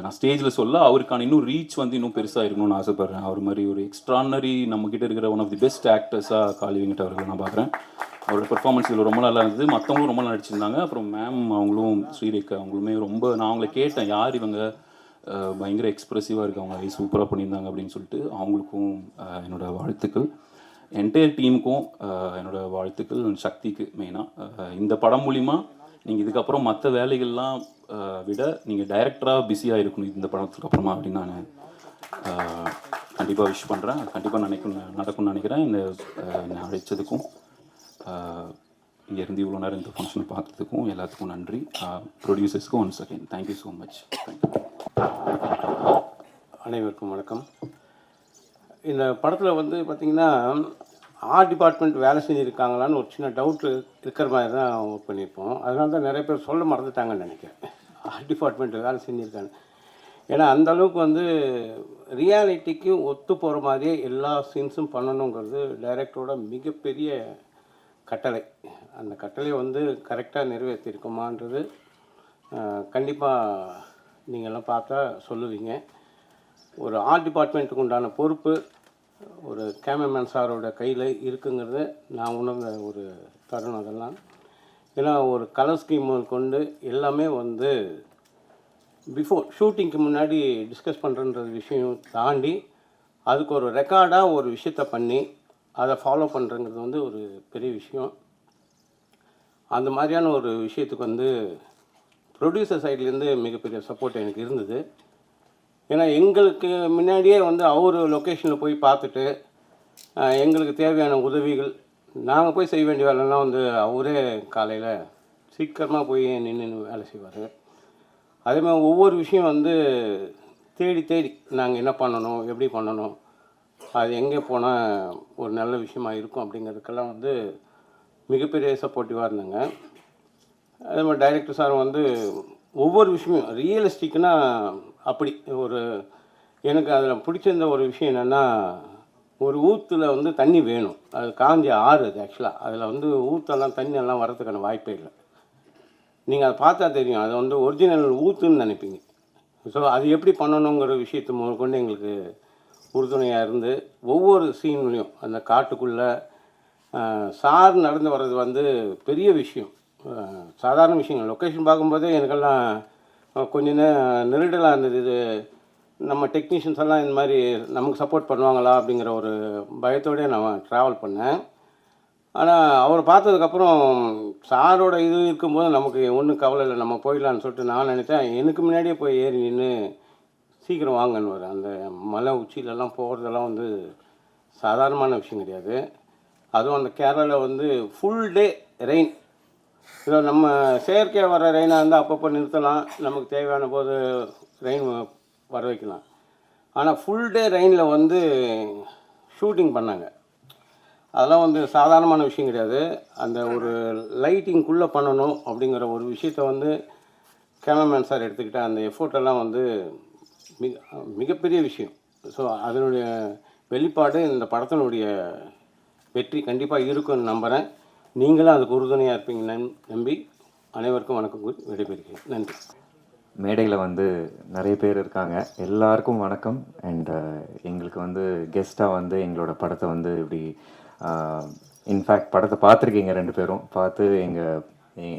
நான் ஸ்டேஜில் சொல்ல, அவருக்கான இன்னும் ரீச் வந்து இன்னும் பெருசாக இருக்கணும்னு ஆசைப்பட்றேன். அவர் மாதிரி ஒரு எக்ஸ்ட்ரானரி நம்மக்கிட்ட இருக்கிற ஒன் ஆஃப் தி பெஸ்ட் ஆக்டர்ஸாக காளி வெங்கட் அவர்கள் நான் பார்க்குறேன். அவரோட பெர்ஃபார்மன்ஸ் இதில் ரொம்ப நல்லா இருந்தது. மற்றவங்களும் ரொம்ப நல்லா நடிச்சிருந்தாங்க. அப்புறம் மேம் அவங்களும் ஸ்ரீரேகா அவங்களுமே ரொம்ப, நான் அவங்கள கேட்டேன் யார் இவங்க, பயங்கர எக்ஸ்ப்ரெசிவாக இருக்குது, அவங்க சூப்பராக பண்ணியிருந்தாங்க அப்படின்னு சொல்லிட்டு. அவங்களுக்கும் என்னோடய வாழ்த்துக்கள். என்டையர் டீமுக்கும் என்னோடய வாழ்த்துக்கள். சக்திக்கு மெயினாக இந்த படம் மூலிமா நீங்கள் இதுக்கப்புறம் மற்ற வேலைகள்லாம் விட நீங்கள் டைரக்டராக பிஸியாக இருக்கணும் இந்த படத்துக்கு அப்புறமா அப்படின்னு நான் கண்டிப்பாக விஷ் பண்ணுறேன். கண்டிப்பாக நடக்கும்னு நினைக்கிறேன். என்னை அழைச்சதுக்கும் இங்கேருந்து இவ்வளோ நேரம் இந்த ஃபங்க்ஷனை பார்க்குறதுக்கும் எல்லாத்துக்கும் நன்றி. ப்ரொடியூசர்ஸ்க்கும் once again thank you so much. அனைவருக்கும் வணக்கம். இந்த படத்தில் வந்து பார்த்திங்கன்னா ஆர்ட் டிபார்ட்மெண்ட் வேலை செஞ்சுருக்காங்களான்னு ஒரு சின்ன டவுட்டு இருக்கிற மாதிரி தான் ஒர்க் பண்ணியிருப்போம். அதனால தான் நிறைய பேர் சொல்ல மறந்துட்டாங்கன்னு நினைக்கிறேன், ஆர்ட் டிபார்ட்மெண்ட் வேலை செஞ்சுருக்காங்க. ஏன்னா அந்தளவுக்கு வந்து ரியாலிட்டிக்கு ஒத்து போகிற மாதிரியே எல்லா சீன்ஸும் பண்ணணுங்கிறது டைரக்டரோட மிகப்பெரிய கட்டளை. அந்த கட்டளையை வந்து கரெக்டாக நிறைவேற்றிருக்குமான்றது கண்டிப்பாக நீங்கள்லாம் பார்த்தா சொல்லுவீங்க. ஒரு ஆர்ட் டிபார்ட்மெண்ட்டுக்கு உண்டான பொறுப்பு ஒரு கேமராமேன் சாரோட கையில் இருக்குங்கிறது நான் உணர்ந்த ஒரு தருணம் அதெல்லாம். ஏன்னா ஒரு கலர் ஸ்கீம் கொண்டு எல்லாமே வந்து பிஃபோர் ஷூட்டிங்க்கு முன்னாடி டிஸ்கஸ் பண்ணுறன்ற விஷயம் தாண்டி அதுக்கு ஒரு ரெக்கார்டாக ஒரு விஷயத்த பண்ணி அதை ஃபாலோ பண்ணுறங்கிறது வந்து ஒரு பெரிய விஷயம். அந்த மாதிரியான ஒரு விஷயத்துக்கு வந்து ப்ரொடியூசர் சைட்லேருந்து மிகப்பெரிய சப்போர்ட் எனக்கு இருந்தது. ஏன்னா எங்களுக்கு முன்னாடியே வந்து அவர் லொக்கேஷனில் போய் பார்த்துட்டு எங்களுக்கு தேவையான உதவிகள் நாங்கள் போய் செய்ய வேண்டிய வேலைலாம் வந்து அவரே காலையில் சீக்கிரமாக போய் நின்று வேலை செய்வார். அதேமாதிரி ஒவ்வொரு விஷயம் வந்து தேடி தேடி நாங்கள் என்ன பண்ணணும், எப்படி பண்ணணும், அது எங்கே போனால் ஒரு நல்ல விஷயமா இருக்கும் அப்படிங்கிறதுக்கெல்லாம் வந்து மிகப்பெரிய சப்போர்ட்டிவாக இருந்தாங்க. அதே மாதிரி டைரக்டர் சார் வந்து ஒவ்வொரு விஷயமும் ரியலிஸ்டிக்னா அப்படி ஒரு எனக்கு அதில் பிடிச்சிருந்த ஒரு விஷயம் என்னென்னா, ஒரு ஊற்றுல வந்து தண்ணி வேணும், அது காஞ்சி ஆறு, அது ஆக்சுவலாக அதில் வந்து ஊற்றெல்லாம் தண்ணி எல்லாம் வரதுக்கான வாய்ப்பே இல்லை. நீங்கள் அதை பார்த்தா தெரியும், அது வந்து ஒரிஜினல் ஊற்றுன்னு நினைப்பீங்க. ஸோ அது எப்படி பண்ணணுங்கிற விஷயத்தை முதற்கொண்டு எங்களுக்கு உறுதுணையாக இருந்து ஒவ்வொரு சீன்லையும் அந்த காட்டுக்குள்ளே சார் நடந்து வர்றது வந்து பெரிய விஷயம், சாதாரண விஷயங்கள். லொக்கேஷன் பார்க்கும்போதே எனக்கெல்லாம் கொஞ்சம் நெருடலாக இருந்தது. இது நம்ம டெக்னீஷியன்ஸ் எல்லாம் இந்த மாதிரி நமக்கு சப்போர்ட் பண்ணுவாங்களா அப்படிங்கிற ஒரு பயத்தோடய நான் ட்ராவல் பண்ணேன். ஆனால் அவரை பார்த்ததுக்கப்புறம் சாரோட இது இருக்கும்போது நமக்கு ஒன்றும் கவலை இல்லை, நம்ம போயிடலான்னு சொல்லிட்டு நான் நினச்சேன். எனக்கு முன்னாடியே போய் ஏறி நின்று சீக்கிரம் வாங்கன்னு வர அந்த மலை உச்சியிலலாம் போகிறதெல்லாம் வந்து சாதாரணமான விஷயம் கிடையாது. அதுவும் அந்த கேரளாவில் வந்து ஃபுல் டே ரெயின். இதை நம்ம செயற்கையாக வர ரெயினாக இருந்தால் அப்பப்போ நிறுத்தலாம், நமக்கு தேவையான போது ரெயின் வர வைக்கலாம். ஆனால் ஃபுல் டே ரெயினில் வந்து ஷூட்டிங் பண்ணாங்க. அதெல்லாம் வந்து சாதாரணமான விஷயம் கிடையாது. அந்த ஒரு லைட்டிங்குள்ளே பண்ணணும் அப்படிங்கிற ஒரு விஷயத்த வந்து கேமராமேன் சார் எடுத்துக்கிட்ட அந்த எஃபோர்ட்டெல்லாம் வந்து மிகப்பெரிய விஷயம். ஸோ அதனுடைய வெளிப்பாடு இந்த படத்தினுடைய வெற்றி கண்டிப்பாக இருக்குன்னு நம்புகிறேன். நீங்களும் அதுக்கு உறுதுணையாக இருப்பீங்க நம்பி அனைவருக்கும் வணக்கம் கூறி விடைபெறுகிறேன். நன்றி. மேடையில் வந்து நிறைய பேர் இருக்காங்க, எல்லாருக்கும் வணக்கம். அண்ட் எங்களுக்கு வந்து கெஸ்ட்டாக வந்து எங்களோட படத்தை வந்து இப்படி இன்ஃபேக்ட் படத்தை பார்த்துருக்கீங்க, 2 பேரும் பார்த்து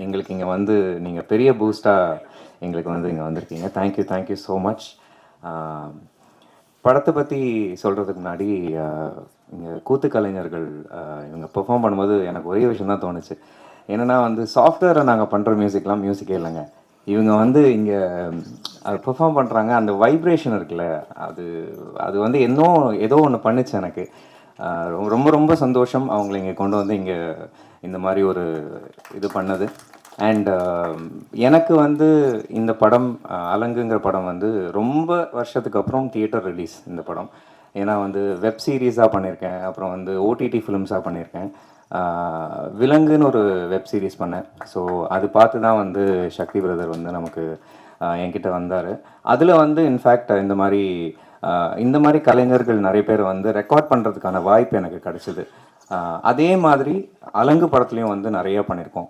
எங்களுக்கு இங்கே வந்து நீங்கள் பெரிய பூஸ்டாக எங்களுக்கு வந்து இங்கே வந்திருக்கீங்க. Thank you so much. படத்தை பற்றி சொல்கிறதுக்கு முன்னாடி இங்கே கூத்து கலைஞர்கள் இவங்க பெர்ஃபார்ம் பண்ணும்போது எனக்கு ஒரே விஷயம் தான் தோணுச்சு. என்னென்னா வந்து சாஃப்ட்வேரை நாங்கள் பண்ணுற மியூசிக்கே இல்லைங்க, இவங்க வந்து இங்கே அது பெர்ஃபார்ம் பண்ணுறாங்க. அந்த வைப்ரேஷன் இருக்குல்ல, அது வந்து ஏதோ ஒன்று பண்ணுச்சு எனக்கு. ரொம்ப ரொம்ப சந்தோஷம் அவங்கள இங்கே கொண்டு வந்து இங்கே இந்த மாதிரி ஒரு இது பண்ணது. அண்ட் எனக்கு வந்து இந்த படம் அலங்குங்கிற படம் வந்து ரொம்ப வருஷத்துக்கு அப்புறம் தியேட்டர் ரிலீஸ் இந்த படம். ஏன்னா வந்து வெப் சீரிஸாக பண்ணியிருக்கேன், அப்புறம் வந்து ஓடிடி ஃபிலிம்ஸாக பண்ணியிருக்கேன். விலங்குன்னு ஒரு வெப் சீரிஸ் பண்ணேன். ஸோ அது பார்த்து தான் வந்து சக்தி பிரதர் வந்து நமக்கு என்கிட்ட வந்தார். அதில் வந்து இன்ஃபேக்ட் இந்த மாதிரி கலைஞர்கள் நிறைய பேர் வந்து ரெக்கார்ட் பண்ணுறதுக்கான வாய்ப்பு எனக்கு கிடச்சிது. அதே மாதிரி அலங்கு படத்துலையும் வந்து நிறைய பண்ணியிருக்கோம்.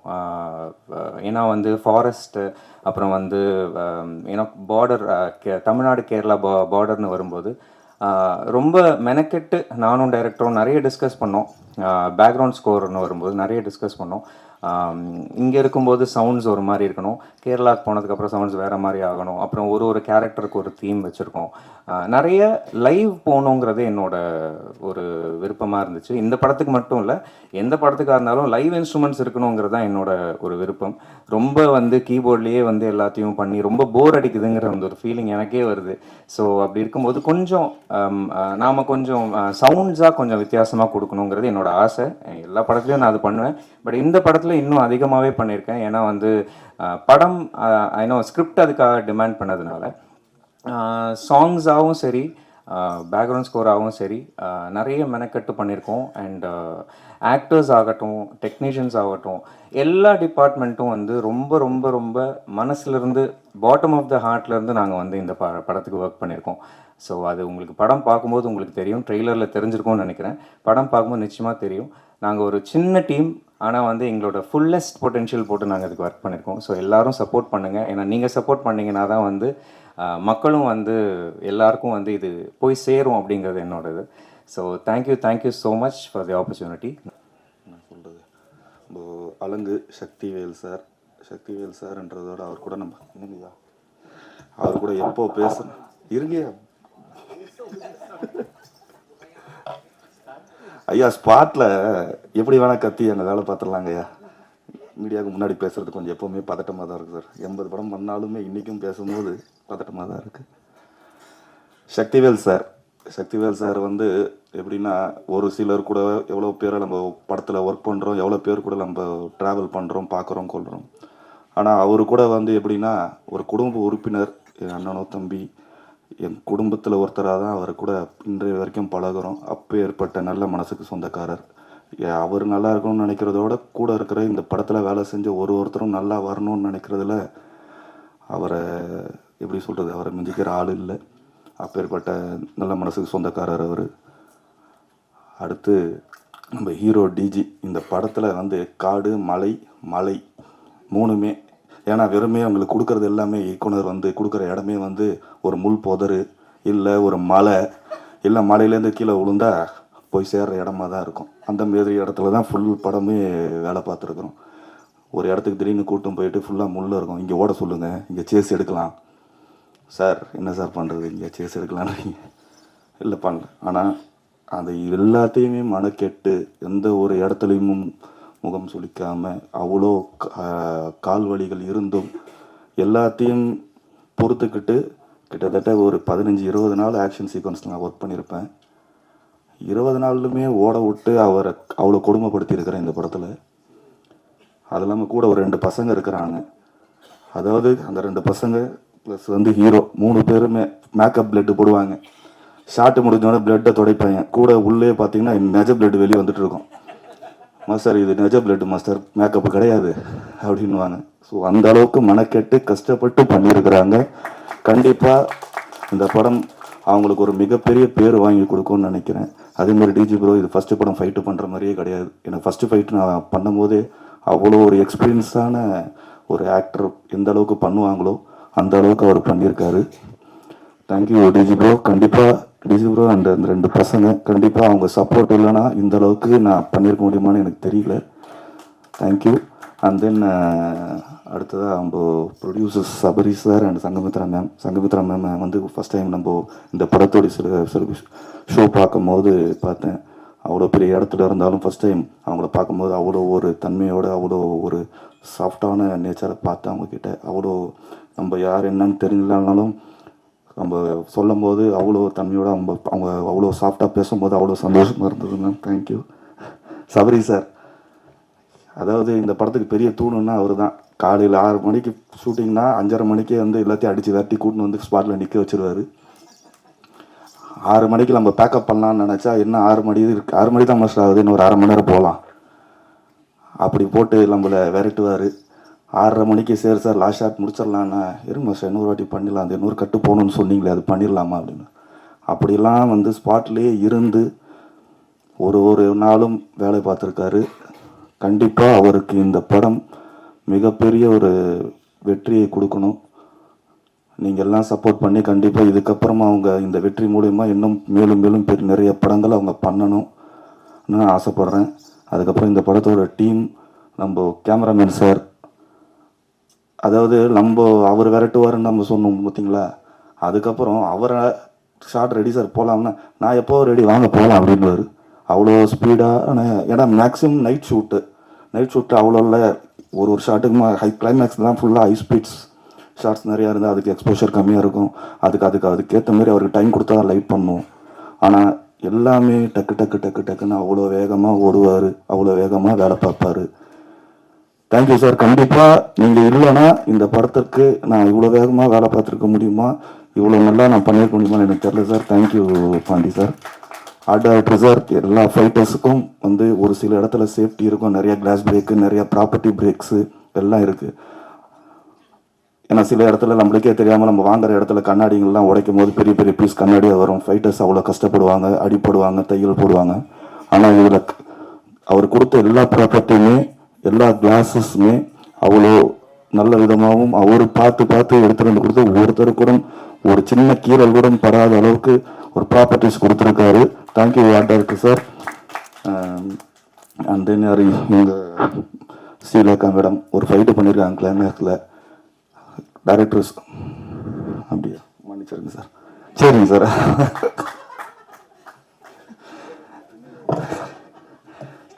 ஏன்னா வந்து ஃபாரஸ்ட்டு, அப்புறம் வந்து ஏன்னா பார்டர் தமிழ்நாடு கேரளா பார்டர்னு வரும்போது ரொம்ப மெனக்கெட்டு நானும் டைரக்டரும் நிறைய டிஸ்கஸ் பண்ணோம். பேக்ரவுண்ட் ஸ்கோர்னு வரும்போது நிறைய டிஸ்கஸ் பண்ணோம். இங்கே இருக்கும்போது சவுண்ட்ஸ் ஒரு மாதிரி இருக்கணும், கேரளாவுக்கு போனதுக்கப்புறம் சவுண்ட்ஸ் வேறு மாதிரி ஆகணும், அப்புறம் ஒரு கேரக்டருக்கு ஒரு தீம் வச்சுருக்கோம். நிறைய லைவ் போகணுங்கிறது என்னோட ஒரு விருப்பமாக இருந்துச்சு. இந்த படத்துக்கு மட்டும் இல்லை, எந்த படத்துக்காக இருந்தாலும் லைவ் இன்ஸ்ட்ருமெண்ட்ஸ் இருக்கணுங்கிறது தான் என்னோட ஒரு விருப்பம். ரொம்ப வந்து கீபோர்ட்லேயே வந்து எல்லாத்தையும் பண்ணி ரொம்ப போர் அடிக்குதுங்கிற அந்த ஒரு ஃபீலிங் எனக்கே வருது. ஸோ அப்படி இருக்கும்போது கொஞ்சம் நாம் கொஞ்சம் சவுண்ட்ஸாக கொஞ்சம் வித்தியாசமாக கொடுக்கணுங்கிறது என்னோட ஆசை. எல்லா படத்துலையும் நான் அது பண்ணுவேன், பட் இந்த படத்தில் இன்னும் அதிகமாகவே பண்ணியிருக்கேன். ஏன்னா வந்து படம் ஐநோ ஸ்கிரிப்ட் அதுக்காக டிமாண்ட் பண்ணதுனால சாங்ஸாகவும் சரி, பேக்ரவுண்ட் ஸ்கோராகவும் சரி நிறைய மெனக்கட்டு பண்ணியிருக்கோம். அண்ட் ஆக்டர்ஸ் ஆகட்டும், டெக்னீஷியன்ஸ் ஆகட்டும், எல்லா டிபார்ட்மெண்ட்டும் வந்து ரொம்ப ரொம்ப ரொம்ப மனசுலேருந்து, பாட்டம் ஆஃப் த ஹார்ட்லேருந்து நாங்கள் வந்து இந்த படத்துக்கு ஒர்க் பண்ணியிருக்கோம். ஸோ அது உங்களுக்கு படம் பார்க்கும்போது உங்களுக்கு தெரியும், ட்ரெய்லரில் தெரிஞ்சிருக்கும்னு நினைக்கிறேன். படம் பார்க்கும்போது நிச்சயமாக தெரியும். நாங்கள் ஒரு சின்ன டீம், ஆனால் வந்து எங்களோட ஃபுல்லஸ்ட் பொட்டென்ஷியல் போட்டு நாங்கள் அதுக்கு ஒர்க் பண்ணியிருக்கோம். ஸோ எல்லோரும் சப்போர்ட் பண்ணுங்கள். ஏன்னா நீங்கள் சப்போர்ட் பண்ணிங்கன்னா தான் வந்து மக்களும் வந்து எல்லாருக்கும் வந்து இது போய் சேரும் அப்படிங்கிறது என்னோடது. So thank you so much for the opportunity. நான் சொல்கிறது அலங்கு சக்திவேல் சார்ன்றதோட அவர் கூட நம்ம என்னங்கய்யா, அவர் கூட எப்போ பேசணும் இருங்கய்யா ஐயா ஸ்பாட்டில் எப்படி வேணால் கத்தி அங்கே வேலை பார்த்துடலாங்க ஐயா. மீடியாவுக்கு முன்னாடி பேசுகிறது கொஞ்சம் எப்போவுமே பதட்டமாக தான் இருக்குது சார். 80 படம் பண்ணாலுமே இன்றைக்கும் பேசும்போது பதட்டமாக தான் இருக்குது. சக்திவேல் சார் வந்து எப்படின்னா, ஒரு சிலர் கூட எவ்வளோ பேரை நம்ம படத்தில் ஒர்க் பண்ணுறோம், எவ்வளோ பேர் கூட நம்ம ட்ராவல் பண்ணுறோம், பார்க்குறோம், கொள்கிறோம். ஆனால் அவர் கூட வந்து எப்படின்னா ஒரு குடும்ப உறுப்பினர், என் அண்ணனோ தம்பி, என் குடும்பத்தில் ஒருத்தராக தான் அவர் கூட இன்றைய வரைக்கும் பழகுறோம். அப்போ ஏற்பட்ட நல்ல மனசுக்கு சொந்தக்காரர். அவர் நல்லா இருக்கணும்னு நினைக்கிறதோட கூட இருக்கிற இந்த படத்தில் வேலை செஞ்ச ஒருத்தரும் நல்லா வரணும்னு நினைக்கிறதுல அவரை எப்படி சொல்கிறது, அவரை மிஞ்சிக்கிற ஆள் இல்லை. அப்பேற்பட்ட நல்ல மனசுக்கு சொந்தக்காரர் அவர். அடுத்து நம்ம ஹீரோ டிஜி. இந்த படத்தில் வந்து காடு, மலை மூணுமே, ஏன்னா வெறுமே அவங்களுக்கு கொடுக்குறது எல்லாமே இயக்குனர் வந்து கொடுக்குற இடமே வந்து ஒரு முள் புதரு இல்லை ஒரு மலை, இல்லை மலையிலேருந்து கீழே விழுந்தா போய் சேர்கிற இடமா தான் இருக்கும். அந்த மாதிரி இடத்துல தான் ஃபுல் படமே வேலை பார்த்துருக்குறோம். ஒரு இடத்துக்கு திடீர்னு கூட்டம் போயிட்டு ஃபுல்லாக முள்ள இருக்கும். இங்கே ஓட சொல்லுங்கள், இங்கே சேஸ் எடுக்கலாம் சார். என்ன சார் பண்ணுறது, இங்கே சேஸ் எடுக்கலான்றீங்க. இல்லை பண்ணல. ஆனால் அது எல்லாத்தையுமே மனக்கெட்டு எந்த ஒரு இடத்துலையும் முகம் சுளிக்காமல் அவ்வளோ கால் வலிகள் இருந்தும் எல்லாத்தையும் பொறுத்துக்கிட்டு கிட்டத்தட்ட ஒரு 15-20 நாள் ஆக்ஷன் சீக்வன்ஸ் நான் ஒர்க் பண்ணியிருப்பேன். 20 நாள்லுமே ஓட விட்டு அவரை அவ்வளோ கொடுமைப்படுத்தியிருக்கிறேன் இந்த படத்தில். அது இல்லாமல் கூட ஒரு 2 பசங்க இருக்கிறாங்க. அதாவது அந்த 2 பசங்க ப்ளஸ் வந்து ஹீரோ 3 பேருமே மேக்கப் பிளட்டு போடுவாங்க. ஷார்ட்டு முடிஞ்சோடனே பிளட்டை துடைப்பாங்க. கூட உள்ளே பார்த்தீங்கன்னா நெஜ பிளட் வெளியே வந்துட்டு இருக்கும். மாஸ்டர் இது நெஜ பிளட் மாஸ்டர், மேக்கப்பு கிடையாது அப்படின்வாங்க. ஸோ அந்த அளவுக்கு மனக்கெட்டு கஷ்டப்பட்டு பண்ணியிருக்கிறாங்க. கண்டிப்பாக இந்த படம் அவங்களுக்கு ஒரு மிகப்பெரிய பேர் வாங்கி கொடுக்கும்னு நினைக்கிறேன். அதே மாதிரி டிஜி ப்ரோ இது ஃபஸ்ட்டு படம் ஃபைட்டு பண்ணுற மாதிரியே கிடையாது. எனக்கு ஃபஸ்ட்டு ஃபைட்டு நான் பண்ணும்போதே அவ்வளோ ஒரு எக்ஸ்பீரியன்ஸான ஒரு ஆக்டர் எந்த அளவுக்கு பண்ணுவாங்களோ அந்த அளவுக்கு அவர் பண்ணியிருக்காரு. தேங்க்யூ டிஜி ப்ரோ. கண்டிப்பாக டிஜி ப்ரோ அந்த 2 பசங்க கண்டிப்பாக அவங்க சப்போர்ட் இல்லைன்னா இந்த அளவுக்கு நான் பண்ணியிருக்க முடியுமான்னு எனக்கு தெரியல. தேங்க்யூ. அண்ட் தென் அடுத்ததாக நம்ம producers Sabari sir and Sanghamitra ma'am வந்து ஃபஸ்ட் டைம் நம்ம இந்த படத்தோடைய சில ஷோ பார்க்கும்போது பார்த்தேன். அவ்வளோ பெரிய இடத்துல இருந்தாலும் ஃபஸ்ட் டைம் அவங்கள பார்க்கும்போது அவ்வளோ ஒரு தன்மையோடு அவ்வளோ ஒரு சாஃப்டான நேச்சரை பார்த்து அவங்கக்கிட்ட அவ்வளோ நம்ம யார் என்னன்னு தெரியலனாலும் நம்ம சொல்லும் போது அவ்வளோ தன்மையோடு அவங்க அவ்வளோ சாஃப்டாக பேசும்போது அவ்வளோ சந்தோஷமாக இருந்தது மேம். தேங்க்யூ. சபரி சார், அதாவது இந்த படத்துக்கு பெரிய தூணுன்னா அவர் தான். காலையில் 6 மணிக்கு ஷூட்டிங்னா 5:30 மணிக்கே வந்து எல்லாத்தையும் அடித்து விரட்டி கூட்டின்னு வந்து ஸ்பாட்டில் நிற்க வச்சுருவார். 6 மணிக்கு நம்ம பேக்கப் பண்ணலான்னு நினச்சா என்ன 6 மணி தான் மாஸ்டர் ஆகுது, இன்னும் ஒரு 1/2 மணி நேரம் போகலாம் அப்படி போட்டு நம்மளை விரட்டுவார். 6:30 மணிக்கு சரி சார் லாஸ்ட் ஷாட் முடிச்சிடலான்னா, இருங்க மாஸ்டர் இன்னொரு வாட்டி பண்ணிடலாம், அந்த இன்னொரு கட்டு போகணுன்னு சொன்னீங்களே அது பண்ணிடலாமா அப்படின்னு. அப்படிலாம் வந்து ஸ்பாட்லேயே இருந்து ஒரு நாளும் வேலை பார்த்துருக்காரு. கண்டிப்பாக அவருக்கு இந்த படம் மிகப்பெரிய ஒரு வெற்றியை கொடுக்கணும். நீங்கள் எல்லாம் சப்போர்ட் பண்ணி கண்டிப்பாக இதுக்கப்புறமா அவங்க இந்த வெற்றி மூலயமா இன்னும் மேலும் நிறைய படங்கள் அவங்க பண்ணணும் நான் ஆசைப்பட்றேன். அதுக்கப்புறம் இந்த படத்தோட டீம், நம்ம கேமராமேன் சார், அதாவது அவர் விரட்டுவாருன்னு நம்ம சொன்னோம் பார்த்தீங்களா, அதுக்கப்புறம் அவரை ஷார்ட் ரெடி சார் போகலாம்னா நான் எப்போ ரெடி வாங்க போகலாம் அப்படின்வார். அவ்வளோ ஸ்பீடாக. ஏன்னா மேக்ஸிமம் நைட் ஷூட்டு அவ்வளோ இல்லை. ஒரு ஷார்ட்டுக்கு ஹை கிளைமேக்ஸ் தான் ஃபுல்லாக ஹை ஸ்பீட்ஸ் ஷார்ட்ஸ் நிறையா இருந்தால் அதுக்கு எக்ஸ்போஷர் கம்மியாக இருக்கும். அதுக்கேற்ற மாதிரி அவருக்கு டைம் கொடுத்தா தான் லைட் பண்ணுவோம். ஆனால் எல்லாமே டக்குன்னு அவ்வளோ வேகமாக ஓடுவார், அவ்வளோ வேகமாக வேலை பார்ப்பார். Thank you sir. கண்டிப்பாக நீங்கள் இல்லைன்னா இந்த படத்திற்கு நான் இவ்வளோ வேகமாக வேலை பார்த்துருக்க முடியுமா, இவ்வளோ நல்லா நான் பண்ணியிருக்க முடியுமான்னு எனக்கு தெரியல sir. Thank you Pandi sir. Order sir, எல்லா ஃபைட்டர்ஸுக்கும் வந்து ஒரு சில இடத்துல சேஃப்டி இருக்கும், நிறைய கிளாஸ் பிரேக்கு, நிறைய ப்ராப்பர்ட்டி பிரேக்ஸு எல்லாம் இருக்குது. ஏன்னா சில இடத்துல நம்மளுக்கே தெரியாமல் நம்ம வாங்குற இடத்துல கண்ணாடிங்கள்லாம் உடைக்கும் போது பெரிய பெரிய பீஸ் கண்ணாடியாக வரும். ஃபைட்டர்ஸ் அவ்வளோ கஷ்டப்படுவாங்க, அடிப்படுவாங்க, தையல் போடுவாங்க. ஆனால் இதில் அவர் கொடுத்த எல்லா ப்ராப்பர்ட்டியுமே எல்லா கிளாஸஸுமே அவ்வளோ நல்ல விதமாகவும் அவர் பார்த்து எடுத்துகிட்டு வந்து கொடுத்து ஒவ்வொருத்தருக்கு கூட ஒரு சின்ன கீரல் கூட படாத அளவுக்கு ஒரு ப்ராப்பர்ட்டிஸ் கொடுத்துருக்காரு. தேங்க்யூ ஆர்டருக்கு சார். அண்ட் தென் இவங்க ஸ்ரீலேகா மேடம் ஒரு ஃபைட்டு பண்ணியிருக்காங்க கிளைமேக்ஸில். டைரக்டர்ஸ் அப்படியா மன்னிச்சிருங்க சார். சரிங்க சார்.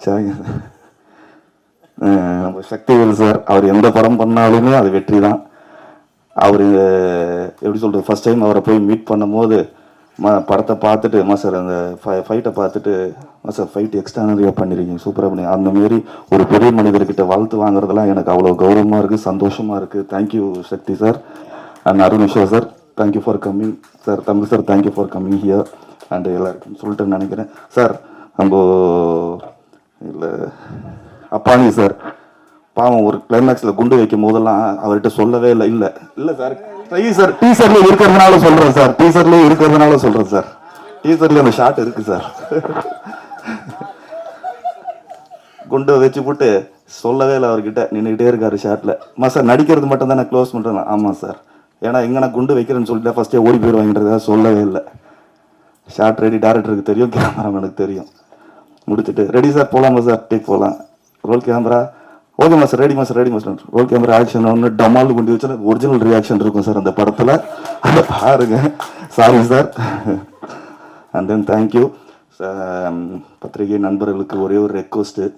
சரிங்க சார். நம்ம சக்திவேல் சார் அவர் எந்த படம் பண்ணாலுமே அது வெற்றி தான். அவர் எப்படி சொல்கிறது, ஃபஸ்ட் டைம் அவரை போய் மீட் பண்ணும்போது படத்தை பார்த்துட்டு சார் அந்த ஃபைட்டை பார்த்துட்டு சார் ஃபைட் எக்ஸ்ட்ரானரியாக பண்ணியிருக்கீங்க, சூப்பராக பண்ணி அந்தமாரி ஒரு பெரிய மனிதர்கிட்ட வாழ்த்து வாங்குறதெல்லாம் எனக்கு அவ்வளோ கௌரவமாக இருக்குது, சந்தோஷமாக இருக்குது. Thank you Sakthi sir and Arun Visha sir, thank you for coming sir. Tamil sir, thank you for coming here and எல்லாருக்கும் சொல்லிட்டு நினைக்கிறேன் சார். நம்ம இல்லை அப்பானி சார் பாவம் ஒரு கிளைமேக்ஸில் குண்டு வைக்கும் போதெல்லாம் அவர்கிட்ட சொல்லவே இல்லை. இல்லை இல்லை சார், டீசர்ல இருக்கிறதுனால சொல்கிறேன் சார், டீசர்ல இருக்கிறதுனால சொல்கிறேன் சார், டீசர்ல அந்த ஷாட் இருக்கு சார். குண்டை வச்சு போட்டு சொல்லவே இல்லை அவர்கிட்ட, நின்றுக்கிட்டே இருக்காரு ஷாட்டில். சார் நடிக்கிறது மட்டும் தான் நான் க்ளோஸ் பண்ணுறேன். ஆமாம் சார், ஏன்னா எங்கே நான் குண்டு வைக்கிறேன்னு சொல்லிட்டு ஃபஸ்ட்டே ஓடி போயிடுவாங்கன்றதா சொல்லவே இல்லை. ஷார்ட் ரெடி, டேரக்டருக்கு தெரியும், கேமராமேனுக்கு தெரியும். முடிச்சுட்டு ரெடி சார் போகலாமா சார், டேக் போகலாம், ரோல் கேமரா ஓகேம்மா சார், ரெடிமா சார், ரெடிமா சார், ரோல் கேமரா ஆக்ஷன் ஒன்று டமால் கொண்டு வச்சு ஒரிஜினல் ரியாக்ஷன் இருக்கும் சார் அந்த படத்தில், அதை பாருங்க. Sorry sir. And then thank you. பத்திரிகை நண்பர்களுக்கு ஒரே ஒரு ரெக்வஸ்ட்டு,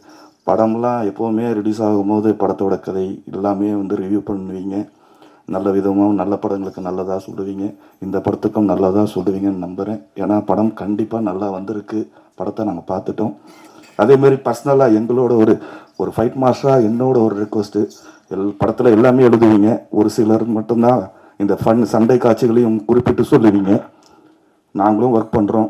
படம்லாம் எப்போவுமே ரிலீஸ் ஆகும்போது படத்தோட கதை எல்லாமே ரிவ்யூ பண்ணுவீங்க, நல்ல விதமாக நல்ல படங்களுக்கு நல்லதாக சொல்லுவீங்க, இந்த படத்துக்கும் நல்லதாக சொல்லுவீங்கன்னு நம்புகிறேன். ஏன்னா படம் கண்டிப்பாக நல்லா வந்திருக்கு, படத்தை நாங்கள் பார்த்துட்டோம். அதேமாரி பர்சனலாக எங்களோட ஒரு ஃபைட் மாஸ்டராக என்னோட ஒரு ரெக்வஸ்ட்டு, படத்தில் எல்லாமே எழுதுவீங்க, ஒரு சிலர் மட்டும்தான் இந்த சண்டை காட்சிகளையும் குறிப்பிட்டு சொல்லுவீங்க. நாங்களும் ஒர்க் பண்ணுறோம்,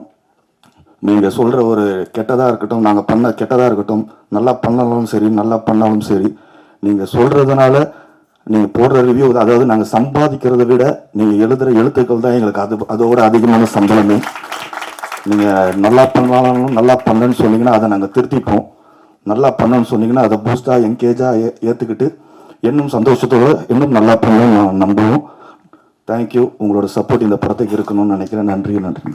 நீங்கள் சொல்கிற ஒரு கெட்டதாக இருக்கட்டும், நாங்கள் பண்ண கெட்டதாக இருக்கட்டும், நல்லா பண்ணாலும் சரி நல்லா பண்ணாலும் சரி, நீங்கள் சொல்கிறதுனால நீங்கள் போடுற ரிவ்யூ, அதாவது நாங்கள் சம்பாதிக்கிறத விட நீங்கள் எழுதுகிற எழுத்துக்கள் தான் எங்களுக்கு அதோட அதிகமான சம்பளமே. நீங்கள் நல்லா பண்ணாலும் நல்லா பண்ணலன்னு சொன்னீங்கன்னா அதை நாங்கள் திருத்திப்போம், நல்லா பண்ணணும்னு சொன்னீங்கன்னா அதை பூஸ்டாக என்கேஜாக ஏற்றுக்கிட்டு இன்னும் சந்தோஷத்தோடு இன்னும் நல்லா பண்ணணும்னு நம்புவோம். தேங்க்யூ. உங்களோட சப்போர்ட் இந்த படத்துக்கு இருக்கணும்னு நினைக்கிறேன். நன்றி.